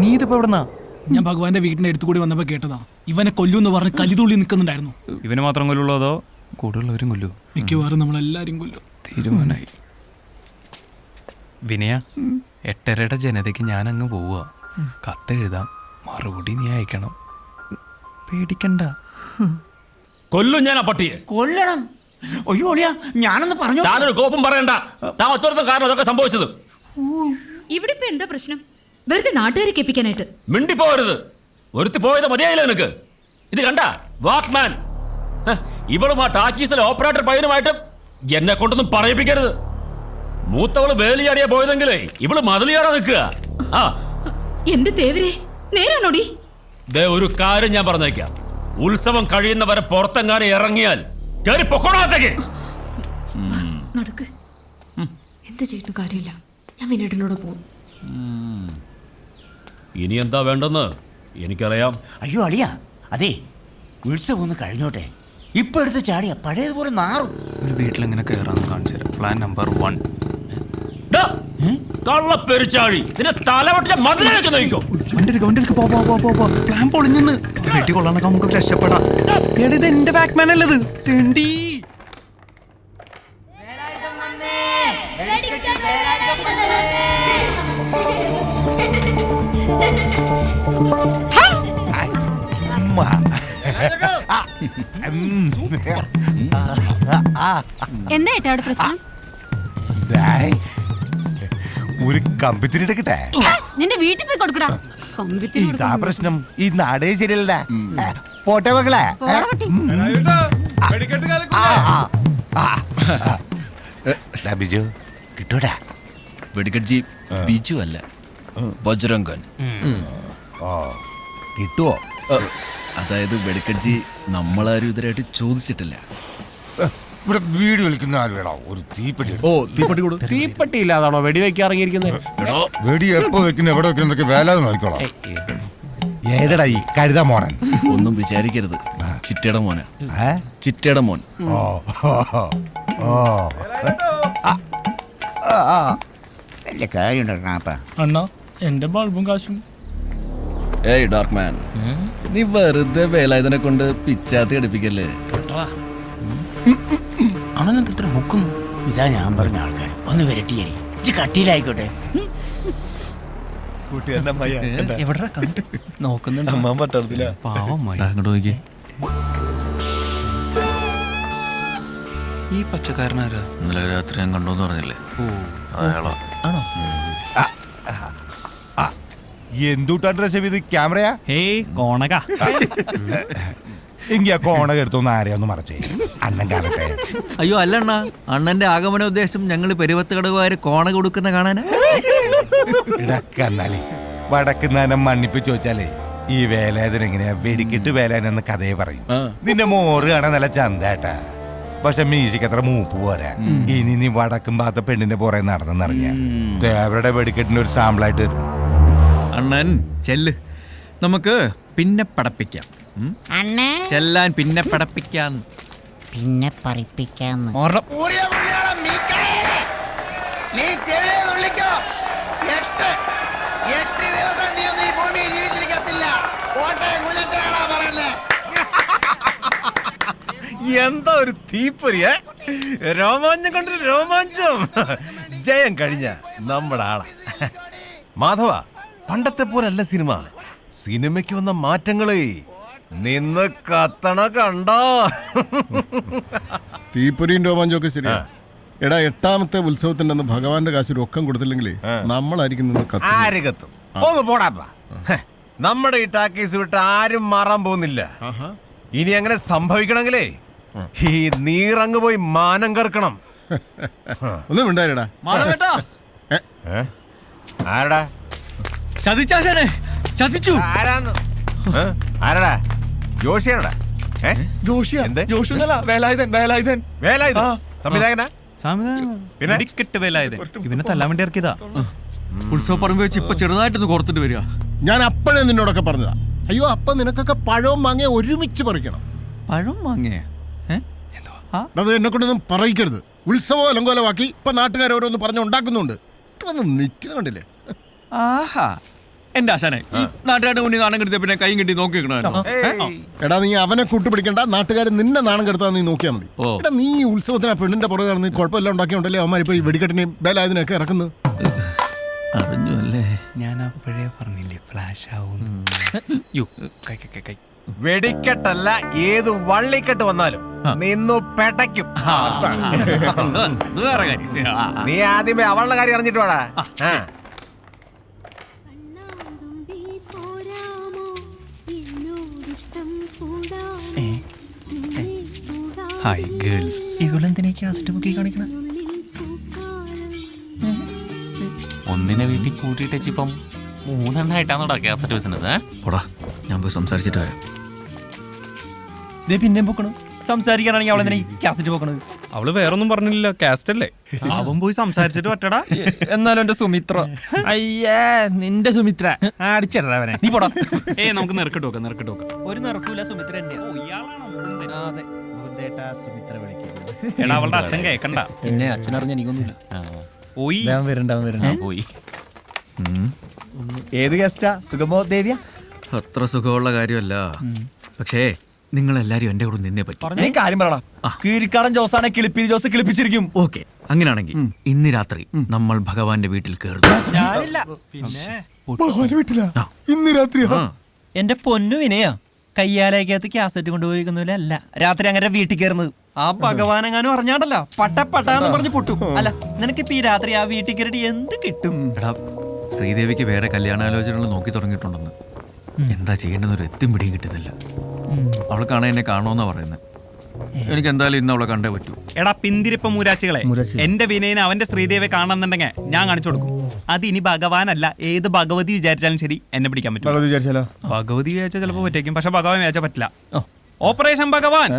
നീ ഇതിപ്പോ എവിടെന്നാ? ഞാൻ ഭഗവാന്റെ വീടിന്റെ അടുത്ത് കൂടി വന്നപ്പോ കേട്ടതാ. ഇവനെ കൊല്ലൂന്ന് പറഞ്ഞ് കലിതുള്ളി നിൽക്കുന്നുണ്ടായിരുന്നു. ഇവന് മാത്രം കൊല്ലുള്ളൂ അതോ കൂടുതലുള്ളവരും കൊല്ലൂ? മിക്കവാറും നമ്മളെല്ലാരും കൊല്ലും. തീരുമാനായി. വിനയ, 8:30 ജനതയ്ക്ക് ഞാൻ അങ്ങ് പോവുക. കത്തെഴുതാം, മറുപടി നീ അയക്കണം. പേടിക്കണ്ട. കൊല്ലും ഞാൻ ആ പട്ടിയെ. കൊല്ലണം. അയ്യോ ഒളിയാ, ഞാനൊന്ന് പറഞ്ഞു. താനൊരു കോപ്പം പറയണ്ട. താൻ ഒറ്റ കാരണം അതൊക്കെ സംഭവിച്ചത്. ഇവിടെ ഇപ്പൊ എന്താ പ്രശ്നം? വെറുതെ നാട്ടുകാരെ കേൾപ്പിക്കാനായിട്ട് മിണ്ടിപ്പോരുത്. ഒരുത്തി പോയത് മതിയായില്ല നിനക്ക്. ഇത് കണ്ട വാക്മാൻ, ഇവളും ആ ടാക്കീസിലെ ഓപ്പറേറ്റർ പയ്യനുമായിട്ട് എന്നെ കൊണ്ടൊന്നും പറയിപ്പിക്കരുത്. മൂത്തവള് വേലിയാടിയാ പോയതെങ്കിലേ ഇവള് മതിലിയാടാ നിൽക്കുക. എന്റെ തേവരെ, നേരാണോടി? ഒരു കാര്യം ഞാൻ പറഞ്ഞേക്കാം, ഉത്സവം കഴിയുന്നവരെ പുറത്തെങ്ങാനും ഇറങ്ങിയാൽ കേറി പൊക്കോളാത്തേക്ക്. നടക്ക്. എന്ത് ചെയ്തിട്ടും കാര്യമില്ല, ഞാൻ വിനേട്ടനോട് പോകും. ഇനി എന്താ വേണ്ടെന്ന് എനിക്കറിയാം. അയ്യോ അളിയാ, അതെ ഉത്സവം ഒന്ന് കഴിഞ്ഞോട്ടെ. ഇപ്പൊ എടുത്ത് ചാടിയ പഴയതുപോലെ നാറും. ഒരു വീട്ടിലെങ്ങനെ കയറാന്ന് കാണിച്ചു തരാം. Plan number 1. കള്ളപ്പെരിച്ചാഴി, നിന്നെ തലവെട്ടിച്ച മതിലേക്ക് നയിക്കോ. പ്ലാൻ പൊളിഞ്ഞെന്ന് വീട്ടിൽ കൊള്ളാനൊക്കെ നമുക്ക് രക്ഷപ്പെടാം. ഇത് എന്റെ ബാക്ക്മാൻ അല്ലത്, തെണ്ടി. എന്താ ഏട്ടാ അവിടെ പ്രശ്നം? ഒരു കമ്പിത്തിരി എടുക്കട്ടെ. നിന്റെ വീട്ടിൽ പോയി കൊടുക്കടാ. ഇതാ പ്രശ്നം, ഈ നാടേ ശരിയല്ല. പോട്ടെ മകളെ. ബിജു കിട്ടൂടാ. വെടിക്കട്ജി ബിജു അല്ല, ബജ്രംഗൻ. കിട്ടുവോ? അതായത് വെടിക്കട്ജി നമ്മളാരും ഇതുവരെയായിട്ട് ചോദിച്ചിട്ടില്ല. ഇവിടെ വീട് കളിക്കുന്ന ആര് വേണോ? ഒരു തീപ്പെട്ടി. തീപ്പെട്ടി കൊടു. തീപ്പെട്ടി ഇല്ലാതാണോ വെടിവെക്കാൻ ഇറങ്ങിയിരിക്കുന്നത്? വെടി എപ്പോ വെക്കുന്ന എവിടെ വെക്കുന്നതൊക്കെ വേല നോക്കിക്കോളാം. ഏതടാ ഈ കരുത മോനൻ? ഒന്നും വിചാരിക്കരുത്, ചിറ്റയുടെ മോനാ. ചിറ്റയുടെ മോൻ. വലിയ കാര്യമുണ്ടോ അണ്ണാ? എന്റെ ബൾബും കാശും. ഏയ് ഡാർക്ക് മാൻ, നീ വെറുതെ വേലായുധനെ കൊണ്ട് പിച്ചാത്തി അടുപ്പിക്കല്ലേ. അണ്ണനെന്ത്ര മുക്കുന്നു? ഇതാ ഞാൻ പറഞ്ഞ ആൾക്കാർ ഒന്ന് വരട്ടിയേരി കട്ടിയിലായിക്കോട്ടെ. എവിടെ കണ്ടു നോക്കുന്നുണ്ട്? പാവമായി. അങ്ങോട്ട് നോക്കിയേ. ഈ പച്ചക്കാരനാരാ? ഇന്നലെ രാത്രി ഞാൻ കണ്ടോന്ന് പറഞ്ഞില്ലേ, അയാളാ. ആണോ? എന്തുട്ടാ ഡ്രസ് ചെയ്ത് ക്യാമറയാ? കോണക. എങ്കി ആ കോണക എടുത്തൊന്ന് ആരെയൊന്ന് മറച്ചേ, അണ്ണൻ കാണട്ടെ. അയ്യോ അല്ല അണ്ണാ, അണ്ണന്റെ ആഗമന ഉദ്ദേശം ഞങ്ങൾ പെരുവത്ത് കടകുകാര് കോണ കൊടുക്കുന്ന കാണാനാ. ഇടക്കന്നാലേ വടക്കുന്നാനം മണ്ണിപ്പിച്ച് ചോദിച്ചാലേ ഈ വേലായുധൻ എങ്ങനെയാ വെടിക്കിട്ട് വേലാനെന്ന് കഥയെ പറയും. നിന്റെ മോറ് കാണാൻ നല്ല ചന്തേട്ടാ. പക്ഷെ മീശയ്ക്ക് അത്ര മൂപ്പ് പോരാ. ഇനി നീ വടക്കും ഭാഗത്ത് പെണ്ണിന്റെ പുറകെ നടന്നെന്നറിഞ്ഞ ദേവരുടെ വെടിക്കെട്ടിന്റെ ഒരു സാമ്പിളായിട്ട് വരും. അണ്ണൻ ചെല്ല്, നമുക്ക് പിന്നെ പടപ്പിക്കാം. ചെല്ലാൻ പിന്നെ പടപ്പിക്കാം, പിന്നെ പറിപ്പിക്കാന്ന്. നീ വിളിക്കോ 8 ദിവസം നീ ഒന്നും ഈ ഭൂമിയിൽ ജീവിച്ചിരിക്കത്തില്ല. എന്താ ഒരു തീപ്പൊരിയ രോമാഞ്ചം കൊണ്ടൊരു രോമാഞ്ചം. ജയം കഴിഞ്ഞ നമ്മുടെ ആളാ മാധവ. പണ്ടത്തെ പോലല്ല സിനിമ. സിനിമയ്ക്ക് വന്ന മാറ്റങ്ങളെ നിന്ന് കത്തണ കണ്ടോ. തീപ്പൊരിയും രോമാഞ്ചൊക്കെ ശരിയാ. എടാ 8ാമത്തെ ഉത്സവത്തിന്റെ അന്ന് ഭഗവാന്റെ കാശ് രൊക്കം കൊടുത്തില്ലെങ്കിൽ നമ്മളായിരിക്കും നിന്ന് ആര് കത്തും? ഒന്ന് പോടാ. നമ്മുടെ ഈ ടാക്കീസ് വിട്ട് ആരും മാറാൻ പോകുന്നില്ല. ഇനി അങ്ങനെ സംഭവിക്കണമെങ്കിലേ ഈ നീറങ്ങ് പോയി മാനം കറക്കണം. ഒന്നും ഉണ്ടായിരടാ. ആരടാ ചതിച്ചാശാനെ? ചതിച്ചു. ആരടാ? ജോഷിയാണടാ? സംവിധായകനാ? പിന്നെ ഇവനെ തല്ലാൻ വേണ്ടി ഇറക്കിയതാ. ഉത്സവ പറമ്പ് വെച്ച് ഇപ്പൊ ചെറുതായിട്ടൊന്ന് കോർത്തിട്ട് വരിക. ഞാൻ അപ്പഴേ നിന്നോടൊക്കെ പറഞ്ഞതാ. അയ്യോ അപ്പൊ നിനക്കൊക്കെ പഴവും മാങ്ങ ഒരുമിച്ച് പറിക്കണം. പഴം മാങ്ങ അത് എന്നെ കൊണ്ടൊന്നും പറയിക്കരുത്. ഉത്സവം അലങ്കോലമാക്കി ഇപ്പൊ നാട്ടുകാരോരോന്ന് പറഞ്ഞുണ്ടാക്കുന്നുണ്ട്. നിൽക്കുന്നത് കണ്ടില്ലേ? ആഹാ, എന്റെ ആശാനെ നാട്ടുകാരുടെ മുന്നിൽ നാണം കെടുത്തിയ പിന്നെ കൈയും കെട്ടി നോക്കി എടാ നീ അവനെ കൂട്ടുപിടിക്കണ്ട. നാട്ടുകാർ നിന്നെ നാണം കെടുത്താ നീ നോക്കിയാൽ മതി. എടാ നീ ഈ ഉത്സവത്തിന് ആ പെണ്ണിന്റെ പുറകെ നടന്ന് കുഴപ്പമില്ല ഉണ്ടാക്കിയുണ്ടല്ലേ അവന്മാരിപ്പോ ഈ വെടിക്കെട്ടിനെയും ബേലായതിനൊക്കെ ഇറക്കുന്നത്. അറിഞ്ഞു അല്ലേ? ഞാൻ അപ്പോഴേ പറഞ്ഞില്ലേ ഫ്ലാഷ് ആവും. വെടിക്കെട്ടല്ല, ഏത് വള്ളിക്കെട്ട് വന്നാലും നിന്നു പെടയ്ക്കും. നീ ആദ്യമേ അവളുടെ കാര്യം അറിഞ്ഞിട്ട് വേടാ. Hi girls. ഇവളെന്തിനാ കാസറ്റ് ബുക്കി കാണിക്കണ? ഒന്നിനെ വീട്ടിൽ കൂട്ടിയിട്ട് ഇപ്പം 3 എണ്ണമായിട്ടാണോടാ കാസറ്റ് ബിസിനസ്? പോടാ, ഞാൻ പോയി സംസാരിച്ചിട്ട് പിന്നെ പോക്കണു. സംസാരിക്കാനാണെങ്കിൽ അവളെന്തിനാ കാസറ്റ് പോക്കണത്? അവള് വേറൊന്നും പറഞ്ഞില്ല, കാസറ്റ് അല്ലേ? അവൻ പോയി സംസാരിച്ചിട്ട് പറ്റടാ. എന്നാലും എന്റെ സുമിത്ര. അയ്യേ, നിന്റെ സുമിത്ര അടിച്ചിട അവനെ. നീ പോടാ. നമുക്ക് നിറക്കിട്ട് നോക്കാം. ഒരു നിറക്കൂല. സുമിത്ര എടാ അവളുടെ അച്ഛൻ കേക്കണ്ട. പിന്നെ അച്ഛനറിഞ്ഞ എനിക്കൊന്നുമില്ല. പോയി. ഏത് ഗസ്റ്റാ? സുഗമോ ദേവിയ? അത്ര സുഖമുള്ള കാര്യമല്ല. പക്ഷേ നിങ്ങളെല്ലാരും എന്റെ കൂടെ നിന്നേ പറ്റും. കാര്യം പറയടാ. കീരിക്കാടൻ ജോസാണ് കിളിപ്പി ജോസ് കിളിപ്പിച്ചിരിക്കും. ഓക്കെ, അങ്ങനെയാണെങ്കിൽ ഇന്ന് രാത്രി നമ്മൾ ഭഗവാന്റെ വീട്ടിൽ കയറുന്നു. ഇന്ന് രാത്രി എന്റെ പൊന്നു വിനയാ, കയ്യാലേക്കകത്ത് കാസറ്റ് കൊണ്ടുപോയില്ല. രാത്രി അങ്ങനെ വീട്ടിൽ കയറുന്നത് ആ ഭഗവാൻ എങ്ങാനും അറിഞ്ഞാണ്ടല്ല പട്ടാന്ന് പറഞ്ഞ് പൊട്ടും. അല്ല നിനക്കിപ്പോ ഈ രാത്രി ആ വീട്ടിൽ കയറിയിട്ട് എന്ത് കിട്ടും? എടാ, ശ്രീദേവിക്ക് വേറെ കല്യാണാലോചനകൾ നോക്കി തുടങ്ങിയിട്ടുണ്ടെന്ന്. എന്താ ചെയ്യേണ്ടെന്നൊരു എത്തും പിടിയും കിട്ടുന്നില്ല. അവളെ കാണാൻ എന്നെ കാണുമെന്നാ പറയുന്നത്. എനിക്ക് എന്തായാലും ഇന്ന് അവളെ കണ്ടേ പറ്റൂ. എടാ പിന്തിരിപ്പ മൂരാച്ചികളെ, എന്റെ വിനയനെ അവന്റെ ശ്രീദേവിയെ കാണുന്നുണ്ടെങ്കിൽ ഞാൻ കാണിച്ചു കൊടുക്കും. അത് ഇനി ഭഗവാനല്ല, ഏത് ഭഗവതി വിചാരിച്ചാലും ശരി എന്നെ പിടിക്കാൻ പറ്റും. ഭഗവതി വിചാരിച്ചാൽ ചിലപ്പോ പറ്റേക്കും, പക്ഷെ ഭഗവാൻ വിചാരിച്ചാൽ പറ്റില്ല. ഓപ്പറേഷൻ ഭഗവാൻ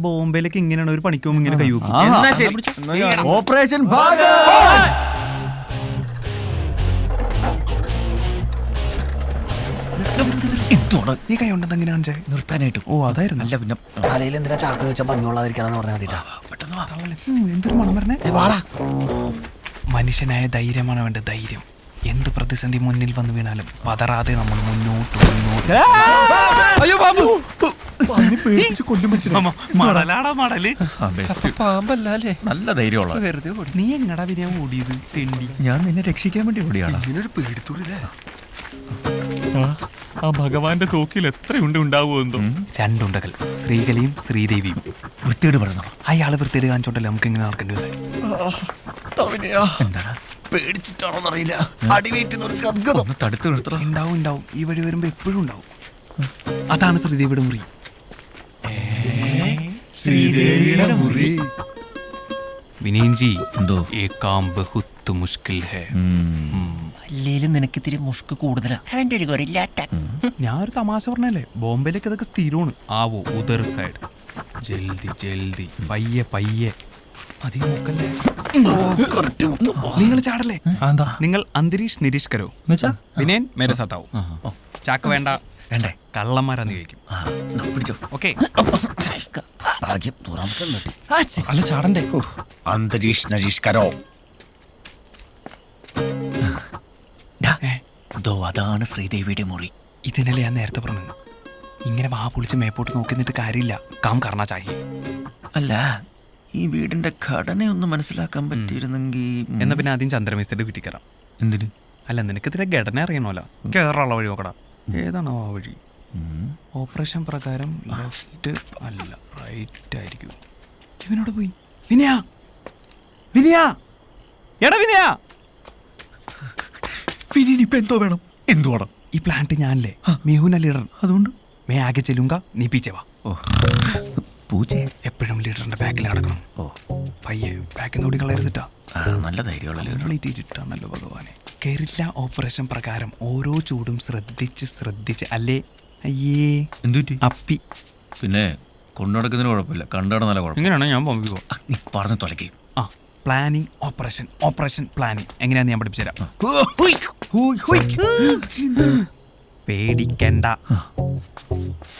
ബോംബെയിലേക്ക് ഇങ്ങനെയാണ് ഒരു പണിക്കും ഇങ്ങനെ കൈവക്കും. ഓപ്പറേഷൻ നീ കൈ ഉണ്ടെന്ന് എങ്ങനെയാ നിർത്താനായിട്ട്? ഓ അതായിരുന്നു. അല്ല പിന്നെ തലയിൽ എന്തിനാ ചാക്ക് വെച്ചാൽ ഭംഗിയുള്ളതായിരിക്കാന്ന് പറഞ്ഞാൽ മതിട്ടാ. എന്തൊരു മണം പറഞ്ഞേ. മനുഷ്യനായ ധൈര്യമാണ് വേണ്ടത്. ധൈര്യം. എന്ത് പ്രതിസന്ധി മുന്നിൽ വന്നു വീണാലും പതറാതെ നമ്മൾ മുന്നോട്ട്. അയ്യോ ബാബു, പാമ്പല്ലേ? നല്ല ധൈര്യമുള്ള. വെറുതെ നീ എങ്ങടാ പിന്നെ ഓടിയത്? തെണ്ടി. ഞാൻ നിന്നെ രക്ഷിക്കാൻ വേണ്ടി ഓടിയാണ്. പേടിത്തൂരില്ലേ? ആ ഭഗവാന്റെ തോക്കിൽ എത്രയുണ്ട് ഉണ്ടാവുമെന്തോ. 2 ഉണ്ടകൾ, ശ്രീകലയും ശ്രീദേവിയും. വൃത്തിയോട് പറഞ്ഞു. അയാള് വൃത്തിയോട് കാണിച്ചോണ്ടല്ലേ നമുക്ക് ഇങ്ങനെ നടക്കേണ്ടി വന്നത്. എന്താ പേടിച്ചിട്ടാണോന്നറിയില്ല. തടുത്തു നിർത്തണം. ഉണ്ടാവും. ഈ വഴി വരുമ്പോ എപ്പോഴും ഉണ്ടാവും. അതാണ് ശ്രീദേവിയുടെ മുറി. ശ്രീദേവിയുടെ മുറി. വിനയൻജി എന്തോ ഏക്കാം ബഹുത്ത് മുഷ്കിൽ ഹേ. അല്ലേലും നിനക്ക് ഇത്തിരി മുഷ്ക് കൂടുതലാ. ഞാൻ ഒരു തമാശ പറഞ്ഞല്ലേ. ബോംബെയിലേക്ക് അതൊക്കെ സ്ഥിരമാണ്. ആവോ ഉദർ സൈഡ് ജൽദി ജൽദി പയ്യെ പയ്യെ അധികം മുക്കല്ലേ. നിങ്ങൾ ചാടല്ലേ? നിങ്ങൾ അന്തരീക്ഷ നിരീക്ഷകരോ വിനയൻ മേരെ സാത്താവും. ചാക്ക് വേണ്ട വേണ്ടേ, കള്ളന്മാരാന്ന് ചോദിക്കും. ഓക്കെ അല്ല ചാടണ്ടേ? അന്തരീക്ഷ നിരീക്ഷകരോ അതാണ് ശ്രീദേവിയുടെ മുറി. ഇതിനല്ലേ ഞാൻ നേരത്തെ പറഞ്ഞു, ഇങ്ങനെ വാ പൊളിച്ച് മേപ്പോട്ട് നോക്കി നിന്നിട്ട് കാര്യമില്ല. കാം കർണ ചാഹി. അല്ല ഈ വീടിന്റെ ഘടനയൊന്നും മനസ്സിലാക്കാൻ പറ്റിയിരുന്നെങ്കിൽ. എന്നാ പിന്നെ ആദ്യം ചന്ദ്രമേസ്തയുടെ വീട്ടിൽ കയറാം. എന്തിന്? അല്ല നിനക്ക് ഇതിന്റെ ഘടന അറിയണമല്ലോ. കേറാനുള്ള വഴി നോക്കടാ. ഏതാണോ ആ വഴി? ഓപ്പറേഷൻ പ്രകാരം ലെഫ്റ്റ് അല്ല റൈറ്റ് ആയിരിക്കും. ഇവനോട് പോയി. വിനയ വിനയ എടാ വിനയ. ഇപ്പൊ എന്തോ വേണം? എന്തു വേണം? ഈ പ്ലാന്റ് ഞാനല്ലേ മേഹുന ലീഡർ, അതുകൊണ്ട് മേ ആകെ ചെല്ലുങ്ക നീ പീച്ചെ വാ. പൂജ എപ്പോഴും ലീഡറിന്റെ ബാക്കിൽ നടക്കണം. പയ്യെ ബാക്കിൽ നിന്ന് ഓടി കളയരുതിട്ടാ. നല്ല ധൈര്യമുള്ള ഭഗവാനെ. കേറില്ല ഓപ്പറേഷൻ പ്രകാരം ഓരോ ചൂടും ശ്രദ്ധിച്ച് അല്ലേ. അയ്യേ എന്തുറ്റി അപ്പി. പിന്നെ കൊണ്ടുനടക്കുന്നതിന് കുഴപ്പമില്ല, കണ്ടട നല്ല കുഴപ്പം. ഇങ്ങനെയാണോ ഞാൻ പോകുമ്പോ? നീ പറഞ്ഞു തുലയ്ക്ക്. ആ പ്ലാനിങ് ഓപ്പറേഷൻ പ്ലാനിങ് എങ്ങനെയാന്ന് ഞാൻ പഠിപ്പിച്ചുതരാം. പേടിക്കണ്ട.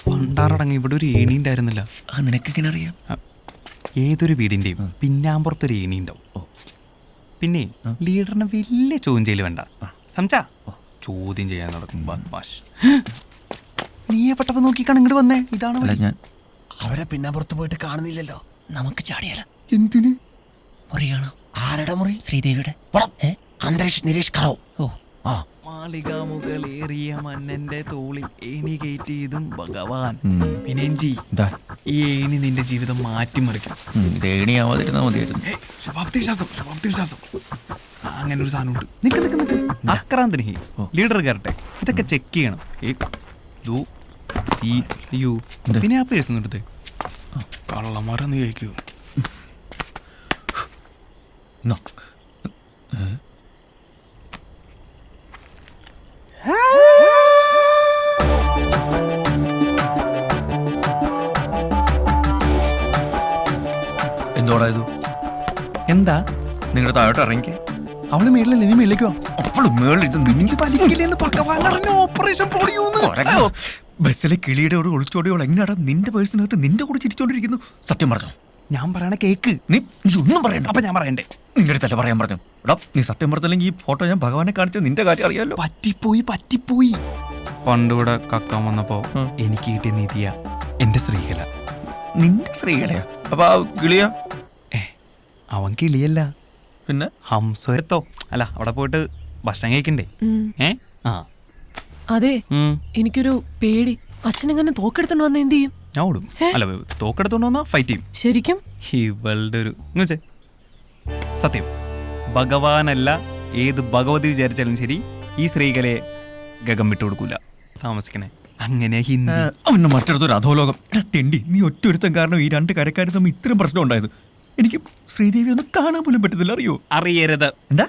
പണ്ടാറടങ്ങി ഇവിടെ ഒരു ഏണി ഉണ്ടായിരുന്നില്ല. നിനക്കെങ്ങനെ അറിയാം? ഏതൊരു വീടിന്റെയും പിന്നാമ്പുറത്തൊരു ഏണി ഉണ്ടാവും. പിന്നെ ലീഡറിന് വലിയ ചോദ്യം ചെയ്യൽ വേണ്ട. സംസാ ചോദ്യം ചെയ്യാൻ നടക്കും. നീ എപ്പെട്ടപ്പോ നോക്കിക്കാണ് ഇങ്ങോട്ട് വന്നേ. ഇതാണ് ഞാൻ അവരെ പിന്നാമ്പുറത്ത് പോയിട്ട് കാണുന്നില്ലല്ലോ. നമുക്ക് ചാടിയാല. എന്തിന്? മുറിയാണോ? ആരുടെ മുറി? ശ്രീദേവിയുടെ. അന്തരീക്ഷ നിരീക്ഷകരോ? മാളികാമുകളേറിയ മന്നന്റെ തോളിൽ ഏണി കയറ്റിയതും ഭഗവാൻ. വിനയൻജി ഈ ഏണി നിന്റെ ജീവിതം മാറ്റിമറിക്കും. ഇത് ഏണിയാവാതിരുന്നാ മതിയായിരുന്നു. ശുഭാപ്തി വിശ്വാസം അങ്ങനെ ഒരു സാധനം ഉണ്ട്. നിക്ക് അക്രാന്തന് ലീഡർ കയറട്ടെ. ഇതൊക്കെ ചെക്ക് ചെയ്യണം. പിന്നെ ആ പേഴ്സ് എടുത്ത് കള്ളന്മാരെന്ന് ചോദിക്കൂ. എന്തോടാ ഇത്? എന്താ നിങ്ങളുടെ താഴോട്ട് ഇറങ്ങി. അവള് മേളിലല്ലേ, നീ മേളിലേക്കോ? അവള് മേളിൽ ഓപ്പറേഷൻ ബസ്സിലെ കിളിയുടെ ഒളിച്ചോടിയോൾ എങ്ങനെയാടാ നിന്റെ പേഴ്സിനകത്ത് നിന്റെ കൂടെ ചിരിച്ചോണ്ടിരിക്കുന്നു? സത്യം പറഞ്ഞു. ഞാൻ പറയണ കേക്ക്. നീ ഒന്നും പറയണ്ട. അപ്പൊ ഞാൻ പറയണ്ടേ? നിന്റെ അടുത്തല്ല പറയാൻ പറഞ്ഞു. എടാ നീ സത്യം പറഞ്ഞില്ലെങ്കിൽ ഈ ഫോട്ടോ ഞാൻ ഭഗവാനെ കാണിച്ച നിന്റെ കാര്യം അറിയാലോ. പറ്റിപ്പോയി. പണ്ടിവിടെ കക്കാൻ വന്നപ്പോ എനിക്ക് കിട്ടിയ നിധിയ എന്റെ ശ്രീകല. നിന്റെ ശ്രീകലയാ? അപ്പൊ ആ കിളിയാ? അവൻ കിളിയല്ല, പിന്നെ ഹംസത്തോ. അല്ല അവിടെ പോയിട്ട് ഭക്ഷണം കഴിക്കണ്ടേ? അതെ, എനിക്കൊരു പേടി. അച്ഛനെങ്ങനെ തോക്കെടുത്തോണ്ട് വന്ന എന്ത് ചെയ്യും? ഞാൻ ഓടും. അല്ല തോക്കെടുത്തോണ്ട് വന്നാ ഫൈറ്റ് ചെയ്യും. ശരിക്കും? ഇവളുടെ ഒരു സത്യം, ഭഗവാനല്ല ഏത് ഭഗവതി വിചാരിച്ചാലും ശരി ഈ സ്ത്രീകളെ ഗഗം വിട്ടുകൊടുക്കൂല. താമസിക്കണേ അങ്ങനെ ഹിന്ദി. അവന് മറ്റൊരു അധോലോകം. തെണ്ടി, നീ ഒറ്റൊരുത്തം കാരണം ഈ രണ്ട് കരക്കാരും തമ്മിൽ ഇത്രയും പ്രശ്നം ഉണ്ടായത്. എനിക്ക് ശ്രീദേവി ഒന്നും കാണാൻ പോലും പറ്റത്തില്ല. അറിയരുത്. എന്താ?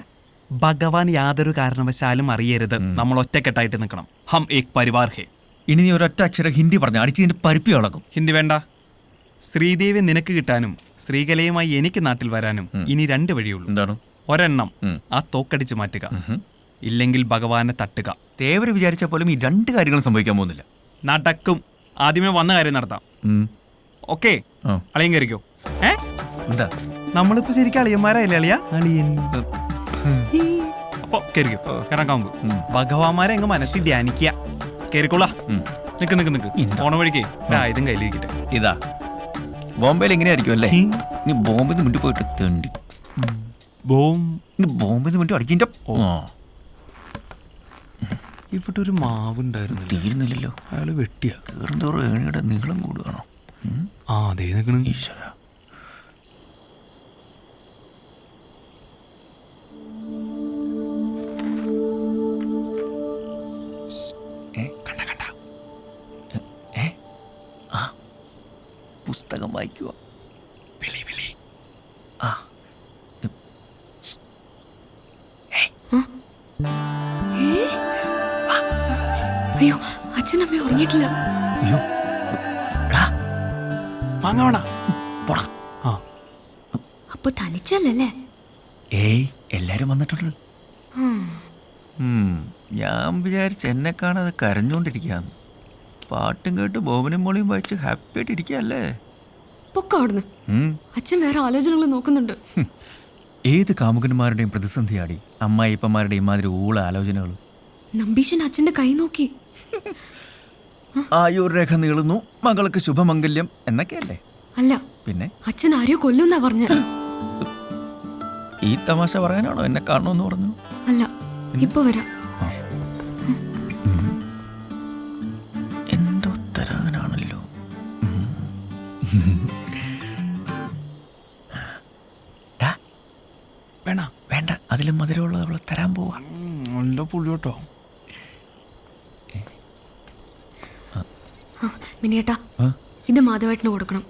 ഭഗവാൻ യാതൊരു കാരണവശാലും അറിയരുത്. നമ്മൾ ഒറ്റക്കെട്ടായിട്ട് നിൽക്കണം. ഹം ഏക് പരിവാർ ഹേ. ഇനി നീ ഒരൊറ്റ അക്ഷരം ഹിന്ദി പറഞ്ഞ അടിച്ചതിന്റെ പരിപ്പി ഇളകും. ഹിന്ദി വേണ്ട. ശ്രീദേവി നിനക്ക് കിട്ടാനും ശ്രീകലയുമായി എനിക്ക് നാട്ടിൽ വരാനും ഇനി രണ്ട് വഴിയുള്ളൂ. എന്താണ്? ഒരെണ്ണം ആ തോക്കടിച്ച് മാറ്റുക, ഇല്ലെങ്കിൽ ഭഗവാനെ തട്ടുക. തേവര് വിചാരിച്ച പോലും ഈ രണ്ട് കാര്യങ്ങളും സംഭവിക്കാൻ പോകുന്നില്ല. നടക്കും. ആദ്യമേ വന്ന കാര്യം നടത്താം. ഓക്കെ, അളിയൻ കയറിക്കോ. എന്താ നമ്മളിപ്പോ ശരിക്കും അളിയന്മാരല്ലേ? അളിയൻ. അപ്പൊ കയറിക്കോ. കയറാൻ ഭഗവാന്മാരെ അങ്ങ് മനസ്സിൽ ധ്യാനിക്കുക. കയറിക്കോളാ. നിക്ക് പോണ വഴിക്ക് ആയുധം കയ്യിലിരിക്കട്ടെ. ഇതാ ബോംബെയിൽ എങ്ങനെയായിരിക്കും അല്ലേ? നീ ബോംബെന്ന് മുന്നിട്ട് പോയിട്ട് തേണ്ടി ബോംബെന്ന് മുന്നിട്ട് അടിച്ചിന്റെ. ഇവിടെ ഒരു മാവുണ്ടായിരുന്നു, തീരുന്നില്ലല്ലോ. അയാള് വെട്ടിയ കയറുന്തോറും ഏണിയുടെ നീളം കൂടുകയാണോ? അതേ നിൽക്കണം. ഈശ്വര, പുസ്തകം വായിക്കുക. അയ്യോ, അച്ഛനമ്മ ഉറങ്ങിയിട്ടില്ല. വാങ്ങാവണ അപ്പൊ തനിച്ചല്ലേ? ഏയ് എല്ലാരും വന്നിട്ടുണ്ട്. ഞാൻ വിചാരിച്ച എന്നെ കാണാതെ കരഞ്ഞോണ്ടിരിക്കാന്ന്. പാട്ടും കേട്ട് ബോബനും മോളിയും വായിച്ച് ഹാപ്പി ആയിട്ട് ഇരിക്കല്ലേ? പൊക്ക അവിടുന്ന്. അച്ഛൻ വേറെ ആലോചനകൾ നോക്കുന്നുണ്ട്. ഏത് കാമുകന്മാരുടെയും പ്രതിസന്ധിയാടി അമ്മായിപ്പന്മാരുടെയും മാതിരി ഊള ആലോചനകൾ. നമ്പീശൻ അച്ഛന്റെ കൈ നോക്കി. ആയുർരേഖ നീളുന്നു, മകൾക്ക് ശുഭമംഗല്യം എന്നൊക്കെയല്ലേ? അല്ല, പിന്നെ അച്ഛൻ ആരെയോ കൊല്ലുന്നാ പറഞ്ഞ. ഈ തമാശ പറയാനാണോ എന്നെ കാണണമെന്ന് പറഞ്ഞു? അല്ല, ഇപ്പൊ വരാം. എന്തോ തരാനാണല്ലോ. വേണ്ട വേണ്ട, അതിലും മധുരമുള്ളത് അവളെ തരാൻ പോവാ. നല്ല പുള്ളിയോട്ടോ. മിനിയേട്ടാ, ഇത് മാധവേട്ടന് കൊടുക്കണം.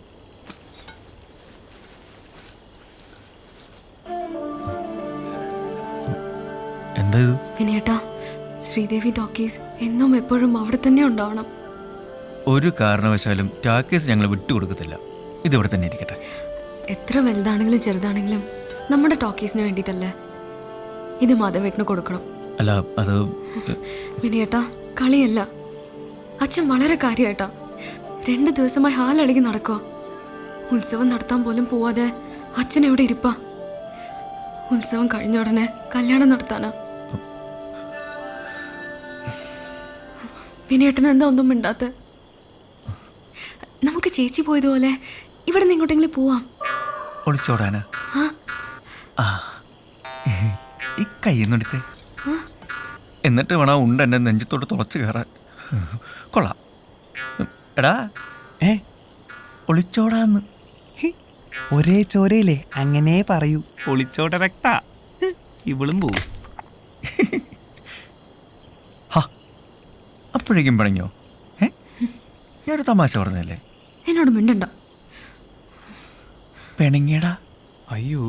എന്താ ഇത്? വിനയേട്ടാ, ശ്രീദേവി ടോക്കീസ് എന്നും എപ്പോഴും അവിടെ തന്നെ ഉണ്ടാവണം. ഒരു കാരണവശാലും ടാക്കീസ് ഞങ്ങൾ വിട്ടുകൊടുക്കത്തില്ല. ഇതിവിടെ തന്നെ ഇരിക്കട്ടെ. എത്ര വലുതാണെങ്കിലും ചെറുതാണെങ്കിലും നമ്മുടെ ടോക്കീസിന് വേണ്ടിയിട്ടല്ലേ. ഇത് മാധവേട്ടന് കൊടുക്കണം. അല്ല, അത് വിനയേട്ടാ, കളിയല്ല. അച്ഛൻ വളരെ കാര്യമായിട്ടാ 2 ദിവസമായി ഹാലളകി നടക്കുക. ഉത്സവം നടത്താൻ പോലും പോവാതെ അച്ഛൻ എവിടെ ഇരിപ്പാ. ഉത്സവം കഴിഞ്ഞ ഉടനെ കല്യാണം നടത്താനാ. വിനയേട്ടന് എന്താ ഒന്നും മിണ്ടാത്ത? നമുക്ക് ചേച്ചി പോയതുപോലെ ഇവിടെ നിന്ന് ഇങ്ങോട്ടെങ്കിലും പോവാം. ഒളിച്ചോടാനാ? ഈ കയ്യെന്നെടുത്തേ, എന്നിട്ട് വേണം ഉണ്ട് എന്നെ നെഞ്ചത്തോട്ട് തുളച്ച് കയറാൻ. കൊള്ളാം. എടാ, ഒളിച്ചോടാന്ന്. ഒരേ ചോരയില്ലേ, അങ്ങനെ പറയൂ. ഒളിച്ചോട്ട രക്ത ഇവളും പോവും. അപ്പോഴേക്കും പണിഞ്ഞോ? ഞാനൊരു തമാശ പറഞ്ഞല്ലേ? എന്നോട് മിണ്ടണ്ട. പെണങ്ങിയടാ. അയ്യോ,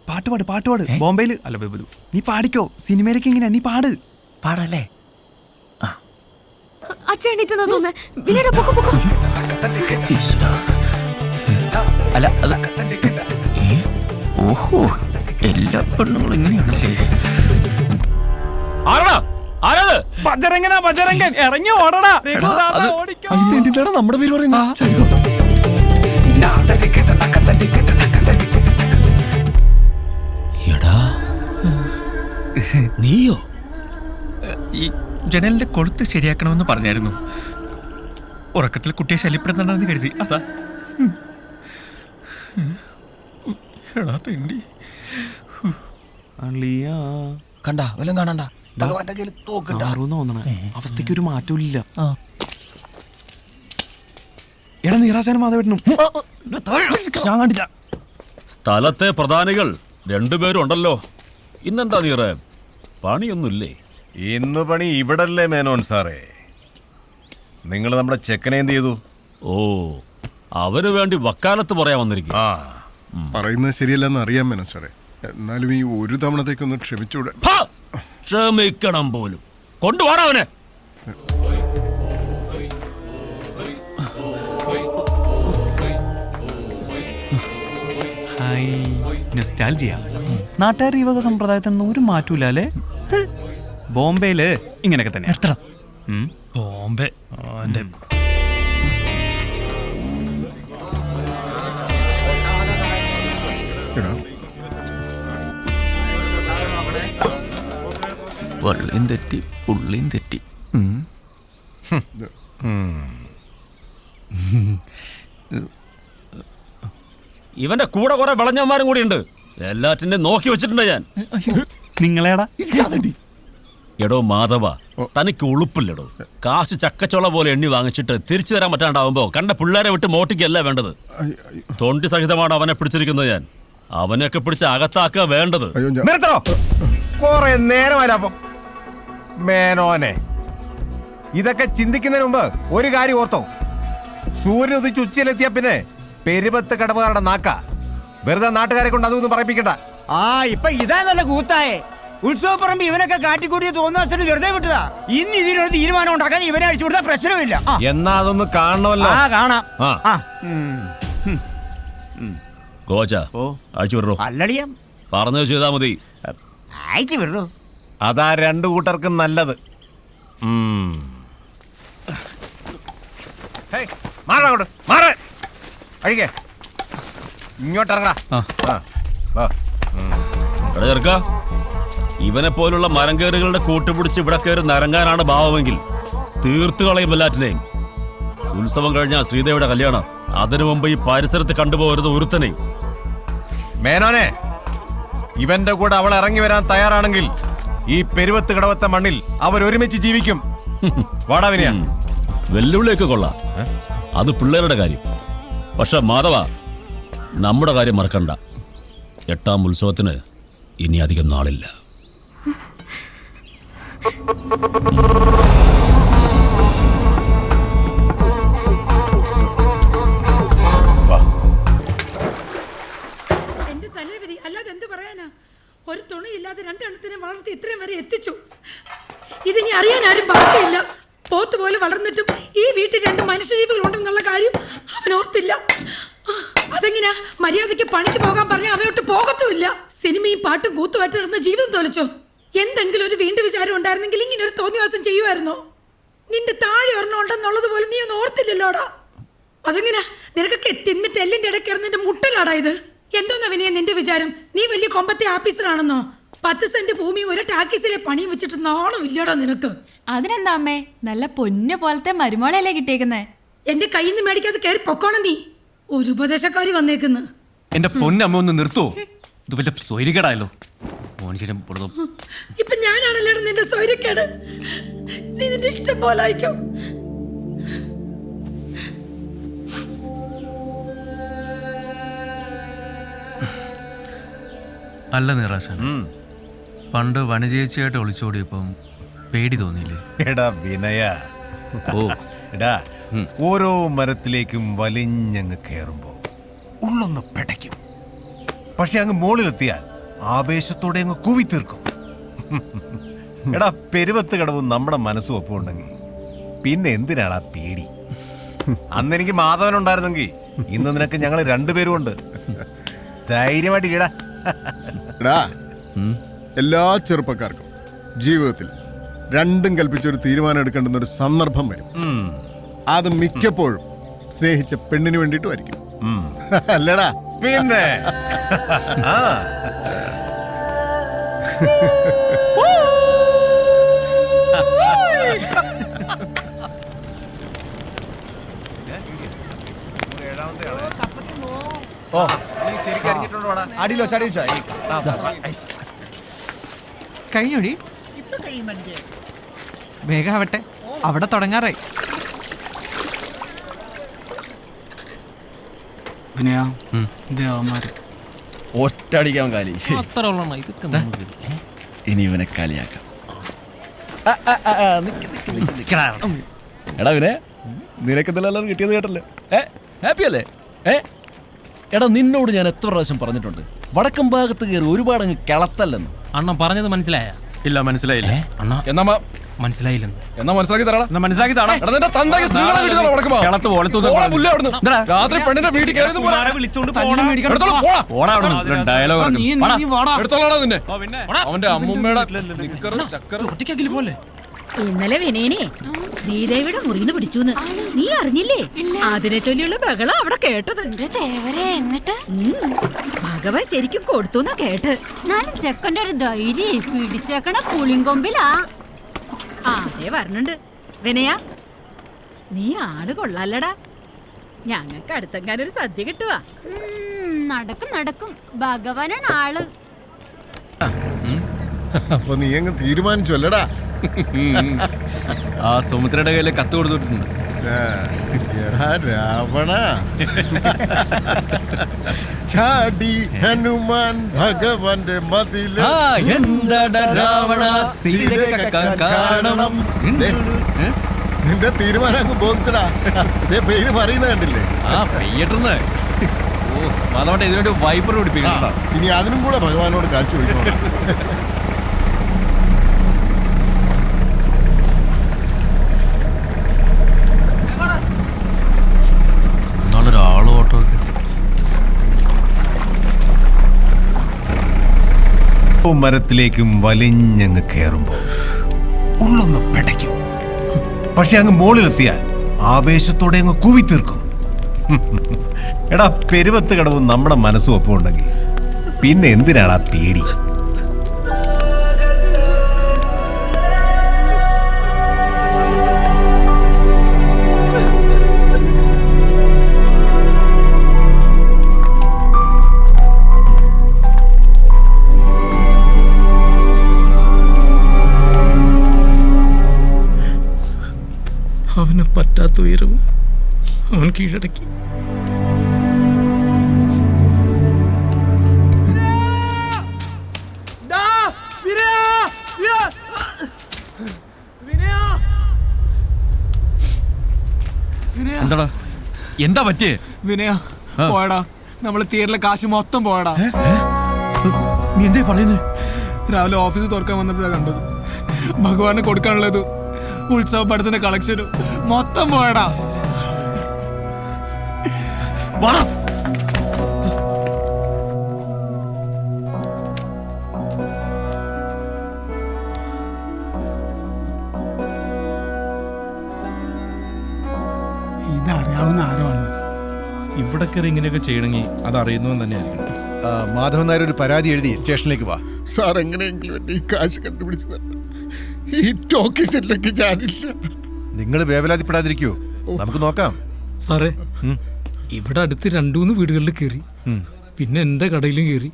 പാട്ടുപാട് പാട്ടുപാട്. ബോംബെയിൽ അല്ല ബേബു, നീ പാടിക്കോ. സിനിമയിലേക്ക് ഇങ്ങനെ നീ പാട്. പാടല്ലേ? അച്ഛൻ എണീറ്റെന്നാ തോന്നേ. വിനയുടെ പൊക്കോ പൊക്കോ. അല്ല, അത് ഓഹോ, എല്ലാ പെണ്ണുങ്ങളും ഇങ്ങനെയാണല്ലേ? ബജരംഗനാ ബജരംഗൻ, ഇറങ്ങി ഓടടാ. നമ്മുടെ പേര് പറയുന്നത്. നീയോ? ഈ ജനലിന്റെ കൊളുത്ത് ശരിയാക്കണമെന്ന് പറഞ്ഞായിരുന്നു. ഉറക്കത്തിൽ കുട്ടിയെ ശല്യപ്പെടുന്നുണ്ടെന്ന് കരുതി. അതാ. എടാ തെണ്ടി. കണ്ടാ വല്ലതും കാണണ്ട. ഭഗവാന്റെ കയ്യിൽ തോക്കണ്ട. അവസ്ഥയ്ക്ക് ഒരു മാറ്റവും ഇല്ല. എടാ, നീറാശാനും മാധവേട്ടനും ഞാൻ കണ്ടില്ല. സ്ഥലത്തെ പ്രധാനികൾ 2 പേരും ഉണ്ടല്ലോ. ഇന്നെന്താ നീറ പണിയൊന്നുമില്ലേ? ഇന്ന് പണി ഇവിടല്ലേ മേനോൻ സാറേ? നിങ്ങൾ നമ്മുടെ ചെക്കനെ എന്ത് ചെയ്തു? ഓ, അവന് വേണ്ടി വക്കാലത്ത് പറയാൻ വന്നിരിക്കും. പറയുന്നത് ശരിയല്ലെന്ന് അറിയാൻ മേനോൻ സാറേ. എന്നാലും ഈ ഒരു തവണത്തേക്കൊന്ന് ക്ഷമിച്ചൂടെ? ക്ഷമിക്കണം പോലും. കൊണ്ടുപോടാ അവനെ. നാട്ടുകാർ ഈ വക സമ്പ്രദായത്തിനൊന്നും ഒരു മാറ്റൂല അല്ലേ? ബോംബെയില് ഇങ്ങനെയൊക്കെ തന്നെ. എത്ര ബോംബെ വള്ളിയും തെറ്റി പുള്ളിയും തെറ്റി. ഇവന്റെ കൂടെ കുറെ വിളഞ്ഞന്മാരും കൂടി ഉണ്ട്. എല്ലാറ്റിന്റെ നോക്കി വെച്ചിട്ടുണ്ട് ഞാൻ. നിങ്ങളേടാ? എടോ മാധവ, തനിക്ക് ഉളുപ്പില്ലടോ. കാശ് ചക്കച്ചോള പോലെ എണ്ണി വാങ്ങിച്ചിട്ട് തിരിച്ചു തരാൻ പറ്റാണ്ടാവുമ്പോ കണ്ട പിള്ളേരെ വിട്ട് മോട്ടിക്കല്ല വേണ്ടത്. തൊണ്ടി സഹിതമാണ് അവനെ പിടിച്ചിരിക്കുന്നത് ഞാൻ. അവനെയൊക്കെ പിടിച്ച് അകത്താക്കുക വേണ്ടത്. നിർത്തണോ? കുറെ നേരമല്ല മേനോനെ. ഇതൊക്കെ ചിന്തിക്കുന്നതിന് മുമ്പ് ഒരു കാര്യം ഓർത്തോ. സൂര്യൻ ഉദിച്ച് ഉച്ചയിലെത്തിയ പിന്നെ പെരുപത്ത് കടവുകാരുടെ നാക്ക. വെറുതെ നാട്ടുകാരെ കൊണ്ട് അതൊന്നും പറയിപ്പിക്കണ്ട. ഇപ്പൊ ഇതാ നല്ല കൂത്തായേ. ഉത്സവപ്പറമ്പ് ഇവനൊക്കെ കാട്ടിക്കൂട്ടിയ തോന്നാസിന് വെറുതെ വിട്ടതാ. ഇന്ന് ഇതിനൊരു തീരുമാനം ഉണ്ടാക്കാൻ ഇവനെ അടിച്ചു കൊടുത്താൽ പ്രശ്നമില്ല. എന്നാ അതൊന്ന് കാണണമല്ലോ. കാണാം. കോച്ച അയച്ചു വിടറോ. അല്ലടിയാ പറഞ്ഞു ചെയ്താ മതി. അയച്ചു വിടറോ. അതാ രണ്ടു കൂട്ടർക്കും നല്ലത്. ഇങ്ങോട്ടിറങ്ങാ. ഇവനെ പോലുള്ള മരംകേറുകളുടെ കൂട്ടുപിടിച്ച് ഇവിടെ കയറി നരങ്ങാനാണ് ഭാവമെങ്കിൽ തീർത്തു കളയും എല്ലാറ്റിനെയും. ഉത്സവം കഴിഞ്ഞാൽ ശ്രീദേവിയുടെ കല്യാണം. അതിനു മുമ്പ് ഈ പരിസരത്ത് കണ്ടുപോകരുത് ഒരുത്തനെയും. മേനോനെ, ഇവന്റെ കൂടെ അവൾ ഇറങ്ങി വരാൻ തയ്യാറാണെങ്കിൽ ഈ പെരുവത്ത് കടവത്തെ മണ്ണിൽ അവരൊരുമിച്ച് ജീവിക്കും. വാടാവിനിയ വെല്ലുവിളിയൊക്കെ കൊള്ളാം, അത് പിള്ളേരുടെ കാര്യം. പക്ഷെ മാധവ, നമ്മുടെ കാര്യം മറക്കണ്ട. 8ാം ഉത്സവത്തിന് ഇനി അധികം നാളില്ല. എന്റെ തലേവരി, അല്ലാതെ എന്ത് പറയാനാ? ഒരു തുണയില്ലാതെ രണ്ടെണ്ണത്തിനെ വളർത്തി ഇത്രയും വരെ എത്തിച്ചു. ഇതിനി അറിയാൻ ആരും ബാക്കിയില്ല. പോത്തുപോലെ വളർന്നിട്ടും ഈ വീട്ടിൽ 2 മനുഷ്യജീവികൾ ഉണ്ടെന്നുള്ള കാര്യം അവൻ ഓർത്തില്ല. അതെങ്ങനെയാ? മര്യാദയ്ക്ക് പണിക്ക് പോകാൻ പറഞ്ഞാൽ അവനോട്ട് പോകത്തുമില്ല. സിനിമയും പാട്ടും കൂത്തുമായിട്ട് നടന്ന ജീവിതം തോലിച്ചോ? എന്തെങ്കിലും ഒരു വീണ്ടും വിചാരം ഉണ്ടായിരുന്നെങ്കിൽ ഇങ്ങനെ ഒരു തോന്നിവാസം ചെയ്യുമായിരുന്നോ? നിന്റെ താഴെ ഒരെണ്ണം ഉണ്ടെന്നുള്ളത് പോലെ നീ ഒന്നും ഓർത്തില്ലല്ലോടാ. അതെങ്ങനെയാ? നിനക്കൊക്കെ തിന്നിട്ട് എല്ലിന്റെ ഇടയ്ക്ക് നിന്റെ മുട്ടലാടാ ഇത്. എന്തോന്നാ വിനയ നിന്റെ വിചാരം? നീ വലിയ കൊമ്പത്തെ ഓഫീസറാണെന്നോ? 10 സെന്റ് ഭൂമി ഒരു ടാക്കീസിലെ പണിയും വെച്ചിട്ട് നാണം ഇല്ലടാ നിനക്ക്. അതിനെന്താ അമ്മേ, നല്ല പൊന്നു പോലത്തെ മരുമോളയല്ലേ കിട്ടിയേക്കുന്നേ. എന്റെ കയ്യിൽ നിന്ന് മേടിക്കാതെ കയറി പൊക്കോണം നീ. ഒരു ഉപദേശക്കാരി വന്നേക്കുന്നു. എന്റെ പൊന്നമ്മ ഒന്ന് നിർത്തോ? ഇത് വല്ല സ്വൈരികേടായല്ലോ. ഇപ്പൊ ഞാനാണല്ലോ നിന്റെ സ്വൈര്യക്കേട്. നീ നിന്റെ ഇഷ്ടം പോലെ ആയിക്കോ. അല്ല നിറാശൻ, പണ്ട് വനജേച്ചിയായിട്ട് ഒളിച്ചോടിയപ്പം പേടി തോന്നിയില്ലേ? എടാ വിനയ, എടാ ഓരോ മരത്തിലേക്കും വലിഞ്ഞങ്ങ് കയറുമ്പോ ഉള്ളൊന്ന് പെടയ്ക്കും. പക്ഷെ അങ്ങ് മുകളിലെത്തിയാൽ ആവേശത്തോടെ അങ്ങ് കൂവി തീർക്കും. എടാ പെരുവത്ത് കടവും നമ്മുടെ മനസ്സും ഒപ്പം ഉണ്ടെങ്കിൽ പിന്നെ എന്തിനാടാ പേടി? അന്ന് എനിക്ക് മാധവൻ ഉണ്ടായിരുന്നെങ്കിൽ ഇന്ന് നിനക്ക് ഞങ്ങൾ 2 പേരും ഉണ്ട്. ധൈര്യമായിട്ട് ഇടാ. എല്ലാ ചെറുപ്പക്കാർക്കും ജീവിതത്തിൽ രണ്ടും കൽപ്പിച്ചൊരു തീരുമാനം എടുക്കേണ്ടുന്ന ഒരു സന്ദർഭം വരും. അത് മിക്കപ്പോഴും സ്നേഹിച്ച പെണ്ണിന് വേണ്ടിയിട്ടുമായിരിക്കും. അല്ലടാ? പിന്നെ കഴിഞ്ഞോടി? വേഗം ആവട്ടെ, അവിടെ തുടങ്ങാറായി. ഒറ്റടിക്കാൻ കാലി. അത്ര ഉള്ളണ ഇതൊക്കെ. ഇനി ഇവനെ കളിയാക്കാം. എടാ വിനെ, നിനക്ക് ഇതെല്ലാം കിട്ടിയത് കേട്ടല്ലേ? ഹാപ്പി അല്ലേ? എടാ നിന്നോട് ഞാൻ എത്ര പ്രാവശ്യം പറഞ്ഞിട്ടുണ്ട്, വടക്കം ഭാഗത്ത് കയറി ഒരുപാട് അങ്ങ് കിളത്തല്ലെന്ന്. അണ്ണ പറഞ്ഞത് മനസ്സിലായ? ഇല്ല, മനസ്സിലായില്ല. എന്നാ മനസ്സിലായില്ലെന്ന്. എന്നാ മനസ്സിലാക്കി തരാടാ. മനസ്സിലാക്കി തരാം. രാത്രി പെണ്ണിന്റെ വീട്ടിൽ അവന്റെ അമ്മൂമ്മയുടെ പോലെ. ഇന്നലെ വിനയനെ ശ്രീദേവിയുടെ മുറിന്ന് പിടിച്ചൂന്ന് നീ അറിഞ്ഞില്ലേ? അതിനെ ചൊല്ലിയുള്ള ബഹളം അവിടെ കേട്ടത്. എന്നിട്ട് ഭഗവാൻ ശരിക്കും കൊടുത്തുന്നാ കേട്ട്. നാലും ചെക്കന്റെ ഒരു ധൈര്യം പിടിച്ചേക്കണ പുളിങ്കൊമ്പിലാ. അതേ പറഞ്ഞുണ്ട്. വിനയ, നീ ആള് കൊള്ളാലടാ. ഞങ്ങൾക്ക് അടുത്തെങ്ങാനൊരു സദ്യ കിട്ടുവാ. നടക്കും നടക്കും, ഭഗവാനാണ് ആള്. അപ്പൊ നീ അങ്ങ് തീരുമാനിച്ചു അല്ലടാ? ആ സുമിത്രയുടെ കയ്യില് കത്ത് കൊടുത്തിട്ടുണ്ട്. രാവണ ചാടി ഹനുമാൻ ഭഗവാന്റെ മതില് രാവണ കാണണം. നിന്റെ തീരുമാനം അങ്ങ് ബോധിച്ചടാ. പേര് പറയുന്ന കണ്ടില്ലേ? പെയ്യട്ടെന്ന്. മാധവട്ടെ ഇതിനൊരു വൈപ്പർ പിടിപ്പിക്കണം. ഇനി അതിനും കൂടെ ഭഗവാനോട് കാശ് ചോദിക്കണം. മരത്തിലേക്കും വലിഞ്ഞങ്ങ് കയറുമ്പോ ഉള്ളൊന്ന് പെടയ്ക്കും. പക്ഷെ അങ്ങ് മുകളിലെത്തിയാൽ ആവേശത്തോടെ അങ്ങ് കൂവിത്തീർക്കും. എടാ, പെരുവത്ത് കടവും നമ്മുടെ മനസ്സും ഒപ്പം ഉണ്ടെങ്കിൽ പിന്നെ എന്തിനാണ് ആ പേടി? അവന് പറ്റാത്ത ഉയരവും അവൻ കീഴടക്കി. എന്താടാ, എന്താ പറ്റിയേ? വിനയ പോയടാ, നമ്മള് തിയേറ്ററിലെ കാശ് മൊത്തം പോയടാ. നീ എന്തേ പറയുന്നത്? രാവിലെ ഓഫീസ് തുറക്കാൻ വന്നപ്പോഴാണ് കണ്ടത്. ഭഗവാന് കൊടുക്കാനുള്ളത് ഉത്സവ പടത്തിന്റെ കളക്ഷനും മൊത്തം പോയടാ. ഇതറിയാവുന്ന ആരോ ആണ്. ഇവിടെ കയറി ഇങ്ങനെയൊക്കെ ചെയ്യണമെങ്കിൽ അത് അറിയുന്നവൻ തന്നെ ആയിരിക്കണം. മാധവൻ നായർ ഒരു പരാതി എഴുതി സ്റ്റേഷനിലേക്ക് വാ. സാർ എങ്ങനെയെങ്കിലും എന്റെ ഈ കാശ് കണ്ടുപിടിച്ചു തരണം. ഈ ടോക്കീസ് ഇല്ലെങ്കിൽ ഞാനില്ല. നിങ്ങൾ വേവലാതിപ്പെടാതിരിക്കൂ, നമുക്ക് നോക്കാം. സാറേ, ഇവിടെ അടുത്ത് 2-3 വീടുകളിൽ കയറി, പിന്നെ എന്റെ കടയിലും കയറി.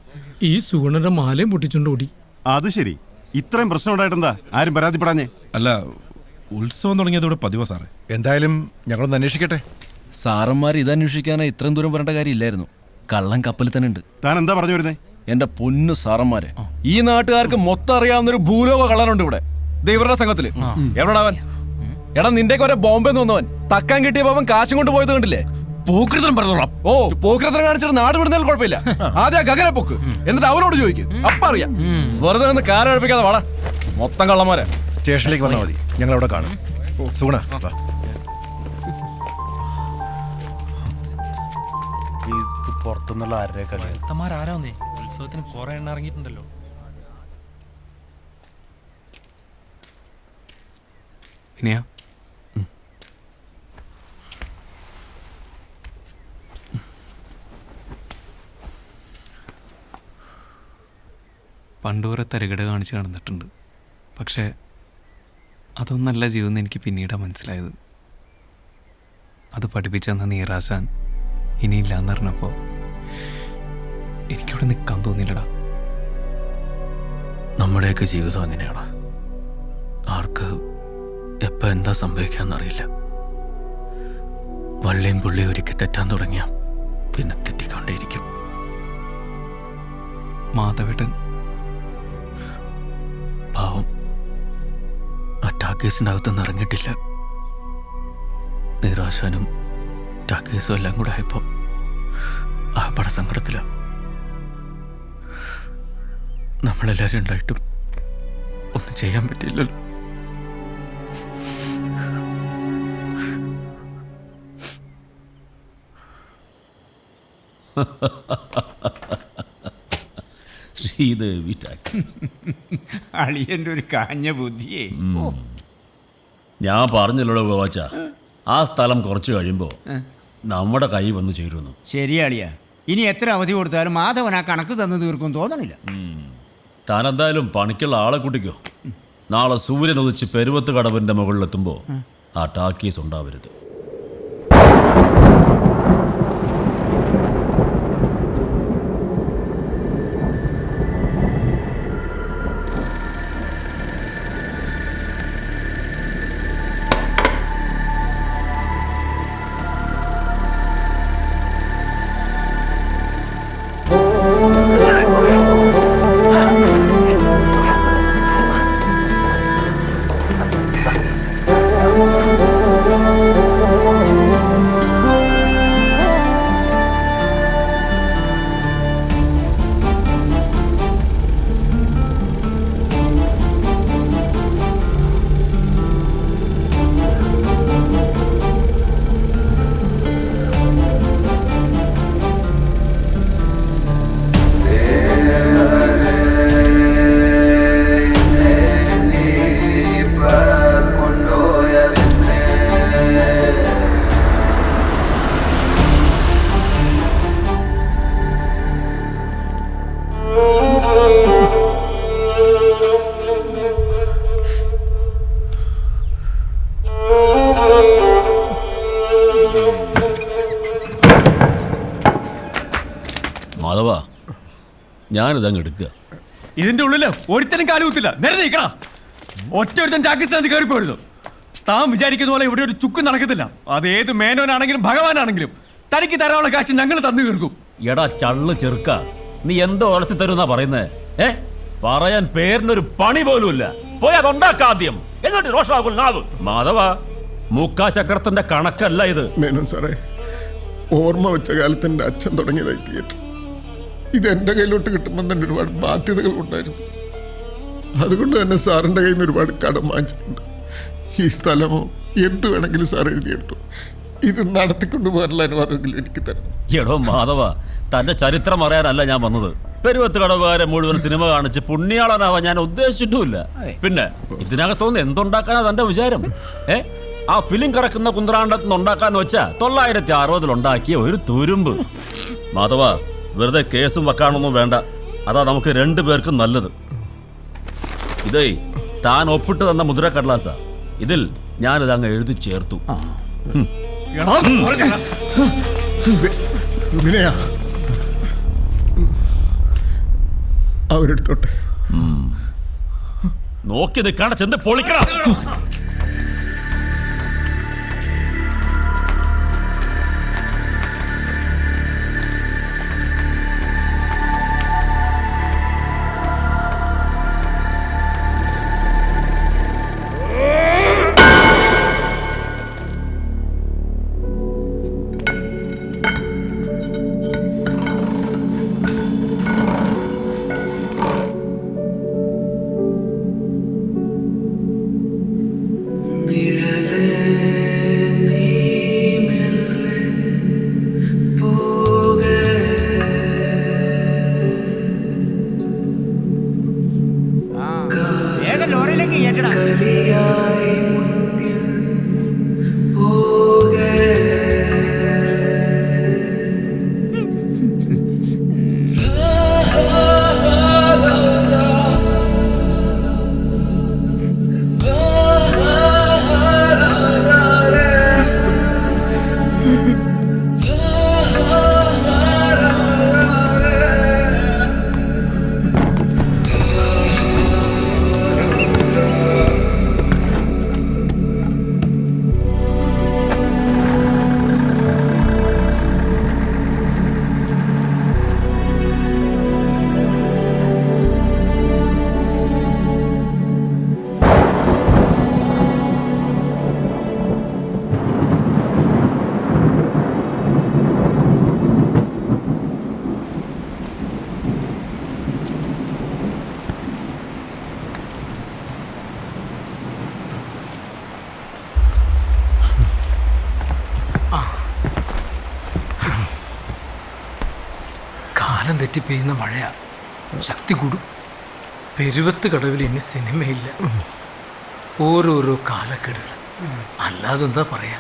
ഈ സുഗുണന്റെ മാലയും പൊട്ടിച്ചോണ്ട് ഓടി. അത് ശരി, ഇത്രയും പ്രശ്നം ഉണ്ടായിട്ടെന്താ ആരും പരാതിപ്പെടാഞ്ഞേ? അല്ല, ഉത്സവം തുടങ്ങിയത് ഇവിടെ പതിവാ സാറേ. എന്തായാലും ഞങ്ങളൊന്ന് അന്വേഷിക്കട്ടെ. സാറന്മാർ ഇതന്വേഷിക്കാനായി ഇത്രയും ദൂരം വരേണ്ട കാര്യമില്ലായിരുന്നു. കള്ളൻ കപ്പലിൽ തന്നെ ഉണ്ട്. താൻ എന്താ പറഞ്ഞു വരുന്നേ? എന്റെ പൊന്നു സാറന്മാരെ, ഈ നാട്ടുകാർക്ക് മൊത്തം അറിയാവുന്ന ഒരു ഭൂലോക കള്ളനുണ്ട് ഇവിടെ, ഇവരുടെ സംഘത്തില്. എവിടെടാ അവൻ? എടാ, നിന്റെ ഒരേ ബോംബെന്ന് വന്നവൻ തക്കാൻ കിട്ടിയപ്പോ അവൻ കാശും കൊണ്ട് പോയത് കണ്ടില്ലേ? പോക്രിത്തരം പറഞ്ഞോളാം. ഓ, പോക്രിത്തരം കാണിച്ചിട്ട് നാട് വിടുന്നതിൽ കുഴപ്പമില്ല. ആദ്യം ഗഗനെ പൊക്ക്, എന്നിട്ട് അവനോട് ചോദിക്കും, അപ്പ അറിയാം. വെറുതെ നിന്ന് കാരം അടുപ്പിക്കാതെ വാടാ, മൊത്തം കള്ളന്മാരെ. സ്റ്റേഷനിലേക്ക് വന്നാൽ മതി, ഞങ്ങൾ അവിടെ കാണും. സുഗുണ, വാ. പുറത്തുനിന്നുള്ള ആരുടെ ആരാന്നേ? ഉത്സവത്തിന് കുറെ എണ്ണ ഇറങ്ങിയിട്ടുണ്ടല്ലോ. ഇനിയാ പണ്ടൂരെ തരികട കാണിച്ച് നടന്നിട്ടുണ്ട്. പക്ഷേ അതൊന്നല്ല ജീവിതം എനിക്ക് പിന്നീടാണ് മനസ്സിലായത്. അത് പഠിപ്പിച്ചെന്ന നീറാശാൻ ഇനിയില്ലാന്ന് പറഞ്ഞപ്പോൾ എനിക്കിവിടെ നിൽക്കാൻ തോന്നിയില്ലടാ. നമ്മുടെയൊക്കെ ജീവിതം അങ്ങനെയാണ്. ആർക്ക് എപ്പോൾ എന്താ സംഭവിക്കാന്നറിയില്ല. വള്ളിയും പുള്ളിയും ഒരിക്കൽ തെറ്റാൻ തുടങ്ങിയ പിന്നെ തെറ്റിക്കൊണ്ടേയിരിക്കും. മാധവേട്ടൻ പാവം ആ ടാക്കേസിൻ്റെ അകത്തുനിന്ന് ഇറങ്ങിയിട്ടില്ല. നിരാശാനും ടാക്കേസും എല്ലാം കൂടെ ആയപ്പോൾ ആ പടസങ്കടത്തിലാണ്. നമ്മളെല്ലാവരും ഉണ്ടായിട്ടും ഒന്നും ചെയ്യാൻ പറ്റില്ലല്ലോ. ശ്രീദേവി അളിയന്റെ ഒരു കാഞ്ഞ ബുദ്ധിയേ. ഞാൻ പറഞ്ഞല്ലോ ഗോവാച്ച, ആ സ്ഥലം കുറച്ച് കഴിയുമ്പോൾ നമ്മുടെ കൈ വന്ന് ചേരുന്നു. ശരിയാളിയാ, ഇനി എത്ര അവധി കൊടുത്താലും മാധവൻ ആ കണക്ക് തന്നു തീർക്കും തോന്നണില്ല. താൻ എന്തായാലും പണിക്കുള്ള ആളെ കൂട്ടിക്കോ. നാളെ സൂര്യൻ ഉദിച്ച് പെരുവത്ത് കടവിന്റെ മുകളിലെത്തുമ്പോൾ ആ ടാക്കീസ് ഉണ്ടാവരുത്. മാധവ ഞാനിതങ്ങ് എടുക്കുക. ഇതിന്റെ ഉള്ളില് ഒരുത്തനും കാലുകുത്തില്ല. നേരെ നിൽക്കണം. ഒറ്റ ഒരുത്തൻ ചാക്കിസ്ഥാനിൽ കയറിപ്പോരുത്. താൻ വിചാരിക്കുന്ന പോലെ ഇവിടെ ഒരു ചുക്കും നടക്കത്തില്ല. അത് ഏത് മേനോനാണെങ്കിലും ഭഗവാനാണെങ്കിലും തനിക്ക് തരാനുള്ള കാശ് ഞങ്ങൾ തന്നു തീർക്കും. എടാ ചള്ളു ചെറുക്ക, നീ എന്തോ വളർത്തി തരുന്നാ പറയുന്നേ? പറയാൻ പേരിനൊരു പണി പോലുമില്ല. പോയി അതുണ്ടാക്കാദ്യം, എന്നിട്ട് രോഷാകുൽ മാധവ. മുക്കാ ചക്രത്തിന്റെ കണക്കല്ല ഇത്. മേനോൻ സാറേ, ഓർമ്മ വെച്ച കാലത്ത് എൻ്റെ അച്ഛൻ തുടങ്ങിയതായി തിയേറ്റർ. ഇത് എൻ്റെ കയ്യിലോട്ട് കിട്ടുമ്പോൾ തന്നെ ഒരുപാട് ബാധ്യതകൾ ഉണ്ടായിരുന്നു. അതുകൊണ്ട് തന്നെ സാറിൻ്റെ കയ്യിൽ നിന്ന് ഒരുപാട് കടം വാങ്ങിച്ചിട്ടുണ്ട്. ഈ സ്ഥലമോ എന്ത് വേണമെങ്കിലും സാർ എഴുതിയെടുത്തു. ഇത് നടത്തിക്കൊണ്ടു പോകാനുള്ള അനുവാദമെങ്കിലും എനിക്ക് തരണം. എടോ മാധവ, തന്റെ ചരിത്രം അറിയാനല്ല ഞാൻ വന്നത്. പെരുവത്ത് കടവുകാരെ മുഴുവൻ സിനിമ കാണിച്ച് പുണ്യാളനാവാൻ ഞാൻ ഉദ്ദേശിച്ചിട്ടുമില്ല. പിന്നെ ഇതിനകത്തോന്ന് എന്തുണ്ടാക്കാനാ തന്റെ വിചാരം? ആ ഫിലിം കറക്കുന്ന കുന്ത്രാണ്ടത്തിന് ഉണ്ടാക്കാന്ന് വെച്ചാ 960 ഉണ്ടാക്കിയ ഒരു തുരുമ്പ്. മാധവ, വെറുതെ കേസും വെക്കാനൊന്നും വേണ്ട. അതാ നമുക്ക് 2 പേർക്കും നല്ലത്. ഇതേ താൻ ഒപ്പിട്ട് തന്ന മുദ്രക്കടലാസ. ഇതിൽ ഞാനിത് അങ്ങ് എഴുതി ചേർത്തു. അവരെടുത്തോട്ടെ. നോക്കി നിൽക്കാണ്ട് ചെന്ന് പൊളിക്കണം. കാലം തെറ്റി പെയ്യുന്ന മഴയാ, ശക്തി കൂടും. പെരുവത്ത് കടവിൽ ഇനി സിനിമയില്ല. ഓരോരോ കാലക്കെടുകൾ, അല്ലാതെന്താ പറയാ.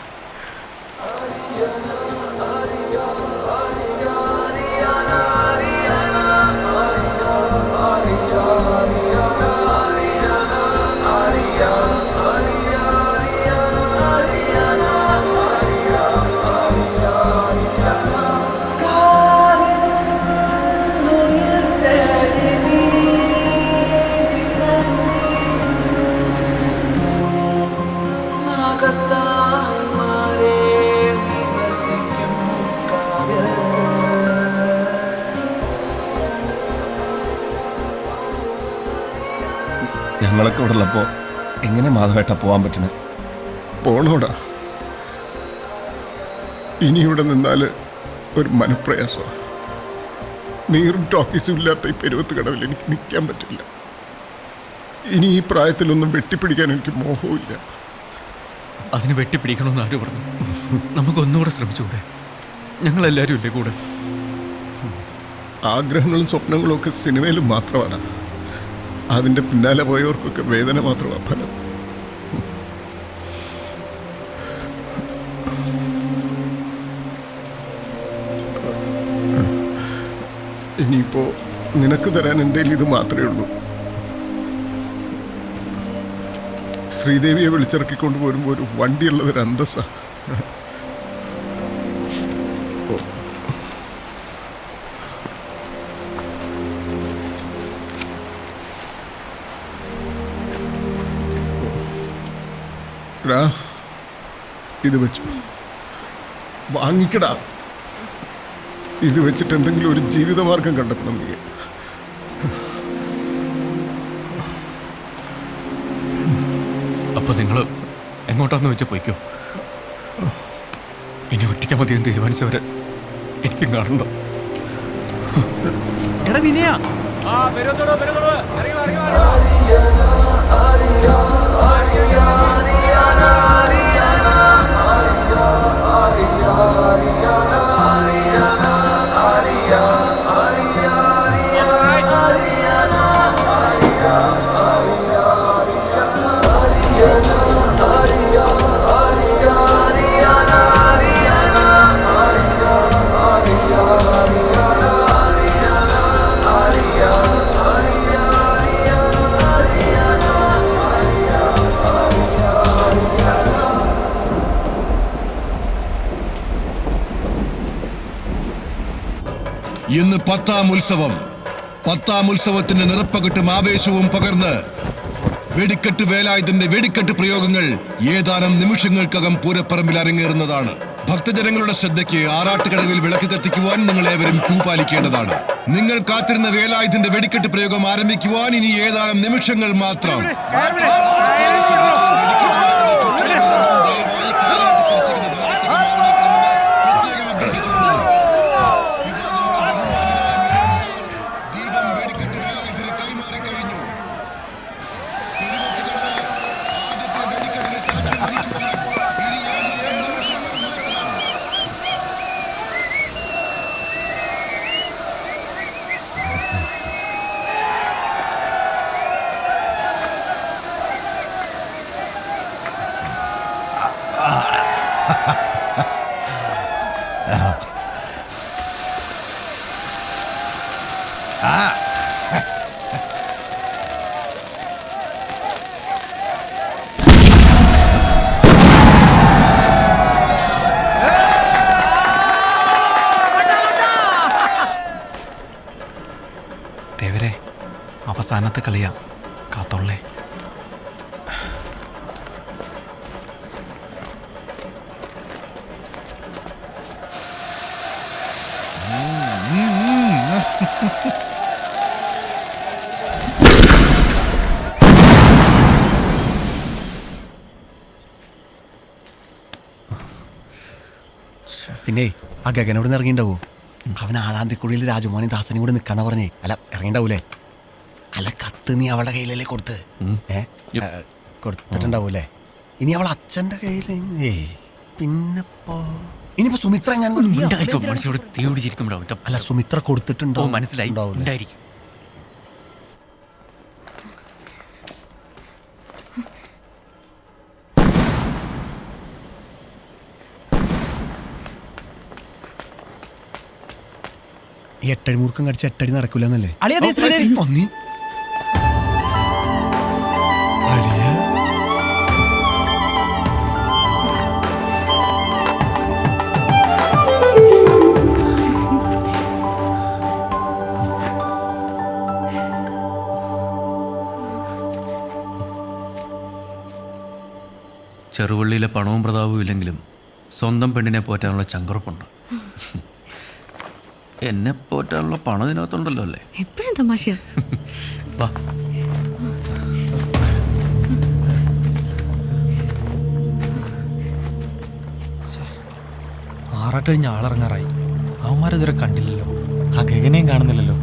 ഞങ്ങളൊക്കെ ഇവിടെ ഉള്ളപ്പോ എങ്ങനെ മാധവേട്ട പോവാൻ പറ്റണേ? പോണോടാ. ഇനി ഇവിടെ നിന്നാല് ഒരു മനപ്രയാസമാണ്. നീറും ടോക്കീസും ഇല്ലാത്ത ഈ പെരുവത്ത് കടവിൽ എനിക്ക് നിൽക്കാൻ പറ്റില്ല. ഇനി ഈ പ്രായത്തിലൊന്നും വെട്ടിപ്പിടിക്കാൻ എനിക്ക് മോഹവുമില്ല. അതിന് വെട്ടിപ്പിടിക്കണമെന്ന് ആര് പറഞ്ഞു? നമുക്കൊന്നുകൂടെ ശ്രമിച്ചൂടെ? ഞങ്ങളെല്ലാവരും ഇല്ലേ കൂടെ? ആഗ്രഹങ്ങളും സ്വപ്നങ്ങളും ഒക്കെ സിനിമയിലും മാത്രമാണ്. അതിൻ്റെ പിന്നാലെ പോയവർക്കൊക്കെ വേദന മാത്രമാണ് ഫലം. ഇനിയിപ്പോ നിനക്ക് തരാൻ എൻ്റെ ഇത് മാത്രമേ ഉള്ളൂ. ശ്രീദേവിയെ വിളിച്ചിറക്കിക്കൊണ്ട് പോരുമ്പോൾ ഒരു വണ്ടിയുള്ളതൊരു അന്തസ്സാണ്. ഇത് വെച്ചു വാങ്ങിക്കടാ. ഇത് വെച്ചിട്ട് എന്തെങ്കിലും ഒരു ജീവിതമാർഗം കണ്ടെത്തണം നീ. അപ്പൊ നിങ്ങൾ എങ്ങോട്ടാന്ന് വെച്ച് പോയിക്കോ. ഇനി ഒറ്റയ്ക്ക് മതിയെന്ന് തീരുമാനിച്ചവരെ എനിക്കും കാണണ്ട. എടാ വിനയ ഇന്ന് 10ാം ഉത്സവം. 10ാം ഉത്സവത്തിന്റെ നിറപ്പകട്ടും ആവേശവും പകർന്ന് വെടിക്കെട്ട് വേലായുധന്റെ വെടിക്കെട്ട് പ്രയോഗങ്ങൾ ഏതാനും നിമിഷങ്ങൾക്കകം പൂരപ്പറമ്പിൽ അരങ്ങേറുന്നതാണ്. ഭക്തജനങ്ങളുടെ ശ്രദ്ധയ്ക്ക് ആറാട്ടുകടവിൽ വിളക്ക് കത്തിക്കുവാൻ നിങ്ങൾ ഏവരും ക്യൂ പാലിക്കേണ്ടതാണ്. നിങ്ങൾ കാത്തിരുന്ന വേലായുധന്റെ വെടിക്കെട്ട് പ്രയോഗം ആരംഭിക്കുവാൻ ഇനി ഏതാനും നിമിഷങ്ങൾ മാത്രം. ദേവരെ, അവസാനത്തെ കളിയാ, കാത്തോളേ. പിന്നെ ആ ഗഗനോട് നിന്ന് ഇറങ്ങിണ്ടാവോ? അവൻ ആളാന്തിക്കുള്ളിൽ രാജമോനെ ദാസനും കൂടെ നിൽക്കാന്നാ പറഞ്ഞേ. അല്ല ഇറങ്ങിണ്ടാവൂലേ? അല്ല കത്ത് നീ അവളുടെ കയ്യിലല്ലേ കൊടുത്ത്? കൊടുത്തിട്ടുണ്ടാവൂലേ? ഇനി അവൾ അച്ഛന്റെ കയ്യിൽ. ഇനിയിപ്പോ സുമിത്ര അല്ല സുമിത്ര കൊടുത്തിട്ടുണ്ടോ? മനസ്സിലായി. ഈ 8 അടി മൂർക്കം കടിച്ച് 8 അടി നടക്കൂലെന്നല്ലേ? ചെറുവള്ളിയിലെ പണവും പ്രതാപവും ഇല്ലെങ്കിലും സ്വന്തം പെണ്ണിനെ പോറ്റാനുള്ള ചങ്കുറപ്പുണ്ട്. എന്നെ പോറ്റാനുള്ള പണം ഇതിനകത്തുണ്ടല്ലോ അല്ലേ? എപ്പോഴും തമാശ. വാ. ആറാട്ട് കഴിഞ്ഞ് ആളിറങ്ങാറായി. അവന്മാരിതുവരെ കണ്ടില്ലല്ലോ. ആ ഗഗനെയും കാണുന്നില്ലല്ലോ.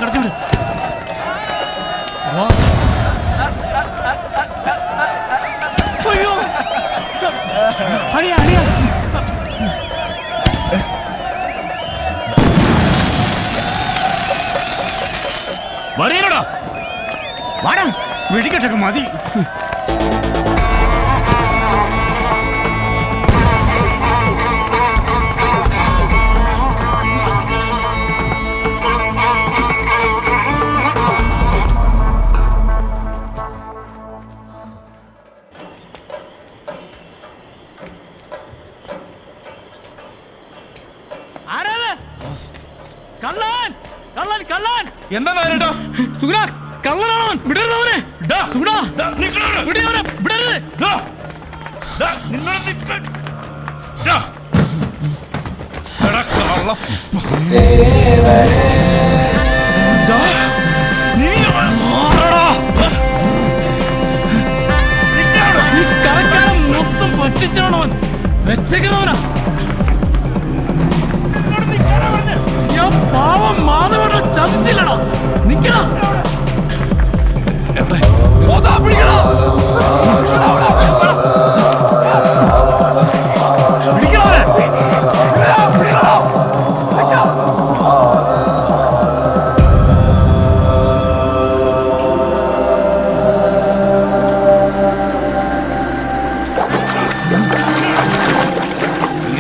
കടത്തിവിട്. വാടാ വെടിക്കെട്ടൊക്കെ മതി. എന്താ സുഗുണ, കള്ളനാണോ? വിടരുത് അവനെ. സുഗുണ, വിടരുത്. ഈ കരക്കാരൻ മൊത്തം പറ്റിച്ചാണവൻ വെച്ചേക്കുന്നവനാ. ഞാൻ പാവം മാധവനെ ചതിച്ചില്ലടാ. നിക്കടാ.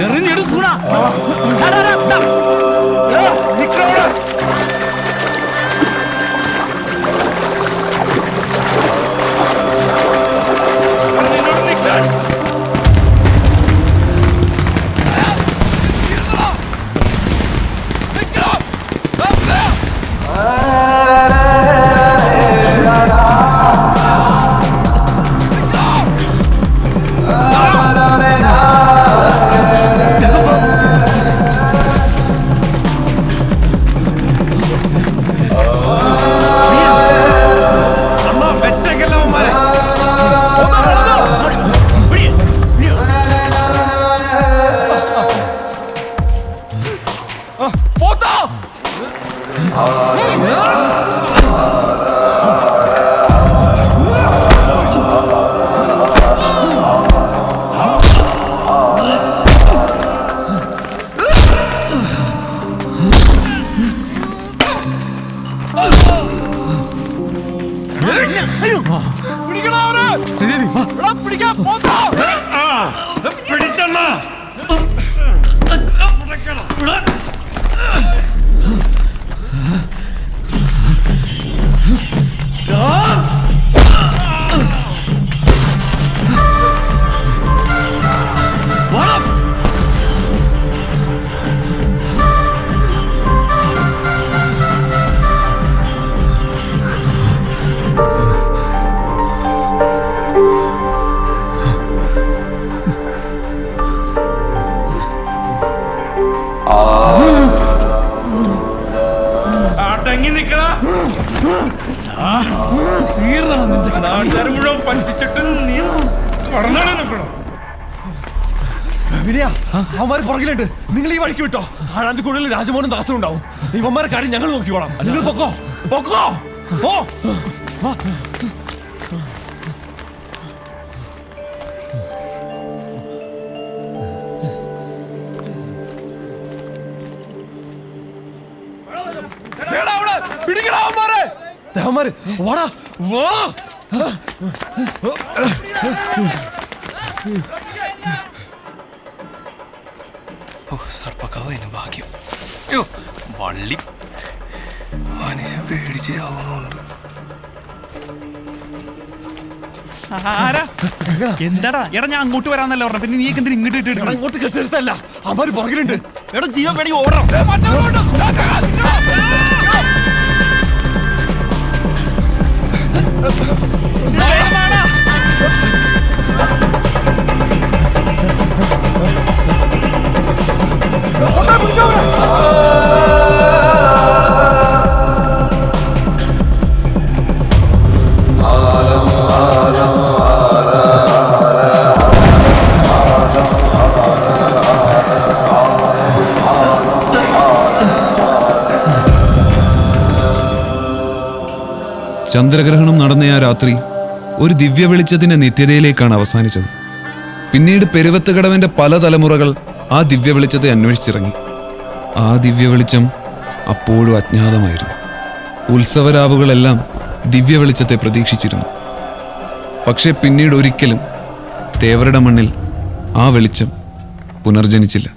എറിഞ്ഞെടു സൂണ. അവന്മാർ പുറകിലുണ്ട്. നിങ്ങൾ ഈ വഴിക്ക് വിട്ടോ. ആഴാന്തിക്കുള്ളിൽ രാജമോഹനും ദാസനും ഉണ്ടാവും. ഇവന്മാരെ കാര്യം ഞങ്ങൾ നോക്കിക്കോളാം. നിങ്ങൾ പൊക്കോ പൊക്കോ. വാടാ വാ. സർപ്പക്കാവിന് ഭാഗ്യം. വള്ളി മനുഷ്യൻ പേടിച്ച് ചാവുന്നുണ്ട്. എന്താടാ എടാ, ഞാൻ അങ്ങോട്ട് വരാന്നല്ല പറഞ്ഞ, പിന്നെ നീ എന്തിനാ ഇങ്ങോട്ട് ഇട്ടിട്ട്? അങ്ങോട്ട് കെട്ടെടുത്തല്ല, അവന്മാര് പുറകിലുണ്ട്. എടാ ജീവൻ പേടി ഓടണം. ചന്ദ്രഗ്രഹണം നടന്ന ആ രാത്രി ഒരു ദിവ്യ വെളിച്ചത്തിന്റെ നിത്യതയിലേക്കാണ് അവസാനിച്ചത്. പിന്നീട് പെരുവത്തുകടവന്റെ പല തലമുറകൾ ആ ദിവ്യ വെളിച്ചത്തെ അന്വേഷിച്ചിറങ്ങി. ആ ദിവ്യ വെളിച്ചം അപ്പോഴും അജ്ഞാതമായിരുന്നു. ഉത്സവരാവുകളെല്ലാം ദിവ്യ വെളിച്ചത്തെ പ്രതീക്ഷിച്ചിരുന്നു. പക്ഷെ പിന്നീട് ഒരിക്കലും തേവരുടെ മണ്ണിൽ ആ വെളിച്ചം പുനർജനിച്ചില്ല.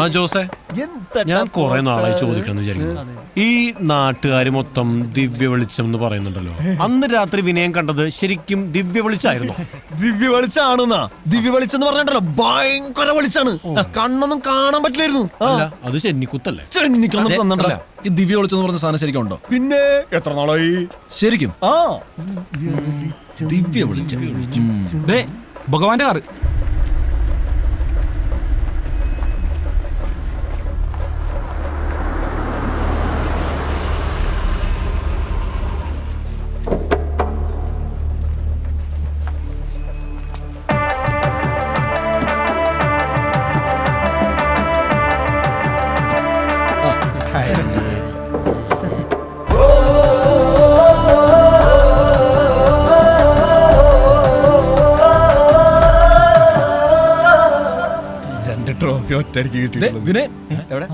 ആ ജോസേ, ഞാൻ കുറെ നാളായി ചോദിക്കണം വിചാരിക്കുന്നു. ഈ നാട്ടുകാര് മൊത്തം ദിവ്യ വെളിച്ചം എന്ന് പറയുന്നുണ്ടല്ലോ, അന്ന് രാത്രി വിനയം കണ്ടത് ശരിക്കും ദിവ്യ വെളിച്ചായിരുന്നു? ദിവ്യ വെളിച്ചാണെന്നാ? ദിവ്യ വെളിച്ചം എന്ന് പറഞ്ഞിട്ടല്ലോ ഭയങ്കര വെളിച്ചാണ്, കണ്ണൊന്നും കാണാൻ പറ്റില്ലായിരുന്നു. അത് ചെന്നിക്കുത്തല്ലേ? ചെന്നിക്കൊന്നും തന്നിട്ടല്ല. ഈ ദിവ്യ വെളിച്ചം എന്ന് പറഞ്ഞ സാധനം ശരിക്കും ഉണ്ടോ? പിന്നെ എത്ര നാളായി ശരിക്കും? ആ ദിവ്യ വെളിച്ചം. ഭഗവാന്റെ കാറ്. ട്രോഫി ഒറ്റയടിക്ക് കിട്ടി. വിനയ് എവിടെ?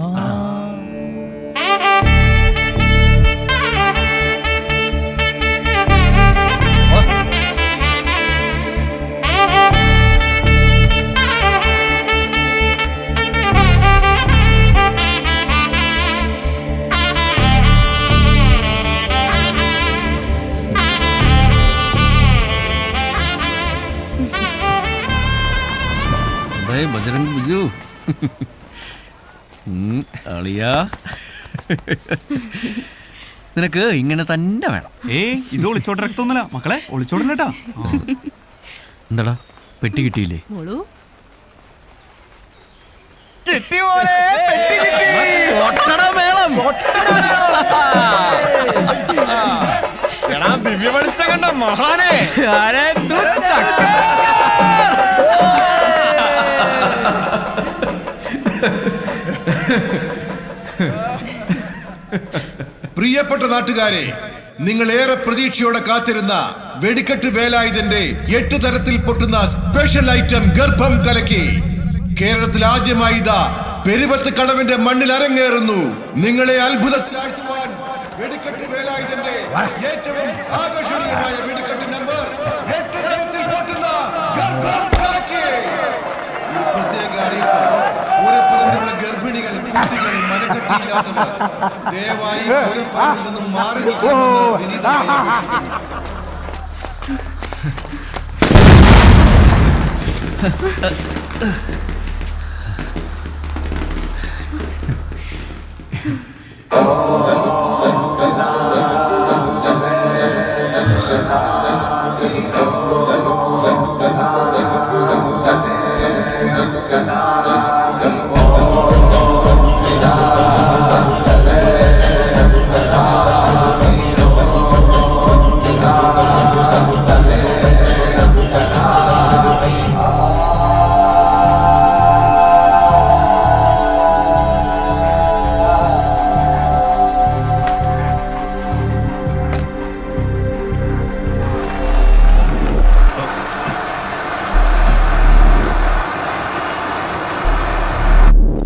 ബജരംഗ് ബിജു അളിയാ, നിനക്ക് ഇങ്ങനെ തന്നെ വേണം. ഇത് ഒളിച്ചോട്ട് രക്തൊന്നുമില്ല മക്കളെ, ഒളിച്ചോടില്ലട്ടാ. എന്താടാ പെട്ടി കിട്ടിയില്ലേ? ദിവ്യ വെളിച്ചം കണ്ട മഹാനെ. പ്രിയപ്പെട്ട നാട്ടുകാരെ, നിങ്ങൾ ഏറെ പ്രതീക്ഷയോടെ കാത്തിരുന്ന വെടിക്കെട്ട് വേലായുധന്റെ 8 തരത്തിൽ പൊട്ടുന്ന സ്പെഷ്യൽ ഐറ്റം ഗർഭം കലക്കി കേരളത്തിൽ ആദ്യമായി ഇതാ പെരുവത്ത് കടവിന്റെ മണ്ണിൽ അരങ്ങേറുന്നു. നിങ്ങളെ അത്ഭുതത്തിലാഴ്ത്തുവാൻ വെടിക്കെട്ട് വേലായുധന്റെ ഏറ്റവും ആകർഷണീയമായ വെടിക്കെട്ട് നമ്പർ 8 തരത്തിൽ പൊട്ടുന്ന ഗർഭം കലക്കി. ഒരു പ്രത്യേക അറിയിപ്പ്: പൂരപ്പറമ്പിലുള്ള ഗർഭിണികൾ, കുട്ടികൾ, മനക്കെട്ടിയില്ലാത്തവർ ദയവായി പൂരപ്പറമ്പിൽ നിന്നും മാറി നിൽക്കണമെന്ന് വിനീതമായി അപേക്ഷിക്കുന്നു.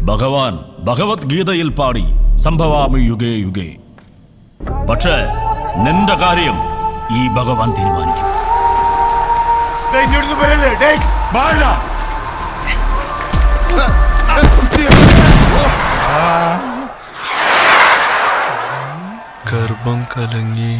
ഭഗവാൻ ഭഗവത്ഗീതയിൽ പാടി സംഭവാമി യുഗേ യുഗേ. പക്ഷേ നിന്റെ കാര്യം ഈ ഭഗവാൻ തീരുമാനിക്കും. ഗർഭം കലങ്ങി.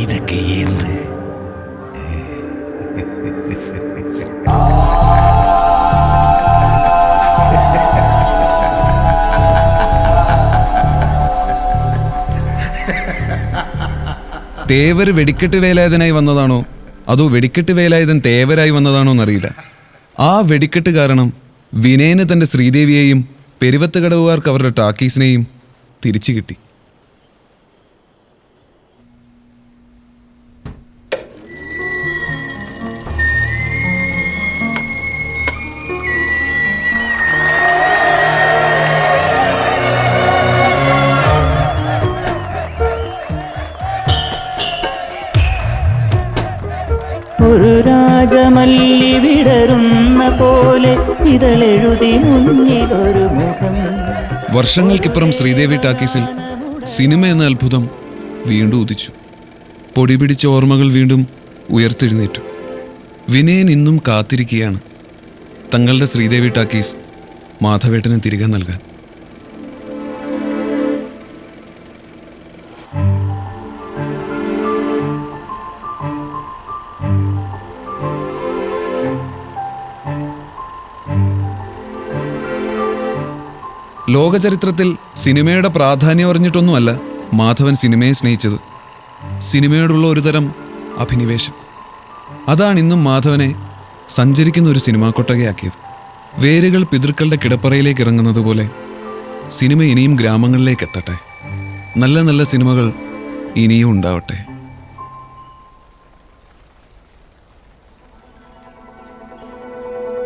ഇതൊക്കെ എന്ത്? തേവർ വെടിക്കെട്ട് വേലായുധനായി വന്നതാണോ അതോ വെടിക്കെട്ട് വേലായുധൻ തേവരായി വന്നതാണോ എന്നറിയില്ല. ആ വെടിക്കെട്ട് കാരണം വിനയന് തൻ്റെ ശ്രീദേവിയെയും പെരുവത്തുകടവുകാർക്ക് അവരുടെ ടാക്കീസിനെയും തിരിച്ചു കിട്ടി. ഒരു രാജമല്ലി വിടരുന്ന പോലെ ഇതളെഴുതി മുന്നിലൊരു മുഖം. വർഷങ്ങൾക്കിപ്പുറം ശ്രീദേവി ടാക്കീസിൽ സിനിമ എന്ന അത്ഭുതം വീണ്ടും ഉദിച്ചു. പൊടിപിടിച്ച ഓർമ്മകൾ വീണ്ടും ഉയർത്തെഴുന്നേറ്റു. വിനയൻ ഇന്നും കാത്തിരിക്കുകയാണ് തങ്ങളുടെ ശ്രീദേവി ടാക്കീസ് മാധവേട്ടന് തിരികെ നൽകാൻ. ലോകചരിത്രത്തിൽ സിനിമയുടെ പ്രാധാന്യം അറിഞ്ഞിട്ടൊന്നുമല്ല മാധവൻ സിനിമയെ സ്നേഹിച്ചത്. സിനിമയോടുള്ള ഒരുതരം അഭിനിവേശം. അതാണ് ഇന്നും മാധവനെ സഞ്ചരിക്കുന്ന ഒരു സിനിമാ കൊട്ടകയാക്കിയത്. വേരുകൾ പിതൃക്കളുടെ കിടപ്പറയിലേക്ക് ഇറങ്ങുന്നത് പോലെ സിനിമ ഇനിയും ഗ്രാമങ്ങളിലേക്ക് എത്തട്ടെ. നല്ല നല്ല സിനിമകൾ ഇനിയും ഉണ്ടാവട്ടെ.